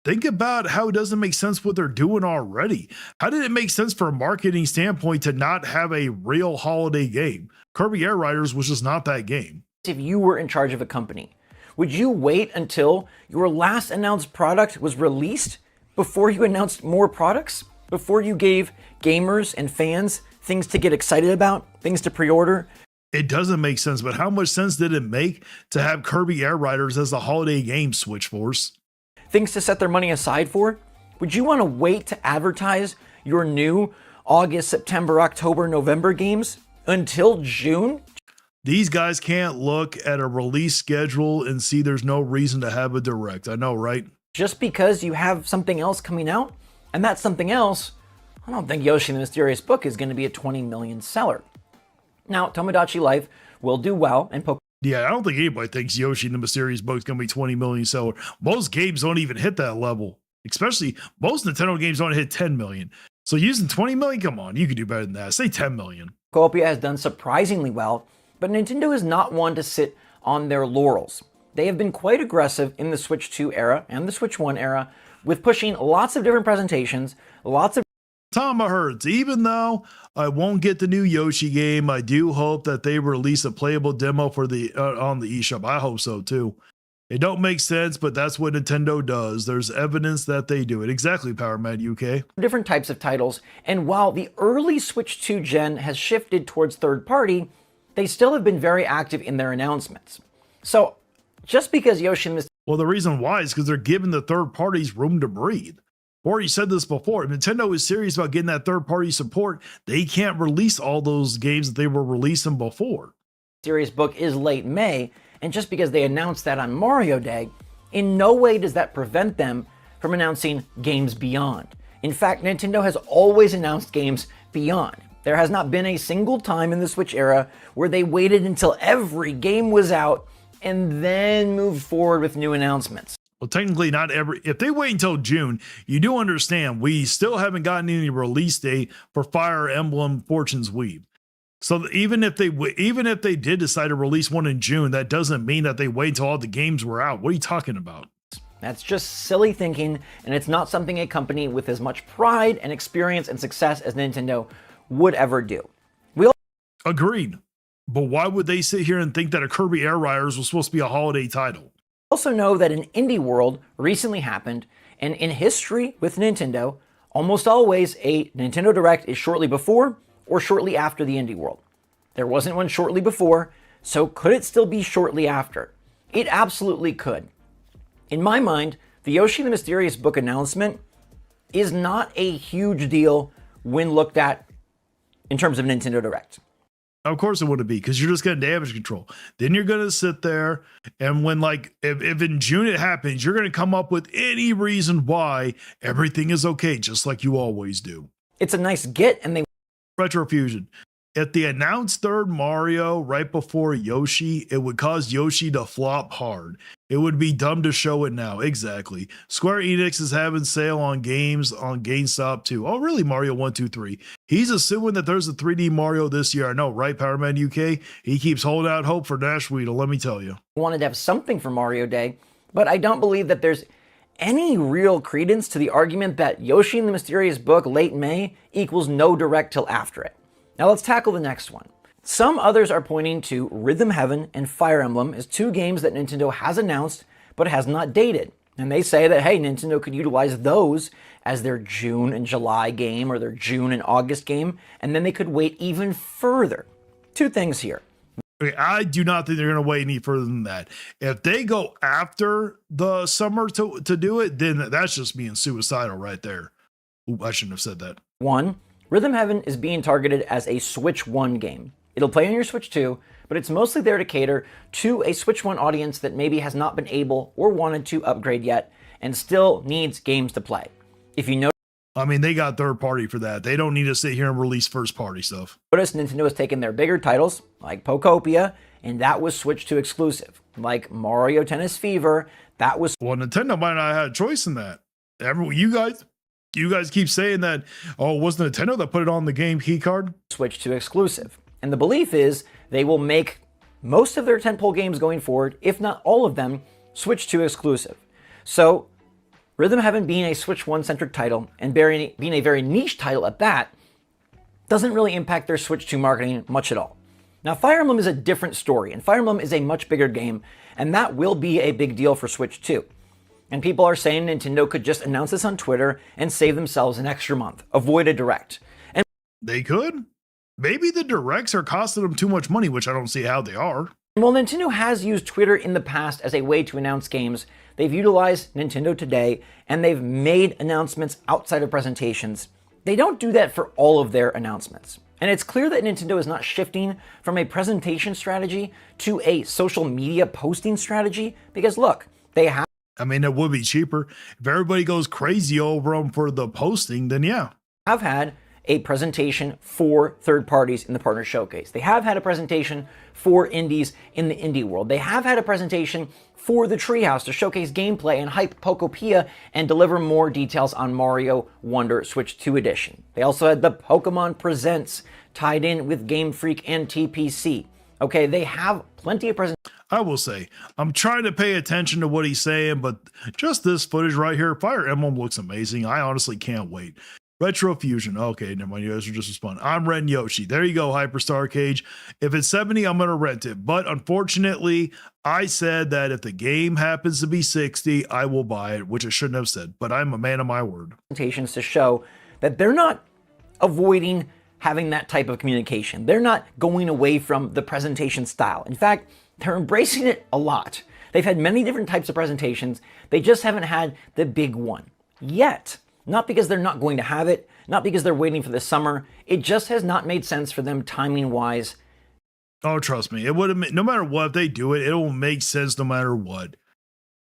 Think about how it doesn't make sense what they're doing already. How did it make sense from a marketing standpoint to not have a real holiday game? Kirby Air Riders was just not that game. If you were in charge of a company, would you wait until your last announced product was released before you announced more products? Before you gave gamers and fans things to get excited about, things to pre-order? It doesn't make sense, but how much sense did it make to have Kirby Air Riders as the holiday game, Switch Force? Things to set their money aside for? Would you want to wait to advertise your new August, September, October, November games until June? These guys can't look at a release schedule and see there's no reason to have a direct. I know, right? Just because you have something else coming out, and that something else, I don't think Yoshi and the Mysterious Book is going to be a 20 million seller. Now, Tomodachi Life will do well, and Yeah, I don't think anybody thinks Yoshi and the Mysterious Book's going to be 20 million seller. Most games don't even hit that level. Especially most Nintendo games don't hit 10 million. So using 20 million, come on, you could do better than that. Say 10 million. Copia has done surprisingly well, but Nintendo is not one to sit on their laurels. They have been quite aggressive in the Switch 2 era and the Switch 1 era with pushing lots of different presentations, lots of Tama hurts. Even though I won't get the new Yoshi game, I do hope that they release a playable demo for the on the eShop. I hope so too. It don't make sense, but that's what Nintendo does. There's evidence that they do it. Exactly, PowerMad UK. different types of titles, and while the early Switch 2 gen has shifted towards third party, they still have been very active in their announcements. So just because Yoshi and Well, the reason why is because they're giving the third parties room to breathe. Or you said this before, if Nintendo is serious about getting that third party support, they can't release all those games that they were releasing before. Mysterious Book is late May, and just because they announced that on Mario Day, in no way does that prevent them from announcing games beyond. In fact, Nintendo has always announced games beyond. There has not been a single time in the Switch era where they waited until every game was out and then moved forward with new announcements. Well, technically not every, if they wait until June, you do understand we still haven't gotten any release date for Fire Emblem Fortune's Weave. So even if they did decide to release one in June, that doesn't mean that they wait until all the games were out. What are you talking about? That's just silly thinking, and it's not something a company with as much pride and experience and success as Nintendo would ever do. Agreed. But why would they sit here and think that a Kirby Air Riders was supposed to be a holiday title? Also know that an indie world recently happened, and in history with Nintendo, almost always a Nintendo Direct is shortly before or shortly after the indie world. There wasn't one shortly before, so could it still be shortly after? It absolutely could. In my mind, the Yoshi and the Mysterious Book announcement is not a huge deal when looked at in terms of Nintendo Direct. Of course it wouldn't be, because you're just getting damage control. Then you're going to sit there, and when if in June it happens, you're going to come up with any reason why everything is okay, just like you always do. It's a nice get, and they Retrofusion. If they announced third Mario right before Yoshi, it would cause Yoshi to flop hard. It would be dumb to show it now. Exactly. Square Enix is having sale on games on GameStop too. Oh, really? Mario 1, 2, 3. He's assuming that there's a 3D Mario this year. I know, right, Powerman UK? He keeps holding out hope for Dash Weedle, let me tell you. wanted to have something for Mario Day, but I don't believe that there's any real credence to the argument that Yoshi and the Mysterious Book late May equals no Direct till after it. Now let's tackle the next one. Some others are pointing to Rhythm Heaven and Fire Emblem as two games that Nintendo has announced but has not dated. And they say that, hey, Nintendo could utilize those as their June and July game or their June and August game, and then they could wait even further. Two things here. I do not think they're going to wait any further than that. If they go after the summer to do it, then that's just being suicidal right there. Ooh, I shouldn't have said that. One, Rhythm Heaven is being targeted as a Switch 1 game. It'll play on your Switch 2, but it's mostly there to cater to a Switch 1 audience that maybe has not been able or wanted to upgrade yet and still needs games to play. If you I mean, they got third party for that. They don't need to sit here and release first party stuff. notice, Nintendo has taken their bigger titles, like Pokopia, and that was Switch 2 exclusive. Like Mario Tennis Fever, that was Well, Nintendo might not have had a choice in that. You guys keep saying that, oh, it wasn't Nintendo that put it on the game key card? Switch 2 exclusive. And the belief is they will make most of their tentpole games going forward, if not all of them, Switch 2 exclusive. So, Rhythm Heaven being a Switch 1 centric title and being a very niche title at that, doesn't really impact their Switch 2 marketing much at all. Now, Fire Emblem is a different story, and Fire Emblem is a much bigger game, and that will be a big deal for Switch 2. And people are saying Nintendo could just announce this on Twitter and save themselves an extra month, avoid a Direct. And They could. Maybe the directs are costing them too much money, which I don't see how they are. while Nintendo has used Twitter in the past as a way to announce games, they've utilized Nintendo Today, and they've made announcements outside of presentations. They don't do that for all of their announcements. And it's clear that Nintendo is not shifting from a presentation strategy to a social media posting strategy, because look, they have I mean, it would be cheaper. If everybody goes crazy over them for the posting, then yeah. had a presentation for third parties in the partner showcase. They have had a presentation for indies in the indie world. They have had a presentation for the Treehouse to showcase gameplay and hype Pokopia and deliver more details on Mario Wonder Switch 2 Edition. They also had the Pokemon Presents tied in with Game Freak and TPC. Okay, they have plenty of presentations. I will say, I'm trying to pay attention to what he's saying, but just this footage right here, Fire Emblem looks amazing. I honestly can't wait. Retro Fusion. Okay, never mind. You guys are just responding. I'm renting Yoshi. There you go, Hyperstar Cage. If it's 70, I'm going to rent it. But unfortunately, I said that if the game happens to be 60, I will buy it, which I shouldn't have said. But I'm a man of my word. Presentations to show that they're not avoiding having that type of communication. They're not going away from the presentation style. In fact, they're embracing it a lot. They've had many different types of presentations. They just haven't had the big one yet. Not because they're not going to have it, not because they're waiting for the summer. It just has not made sense for them timing-wise. Oh, trust me. It would have, no matter what, if they do it, it will make sense no matter what.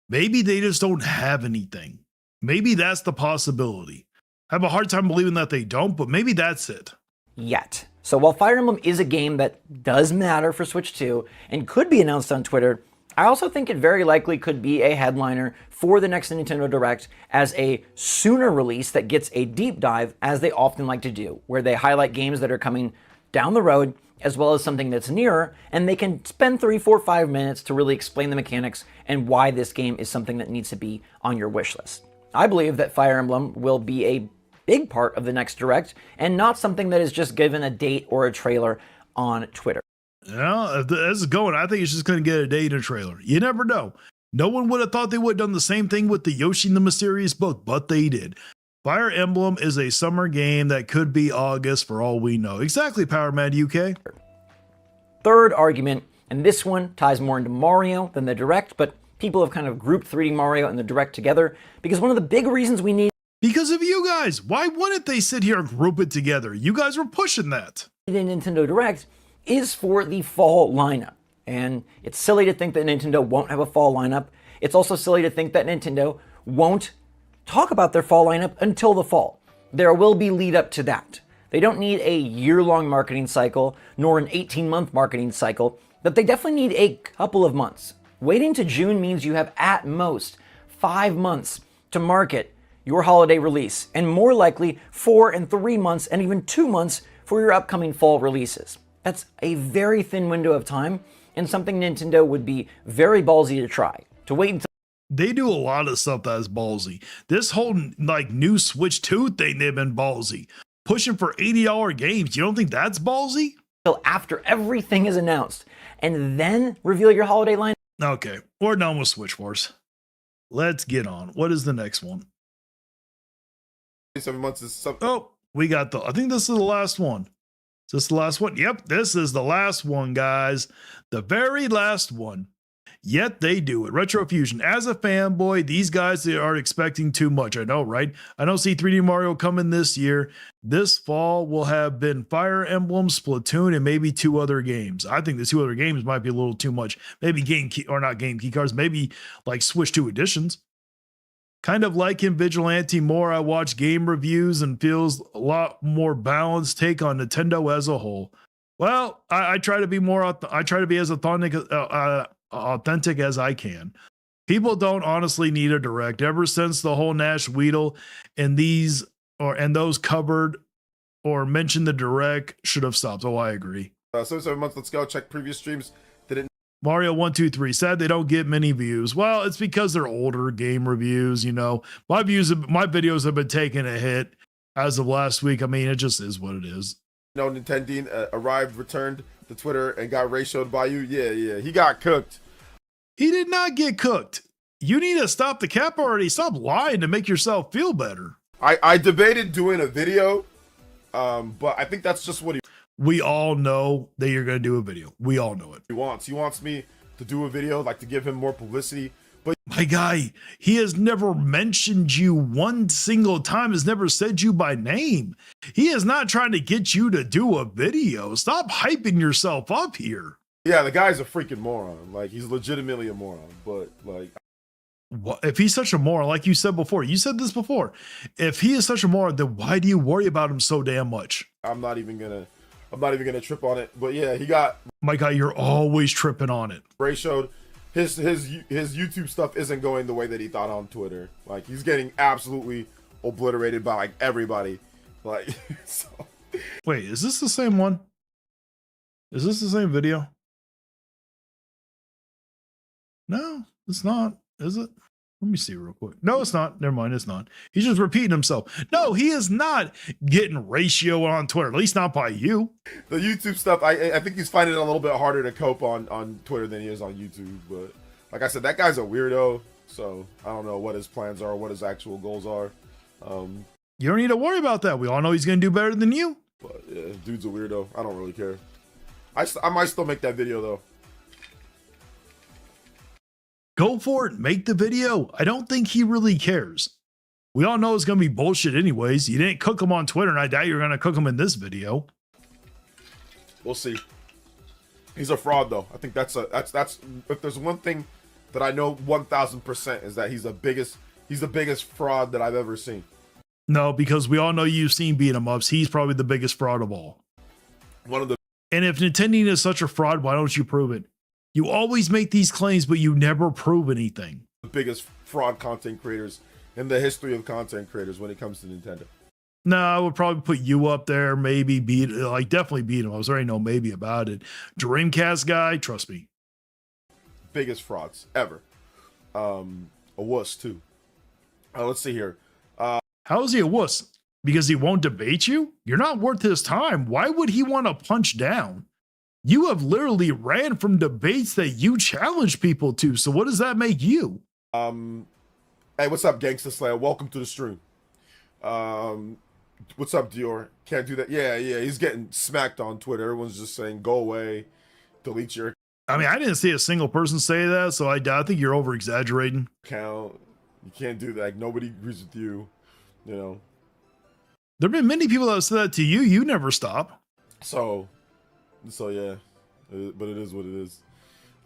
Maybe they just don't have anything. Maybe that's the possibility. I have a hard time believing that they don't, but maybe that's it. Yet. So while Fire Emblem is a game that does matter for Switch 2 and could be announced on Twitter, I also think it very likely could be a headliner for the next Nintendo Direct as a sooner release that gets a deep dive, as they often like to do, where they highlight games that are coming down the road as well as something that's nearer, and they can spend 3, 4, 5 minutes to really explain the mechanics and why this game is something that needs to be on your wish list. I believe that Fire Emblem will be a big part of the next Direct and not something that is just given a date or a trailer on Twitter. Yeah, if this is going, I think it's just going to get a date and a trailer. You never know. No one would have thought they would have done the same thing with the Yoshi and the Mysterious Book, but they did. Fire Emblem is a summer game that could be August for all we know. Exactly, Power Mad UK. Third argument, and this one ties more into Mario than the Direct, but people have kind of grouped 3D Mario and the Direct together because one of the big reasons we need Because of you guys. Why wouldn't they sit here and group it together? You guys were pushing that. a Nintendo Direct is for the fall lineup. And it's silly to think that Nintendo won't have a fall lineup. It's also silly to think that Nintendo won't talk about their fall lineup until the fall. There will be lead up to that. They don't need a year-long marketing cycle, nor an 18-month marketing cycle, but they definitely need a couple of months. Waiting to June means you have at most 5 months to market your holiday release, and more likely 4 and 3 months and even 2 months for your upcoming fall releases. That's a very thin window of time, and something Nintendo would be very ballsy to try. To wait until They do a lot of stuff that is ballsy. This whole like new Switch 2 thing, they've been ballsy. Pushing for $80 games. You don't think that's ballsy? after everything is announced, and then reveal your holiday line. Okay, we're done with Switch Wars. Let's get on. What is the next one? 7 months is something. Oh, we got I think this is the last one. Is this the last one? Yep, this is the last one, guys. The very last one. Yet they do it. Retro Fusion. As a fanboy, these guys, they are expecting too much. I know, right? I don't see 3D Mario coming this year. This fall will have been Fire Emblem, Splatoon, and maybe 2 other games. I think the 2 other games might be a little too much. Maybe not game key cards, maybe like Switch 2 editions. Kind of like in Vigilante more, I watch game reviews and feels a lot more balanced take on Nintendo as a whole. Well, I try to be I try to be as authentic as I can. People don't honestly need a direct. Ever since the whole Nash Weedle and those covered or mentioned the direct should have stopped. Oh, I agree. 7 months. Let's go check previous streams. Mario 123 said they don't get many views. Well, it's because they're older game reviews. You know, my videos have been taking a hit as of last week. I mean, it just is what it is. No, Nintendo returned to Twitter and got ratioed by you. Yeah, he got cooked. He did not get cooked. You need to stop the cap already. Stop lying to make yourself feel better. I debated doing a video, but I think that's just what we all know that you're going to do a video. We all know it. he wants. He wants me to do a video, like to give him more publicity. But my guy, he has never mentioned you one single time, has never said you by name. He is not trying to get you to do a video. Stop hyping yourself up here. yeah, the guy's a freaking moron. Like, he's legitimately a moron. But like, if he's such a moron, like you said before, you said this before, if he is such a moron, then why do you worry about him so damn much? I'm not even gonna trip on it. But yeah, he got My guy, you're always tripping on it. Ray showed his YouTube stuff isn't going the way that he thought on Twitter. Like he's getting absolutely obliterated by like everybody. Like so. Wait, is this the same one? Is this the same video? No, it's not. Is it? Let me see real quick. No, it's not. Never mind. It's not. He's just repeating himself. No, he is not getting ratio on Twitter. At least not by you. The YouTube stuff, I think he's finding it a little bit harder to cope on Twitter than he is on YouTube. But like I said, that guy's a weirdo. So I don't know what his plans are, what his actual goals are. You don't need to worry about that. We all know he's going to do better than you. But yeah, dude's a weirdo. I don't really care. I might still make that video though. Go for it. Make the video. I don't think he really cares. We all know it's going to be bullshit anyways. You didn't cook him on Twitter, and I doubt you're going to cook him in this video. We'll see. He's a fraud though. I think that's if there's one thing that I know 1000% is that he's the biggest fraud that I've ever seen. No, because we all know you've seen beat 'em ups. He's probably the biggest fraud of all. One of the And if Nintendo is such a fraud, why don't you prove it? You always make these claims, but you never prove anything. biggest fraud content creators in the history of content creators when it comes to Nintendo. No, I would probably put you up there. Maybe definitely beat him. I was already know maybe about it. Dreamcast guy, trust me. Biggest frauds ever. A wuss too. Let's see here. How is he a wuss? Because he won't debate you? You're not worth his time. Why would he want to punch down? You have literally ran from debates that you challenge people to. So what does that make you? Hey, what's up, Gangsta Slayer? Welcome to the stream. What's up, Dior? Can't do that. Yeah, he's getting smacked on Twitter. Everyone's just saying, go away, delete your I mean, I didn't see a single person say that, so I think you're over exaggerating. account. You can't do that. Like, nobody agrees with you. You know. There have been many people that have said that to you. You never stop. So yeah, but it is what it is.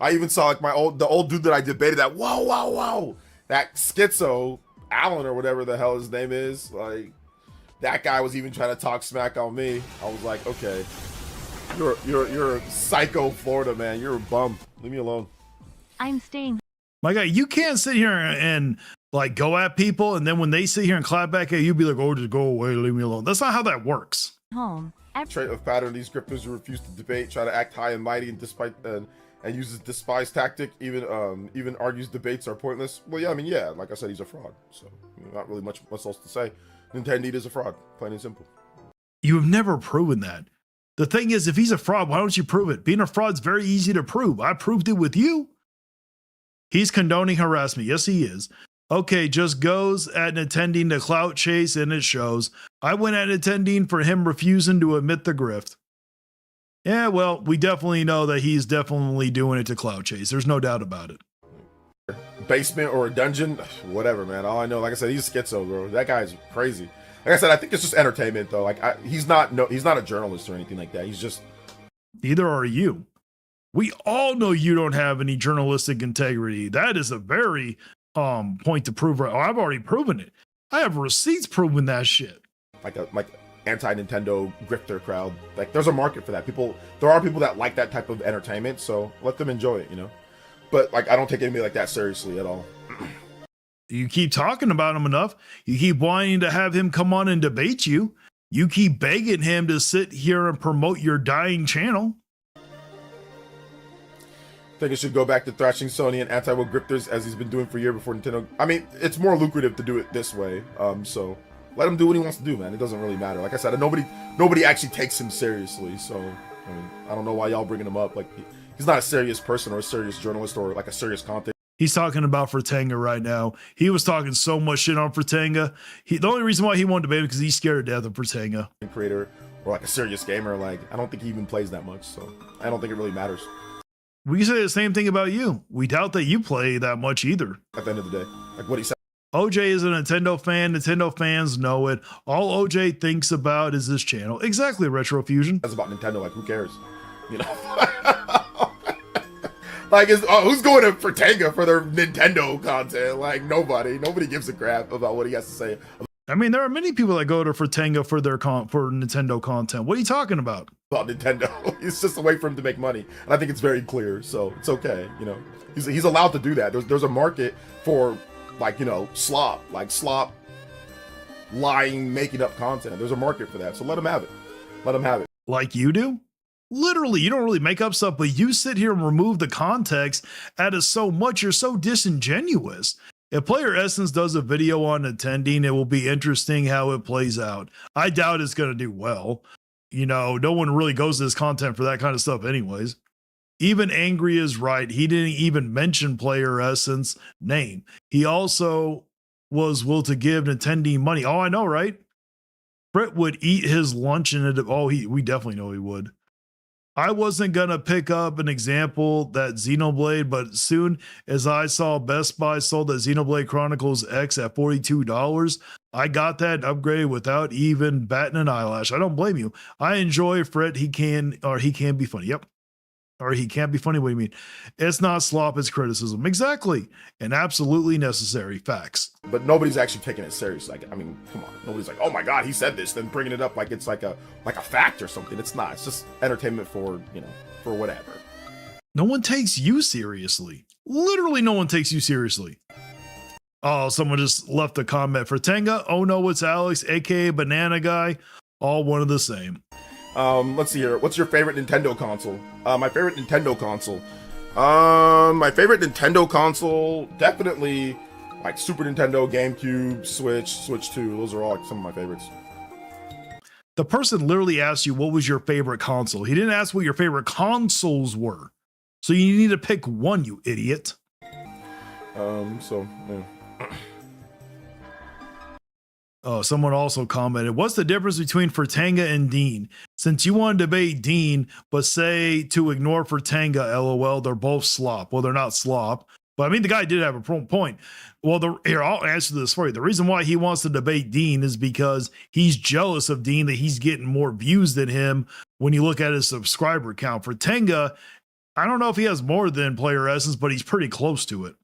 I even saw like the old dude that I debated that. Whoa, that schizo Allen or whatever the hell his name is. Like that guy was even trying to talk smack on me. I was like, okay, you're a psycho Florida man. You're a bum. Leave me alone. I'm staying My guy, you can't sit here and like go at people, and then when they sit here and clap back at you, be like, "Oh, just go away, leave me alone." That's not how that works. home. Trait of pattern: these grifters who refuse to debate, try to act high and mighty, and uses despise tactic. Even argues debates are pointless. Well, yeah, like I said, he's a fraud. So not really much else to say. Nintendo is a fraud, plain and simple. You have never proven that. The thing is, if he's a fraud, why don't you prove it? Being a fraud's very easy to prove. I proved it with you. He's condoning harassment. Yes, he is. Okay, just goes at Nintendo to clout chase, and it shows. I went at Nintendo for him refusing to admit the grift. Yeah, well, we definitely know that he's definitely doing it to clout chase. There's no doubt about it. Basement or a dungeon, whatever, man. All I know, like I said, he's schizo, bro. That guy's crazy. Like I said, I think it's just entertainment, though. Like he's not a journalist or anything like that. He's just. Neither are you. We all know you don't have any journalistic integrity. That is a very point to prove. Right? Oh, I've already proven it. I have receipts proving that shit. Like anti-Nintendo grifter crowd. Like there's a market for that. There are people that like that type of entertainment, so let them enjoy it, you know. But like I don't take anybody like that seriously at all. You keep talking about him enough. You keep wanting to have him come on and debate you. You keep begging him to sit here and promote your dying channel. I think it should go back to thrashing Sony and anti-woke grifters as he's been doing for a year before Nintendo. I mean, it's more lucrative to do it this way. So let him do what he wants to do, man. It doesn't really matter. Like I said, nobody actually takes him seriously. So I mean, I don't know why y'all bringing him up. Like he's not a serious person or a serious journalist or like a serious content. He's talking about Fratanga right now. He was talking so much shit on Fratanga. The only reason why he wanted to debate him because he's scared to death of Fratanga. Creator or like a serious gamer. Like I don't think he even plays that much. So I don't think it really matters. We can say the same thing about you. We doubt that you play that much either. At the end of the day, like what he said. OJ is a Nintendo fan. Nintendo fans know it. All OJ thinks about is this channel. Exactly, Retrofusion. That's about Nintendo. Like who cares? You know. Like, who's going to Fratanga for their Nintendo content? Like, nobody gives a crap about what he has to say I mean, there are many people that go to Fratanga for their for Nintendo content. What are you talking about? about Nintendo. It's just a way for him to make money, and I think it's very clear. So it's okay, you know. He's allowed to do that. There's a market for, like, you know, slop, lying, making up content. There's a market for that. So let him have it. Let him have it. Like you do? Literally, you don't really make up stuff, but you sit here and remove the context out of so much. You're so disingenuous. If Player Essence does a video on attending, it will be interesting how it plays out. I doubt it's going to do well. You know, no one really goes to this content for that kind of stuff anyways. Even Angry is right. He didn't even mention Player Essence name. He also was will to give Nintendo money. Oh, I know, right? Brett would eat his lunch in it. Oh, we definitely know he would. I wasn't going to pick up an example that Xenoblade, but soon as I saw Best Buy sold the Xenoblade Chronicles X at $42, I got that upgraded without even batting an eyelash. I don't blame you. I enjoy Fred. He can be funny. Yep. Or he can't be funny. What do you mean? It's not slop, it's criticism. Exactly. And absolutely necessary. Facts. But nobody's actually taking it serious. Like, I mean, come on. Nobody's like, oh my God, he said this, then bringing it up like it's like a fact or something. It's not. It's just entertainment for, you know, for whatever. No one takes you seriously. Literally no one takes you seriously. Oh, someone just left a comment for Tenga. Oh no, it's Alex, aka Banana Guy. All one of the same. Let's see here. What's your favorite Nintendo console? My favorite Nintendo console, definitely like Super Nintendo, GameCube, Switch 2. Those are all like some of my favorites. The person literally asked you what was your favorite console. He didn't ask what your favorite consoles were. So you need to pick one, you idiot. Yeah. Oh, someone also commented, what's the difference between Fratanga and Dean? Since you want to debate Dean, but say to ignore Fratanga, LOL, they're both slop. Well, they're not slop. But I mean, the guy did have a point. Well, here, I'll answer this for you. The reason why he wants to debate Dean is because he's jealous of Dean that he's getting more views than him when you look at his subscriber count. Fratanga, I don't know if he has more than Player Essence, but he's pretty close to it.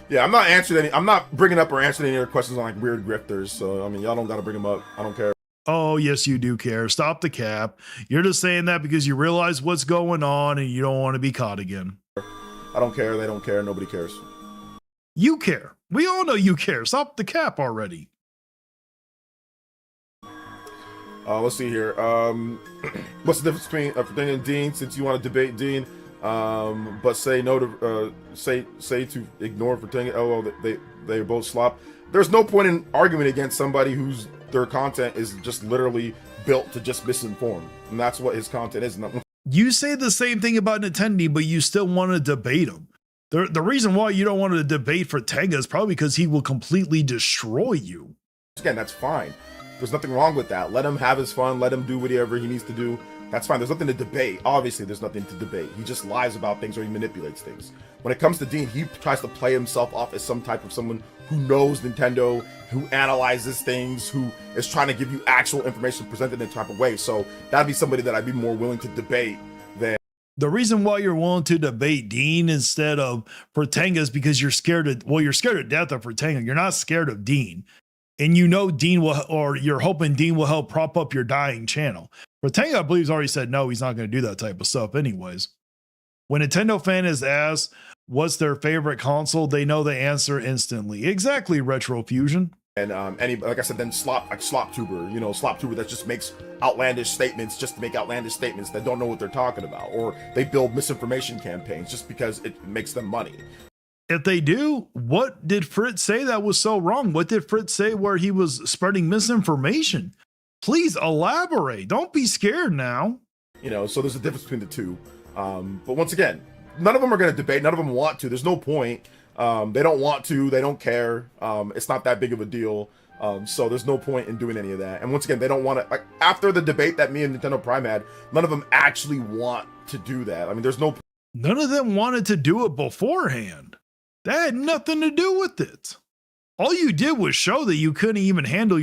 Yeah, I'm not bringing up or answering any other questions on like weird grifters. So, I mean, y'all don't got to bring them up. I don't care. Oh, yes, you do care. Stop the cap. You're just saying that because you realize what's going on and you don't want to be caught again. I don't care. They don't care. Nobody cares. You care. We all know you care. Stop the cap already. Let's see here. What's the difference between Fratanga and Dean? Since you want to debate Dean, but say no to say to ignore Fratanga. Oh, well, they're both slop. There's no point in arguing against somebody whose their content is just literally built to just misinform, and that's what his content is. You say the same thing about Nintendo, but you still want to debate him. The reason why you don't want to debate Fratanga is probably because he will completely destroy you. Again, that's fine. There's nothing wrong with that. Let him have his fun. Let him do whatever he needs to do. That's fine. There's nothing to debate. Obviously, there's nothing to debate. He just lies about things or he manipulates things. When it comes to Dean, he tries to play himself off as some type of someone who knows Nintendo, who analyzes things, who is trying to give you actual information presented in a type of way. So that'd be somebody that I'd be more willing to debate than. The reason why you're willing to debate Dean instead of Fratanga is because you're scared to death of Fratanga. You're not scared of Dean. And you know Dean will, or you're hoping Dean will help prop up your dying channel. Fratanga, I believe, has already said no, he's not going to do that type of stuff anyways. When a Nintendo fan is asked what's their favorite console, they know the answer instantly. Exactly, Retro Fusion. And like I said, then slop tuber that just makes outlandish statements just to make outlandish statements that don't know what they're talking about, or they build misinformation campaigns just because it makes them money. If they do, what did Fritz say that was so wrong? What did Fritz say where he was spreading misinformation? Please elaborate. Don't be scared now. You know, so there's a difference between the two. But once again, none of them are going to debate. None of them want to. There's no point. They don't want to. They don't care. It's not that big of a deal. So there's no point in doing any of that. And once again, they don't want to. Like after the debate that me and Nintendo Prime had, none of them actually want to do that. I mean, there's no. None of them wanted to do it beforehand. That had nothing to do with it. All you did was show that you couldn't even handle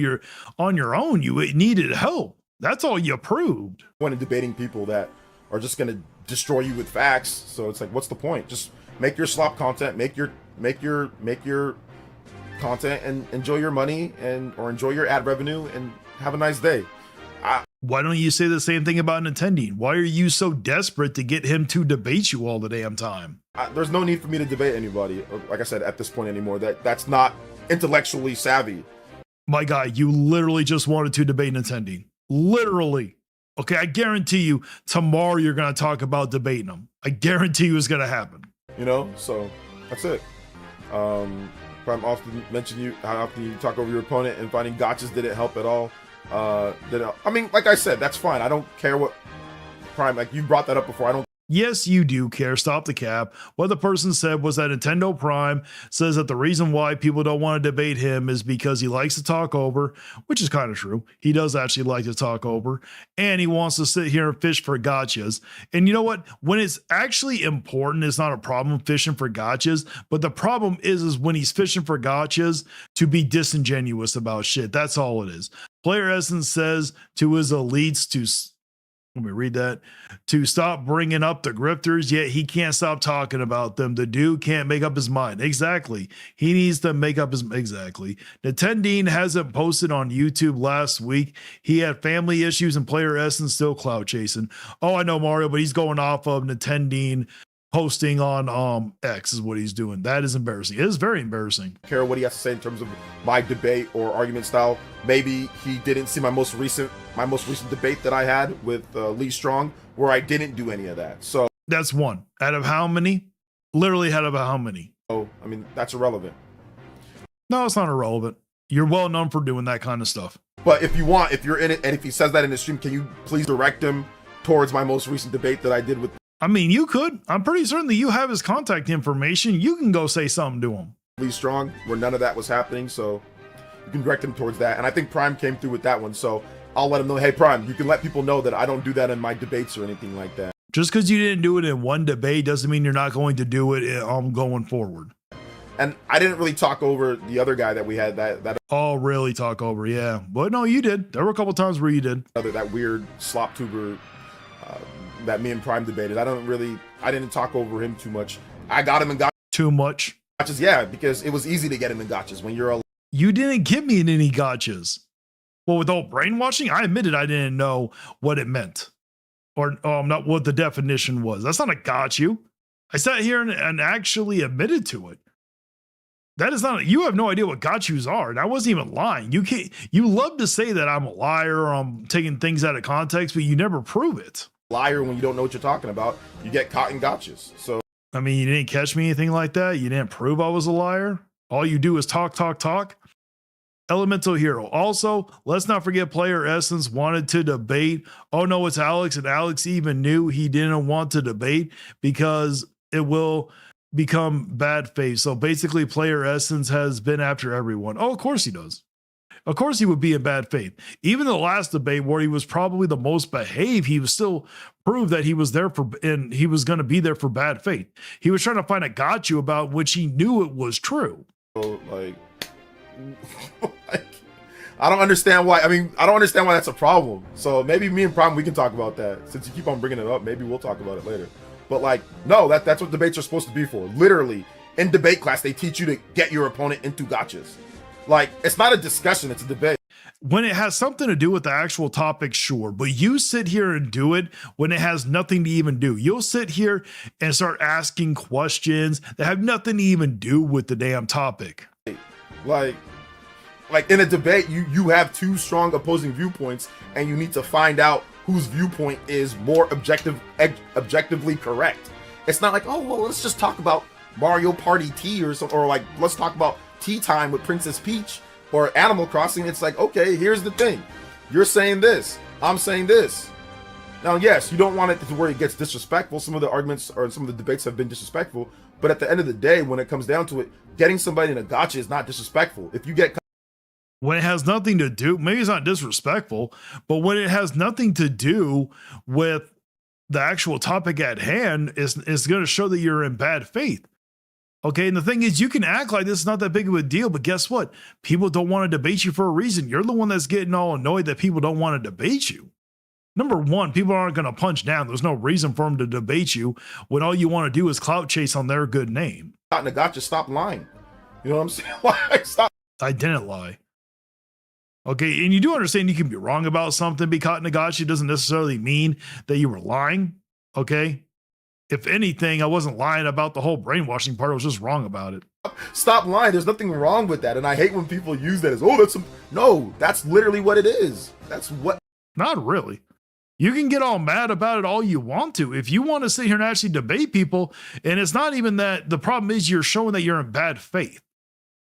on your own. You needed help. That's all you proved. When debating people that are just gonna destroy you with facts. So it's like, what's the point? Just make your slop content, make your content, and enjoy your money or enjoy your ad revenue and have a nice day. Why don't you say the same thing about Nintendo? Why are you so desperate to get him to debate you all the damn time? There's no need for me to debate anybody, like I said, at this point anymore. That's not intellectually savvy. My guy, you literally just wanted to debate Nintendo. Literally. Okay, I guarantee you tomorrow you're going to talk about debating them. I guarantee you it's going to happen. You know, so that's it. Prime often mentioned how often you talk over your opponent, and finding gotchas didn't help at all. I mean, like I said, that's fine. I don't care what Prime, like you brought that up before. I don't. Yes, you do care. Stop the cap. What the person said was that Nintendo Prime says that the reason why people don't want to debate him is because he likes to talk over, which is kind of true. He does actually like to talk over, and he wants to sit here and fish for gotchas. And you know what? When it's actually important, it's not a problem fishing for gotchas, but the problem is when he's fishing for gotchas to be disingenuous about shit. That's all it is. Player Essence says to his elites to... Let me read that. To stop bringing up the grifters, yet he can't stop talking about them. The dude can't make up his mind. Exactly. He needs to make up his... Exactly. Nintendo hasn't posted on YouTube last week. He had family issues and Player Essence still clout chasing. Oh, I know, Mario, but he's going off of Nintendo posting on X is what he's doing. That is embarrassing. It is very embarrassing. Care what he has to say in terms of my debate or argument style. Maybe he didn't see my most recent debate that I had with Lee Strong, where I didn't do any of that. So that's one out of how many? Literally out of how many? Oh, I mean, that's irrelevant. No, it's not irrelevant. You're well known for doing that kind of stuff. But if you're in it, and if he says that in the stream, can you please direct him towards my most recent debate that I did with... I mean, you could. I'm pretty certain that you have his contact information. You can go say something to him. Lee Strong, where none of that was happening, so you can direct him towards that. And I think Prime came through with that one, so I'll let him know, hey, Prime, you can let people know that I don't do that in my debates or anything like that. Just because you didn't do it in one debate doesn't mean you're not going to do it going forward. And I didn't really talk over the other guy that we had that Oh, really talk over, yeah. But no, you did. There were a couple times where you did. That weird slop tuber that me and Prime debated. I didn't talk over him too much. I got him and got too much. Gotchas, yeah, because it was easy to get him in gotchas when you're a... You didn't get me in any gotchas. Well, with all brainwashing, I admitted I didn't know what it meant. Or not what the definition was. That's not a got you. I sat here and actually admitted to it. That is not, you have no idea what got yous are. And I wasn't even lying. You love to say that I'm a liar or I'm taking things out of context, but you never prove it. Liar when you don't know what you're talking about. You get caught in gotchas. So I mean, you didn't catch me anything like that. You didn't prove I was a liar. All you do is talk. Elemental Hero. Also, let's not forget Player Essence wanted to debate. Oh no, it's Alex, and Alex even knew he didn't want to debate because it will become bad faith. So basically, Player Essence has been after everyone. Oh, of course he does. Of course he would be in bad faith. Even the last debate where he was probably the most behaved, he was still proved that he was there for, and he was going to be there for bad faith. He was trying to find a got you about which he knew it was true. Like, I don't understand why. I mean, I don't understand why that's a problem. So maybe me and Prime, we can talk about that. Since you keep on bringing it up, maybe we'll talk about it later. But like, no, that's what debates are supposed to be for. Literally, in debate class, they teach you to get your opponent into gotchas. Like, it's not a discussion, it's a debate. When it has something to do with the actual topic, sure. But you sit here and do it when it has nothing to even do. You'll sit here and start asking questions that have nothing to even do with the damn topic. Like in a debate, you have two strong opposing viewpoints, and you need to find out whose viewpoint is more objectively correct. It's not like, oh, well, let's just talk about Mario Party T or something, or like, let's talk about Tea Time with Princess Peach or Animal Crossing. It's like, okay, here's the thing. You're saying this. I'm saying this. Now, yes, you don't want it to where it gets disrespectful. Some of the arguments or some of the debates have been disrespectful. But at the end of the day, when it comes down to it, getting somebody in a gotcha is not disrespectful. If you get... When it has nothing to do, maybe it's not disrespectful, but when it has nothing to do with the actual topic at hand, it's going to show that you're in bad faith. Okay, and the thing is, you can act like this is not that big of a deal, but guess what? People don't want to debate you for a reason. You're the one that's getting all annoyed that people don't want to debate you. Number one, people aren't going to punch down. There's no reason for them to debate you when all you want to do is clout chase on their good name. Nagacha, stop lying. You know what I'm saying? Like, stop. I didn't lie. Okay, and you do understand you can be wrong about something. Be caught Nagachi doesn't necessarily mean that you were lying. Okay, if anything, I wasn't lying about the whole brainwashing part. I was just wrong about it. Stop lying. There's nothing wrong with that. And I hate when people use that as, oh, that's no, that's literally what it is. That's what. Not really. You can get all mad about it all you want to. If you want to sit here and actually debate people, and it's not even that, the problem is you're showing that you're in bad faith.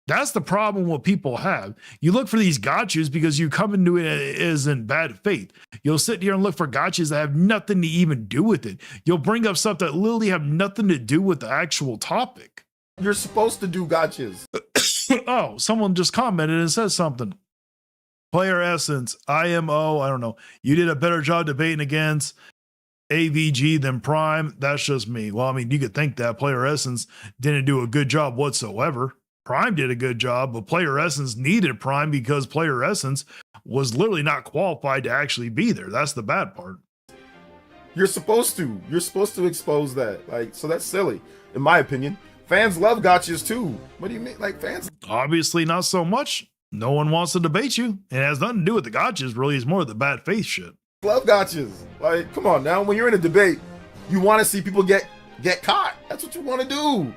That's the problem what people have. You look for these gotchas because you come into it as in bad faith. You'll sit here and look for gotchas that have nothing to even do with it. You'll bring up stuff that literally have nothing to do with the actual topic. You're supposed to do gotchas. Oh, someone just commented and says something. Player Essence, IMO, I don't know. You did a better job debating against AVG than Prime. That's just me. Well, I mean, you could think that Player Essence didn't do a good job whatsoever. Prime did a good job, but Player Essence needed Prime because Player Essence was literally not qualified to actually be there. That's the bad part. You're supposed to. You're supposed to expose that. Like, so that's silly, in my opinion. Fans love gotchas too. What do you mean? Like, fans? Obviously not so much. No one wants to debate you. It has nothing to do with the gotchas, really. It's more of the bad faith shit. Love gotchas. Like, come on now. When you're in a debate, you want to see people get caught. That's what you want to do.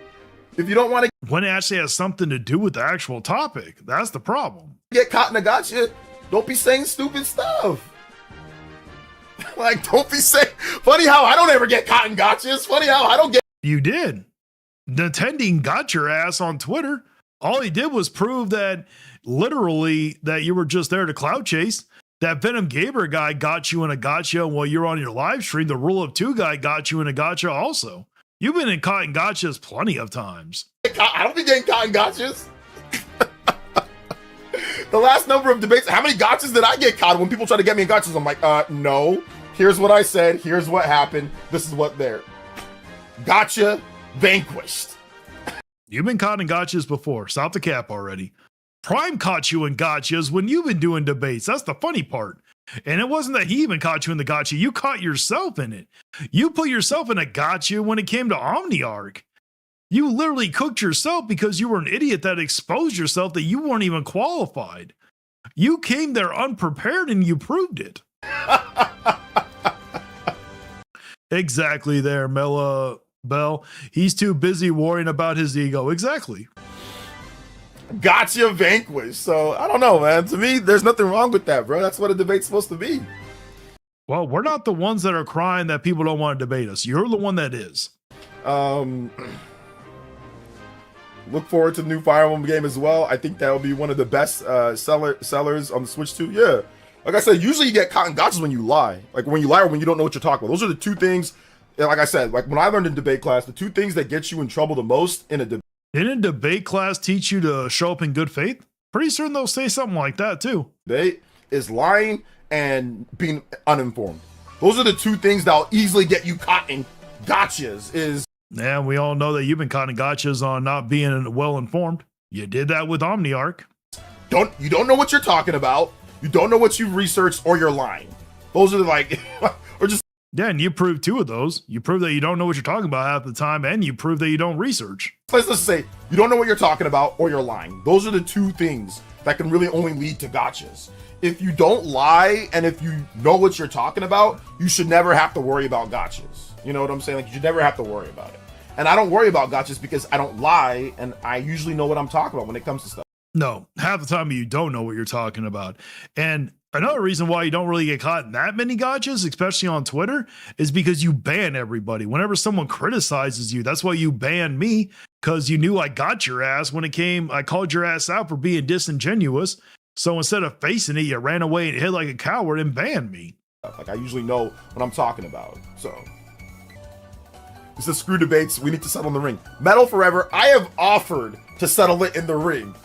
If you don't want to When it actually has something to do with the actual topic, that's the problem. get caught in a gotcha, don't be saying stupid stuff. Like, don't be saying. Funny how I don't ever get caught in gotchas. Funny how I don't get. You did. Attending got your ass on Twitter. All he did was prove that literally that you were just there to clout chase. That Venom Gaber guy got you in a gotcha while you're on your live stream. The Rule of Two guy got you in a gotcha also. You've been caught in gotchas plenty of times. I don't be getting caught in gotchas. The last number of debates, how many gotchas did I get caught when people try to get me in gotchas? I'm like, no. Here's what I said. Here's what happened. This is what there. Gotcha vanquished. You've been caught in gotchas before. Stop the cap already. Prime caught you in gotchas when you've been doing debates. That's the funny part. And it wasn't that he even caught you in the gotcha. You caught yourself in it. You put yourself in a gotcha when it came to OmniArc. You literally cooked yourself because you were an idiot that exposed yourself that you weren't even qualified. You came there unprepared and you proved it. Exactly there, Mela Bell. He's too busy worrying about his ego. Exactly. Gotcha vanquished. So I don't know, man. To me, there's nothing wrong with that, bro. That's what a debate's supposed to be. Well, we're not the ones that are crying that people don't want to debate us. You're the one that is. Look forward to the new Fire Emblem game as well. I think that will be one of the best sellers on the Switch too. Yeah. Like I said, usually you get caught in gotchas when you lie. Like when you lie or when you don't know what you're talking about. Those are the two things. Like I said, like when I learned in debate class, the two things that get you in trouble the most in a debate. Didn't debate class teach you to show up in good faith? Pretty certain they'll say something like that too. Debate is lying and being uninformed. Those are the two things that'll easily get you caught in gotchas. Is Yeah, we all know that you've been caught in gotchas on not being well informed. You did that with OmniArc. you don't know what you're talking about. You don't know what you've researched, or you're lying. Those are like, or just. Yeah, and you proved two of those. You proved that you don't know what you're talking about half the time, and you proved that you don't research. Let's just say you don't know what you're talking about, or you're lying. Those are the two things that can really only lead to gotchas. If you don't lie, and if you know what you're talking about, you should never have to worry about gotchas. You know what I'm saying? Like, you should never have to worry about it. And I don't worry about gotchas because I don't lie, and I usually know what I'm talking about when it comes to stuff. No, half the time you don't know what you're talking about. And another reason why you don't really get caught in that many gotchas, especially on Twitter, is because you ban everybody. Whenever someone criticizes you, that's why you banned me, because you knew I got your ass when it came. I called your ass out for being disingenuous. So instead of facing it, you ran away and hid like a coward and banned me. Like, I usually know what I'm talking about. So this is screw debates. We need to settle in the ring. Metal Forever, I have offered to settle it in the ring.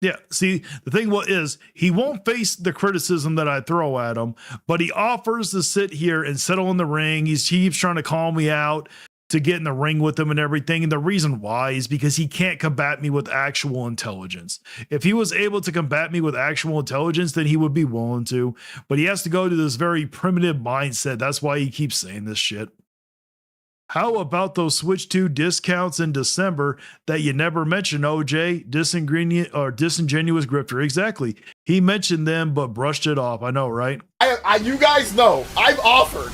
Yeah, see, the thing is, he won't face the criticism that I throw at him, but he offers to sit here and settle in the ring. He keeps trying to call me out. to get in the ring with him and everything. And the reason why is because he can't combat me with actual intelligence. If he was able to combat me with actual intelligence, then he would be willing to. But he has to go to this very primitive mindset. That's why he keeps saying this shit. How about those Switch 2 discounts in December that you never mentioned, OJ? Disingenuous grifter. Exactly. He mentioned them, but brushed it off. I know, right? You guys know. I've offered.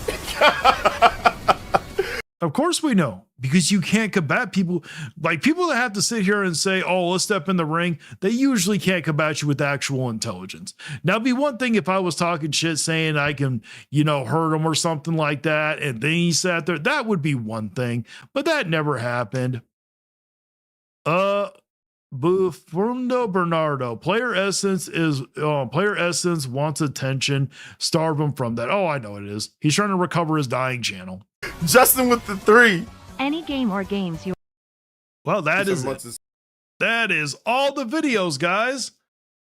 Of course we know, because you can't combat people like people that have to sit here and say, oh, let's step in the ring. They usually can't combat you with actual intelligence. Now, it'd be one thing if I was talking shit saying I can, hurt him or something like that. And then he sat there. That would be one thing, but that never happened. Bufundo Bernardo, player essence wants attention. Starve him from that. Oh, I know what it is. He's trying to recover his dying channel. Justin with the 3. Any game or games you Well, that is it. That is all the videos, guys.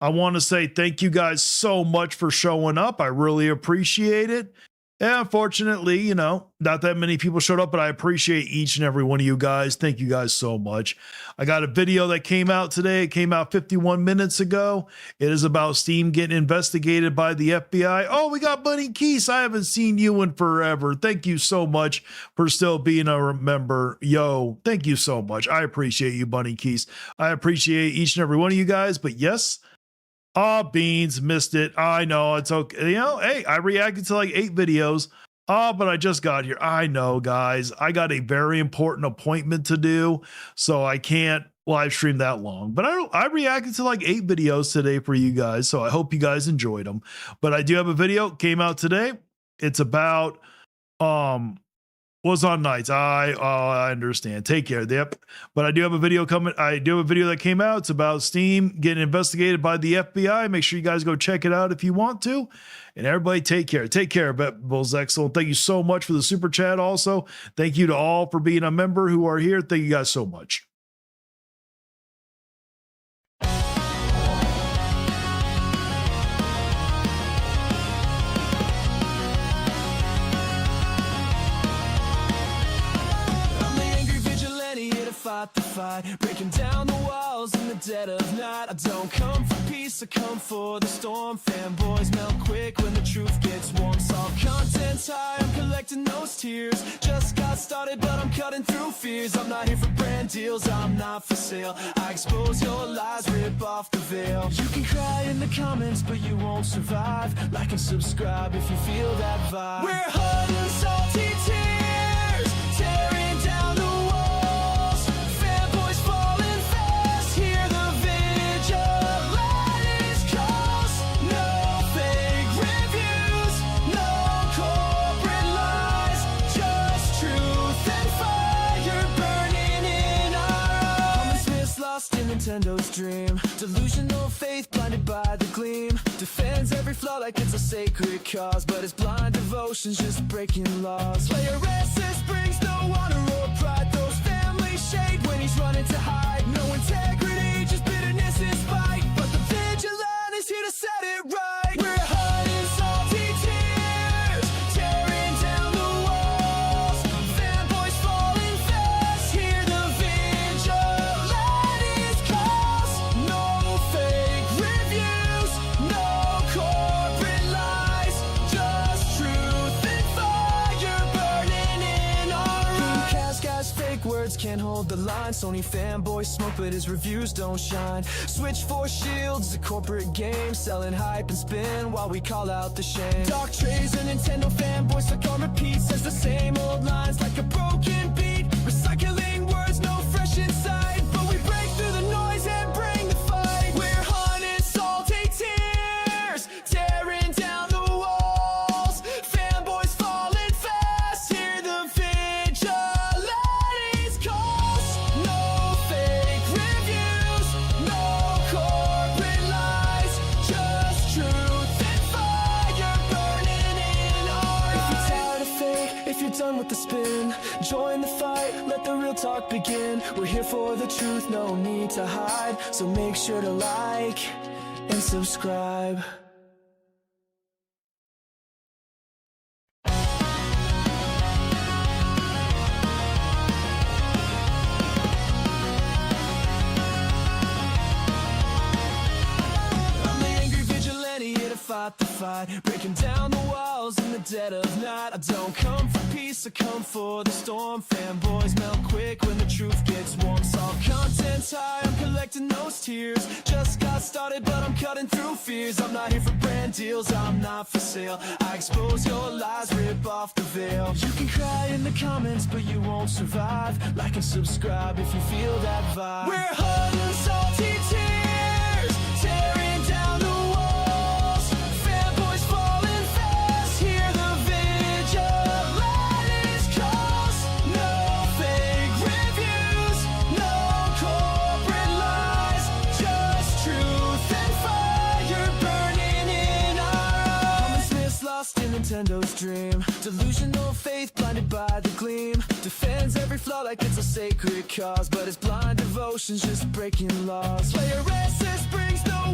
I want to say thank you guys so much for showing up. I really appreciate it. And unfortunately, not that many people showed up, but I appreciate each and every one of you guys. Thank you guys so much. I got a video that came out today. It came out 51 minutes ago. It is about Steam getting investigated by the FBI. Oh, we got Bunny Keese. I haven't seen you in forever. Thank you so much for still being a member. Yo, thank you so much. I appreciate you, Bunny Keese. I appreciate each and every one of you guys. But yes, Beans, missed it. I know, it's okay. Hey, I reacted to like 8 videos. But I just got here. I know, guys. I got a very important appointment to do, so I can't live stream that long. But I reacted to like 8 videos today for you guys, so I hope you guys enjoyed them. But I do have a video, came out today. It's about was on nights. I understand. Take care. Yep. But I do have a video coming. I do have a video that came out. It's about Steam getting investigated by the FBI. Make sure you guys go check it out if you want to. And everybody take care. Take care, Bulls Excellent. Thank you so much for the super chat also. Thank you to all for being a member who are here. Thank you guys so much. Fight the fight, breaking down the walls in the dead of night. I don't come for peace, I come for the storm. Fanboys melt quick when the truth gets warm. Saw content's high, I'm collecting those tears. Just got started, but I'm cutting through fears. I'm not here for brand deals, I'm not for sale. I expose your lies, rip off the veil. You can cry in the comments, but you won't survive. Like and subscribe if you feel that vibe. We're hot and salty tears, tearing down the walls. Fanboys falling fast, hear the vigilantes calls. No fake reviews, no corporate lies, just truth and fire burning in our eyes. Promise lost in Nintendo's dream, delusional faith blinded by the gleam. Defends every flaw like it's a sacred cause, but his blind devotion's just breaking laws. Player SS brings no honor or pride, throws family shade when he's running to hide. No integrity, just bitterness and spite, but the vigilante's here to set it right. We're hot and salty tears, tearing down the walls. Fanboys falling fast, hear the vigilante's calls. No fake reviews, no corporate lies, just truth and fire burning in our eyes. Cast guys, fake words can't hold the line. Sony fanboys smoke, but his reviews don't shine. Switch for shields, a corporate game, selling hype and spin while we call out the shame. Dark trays and Nintendo fanboys stuck on repeat, says the same old lines like a broken beat. Recycling words, no fresh insight, but we break through the noise and bring the fight. We're hot and salty tears, tearing down the walls. Fanboys falling fast, hear the vigilante's calls. No fake reviews, no corporate lies, just truth and fire burning in our eyes. If you're tired of fake, if you're done with the spin, join the fight, let the real talk begin. We're here for the truth, no need to hide, so make sure to like and subscribe. start the fight, breaking down the walls in the dead of night. I don't come for peace, I come for the storm. Fanboys melt quick when the truth gets warm. Saw content high, I'm collecting those tears. Just got started, but I'm cutting through fears. I'm not here for brand deals, I'm not for sale. I expose your lies, rip off the veil. You can cry in the comments, but you won't survive. Like and subscribe if you feel that vibe. We're hunting salty tears, tearing down the walls. Fanboys falling fast, hear the vigilantes calls. No fake reviews, no corporate lies, just truth and fire burning in our eyes. Smith's lost in Nintendo's dream, delusional faith blinded by the gleam. Defends every flaw like it's a sacred cause, but his blind devotion's just breaking laws. Player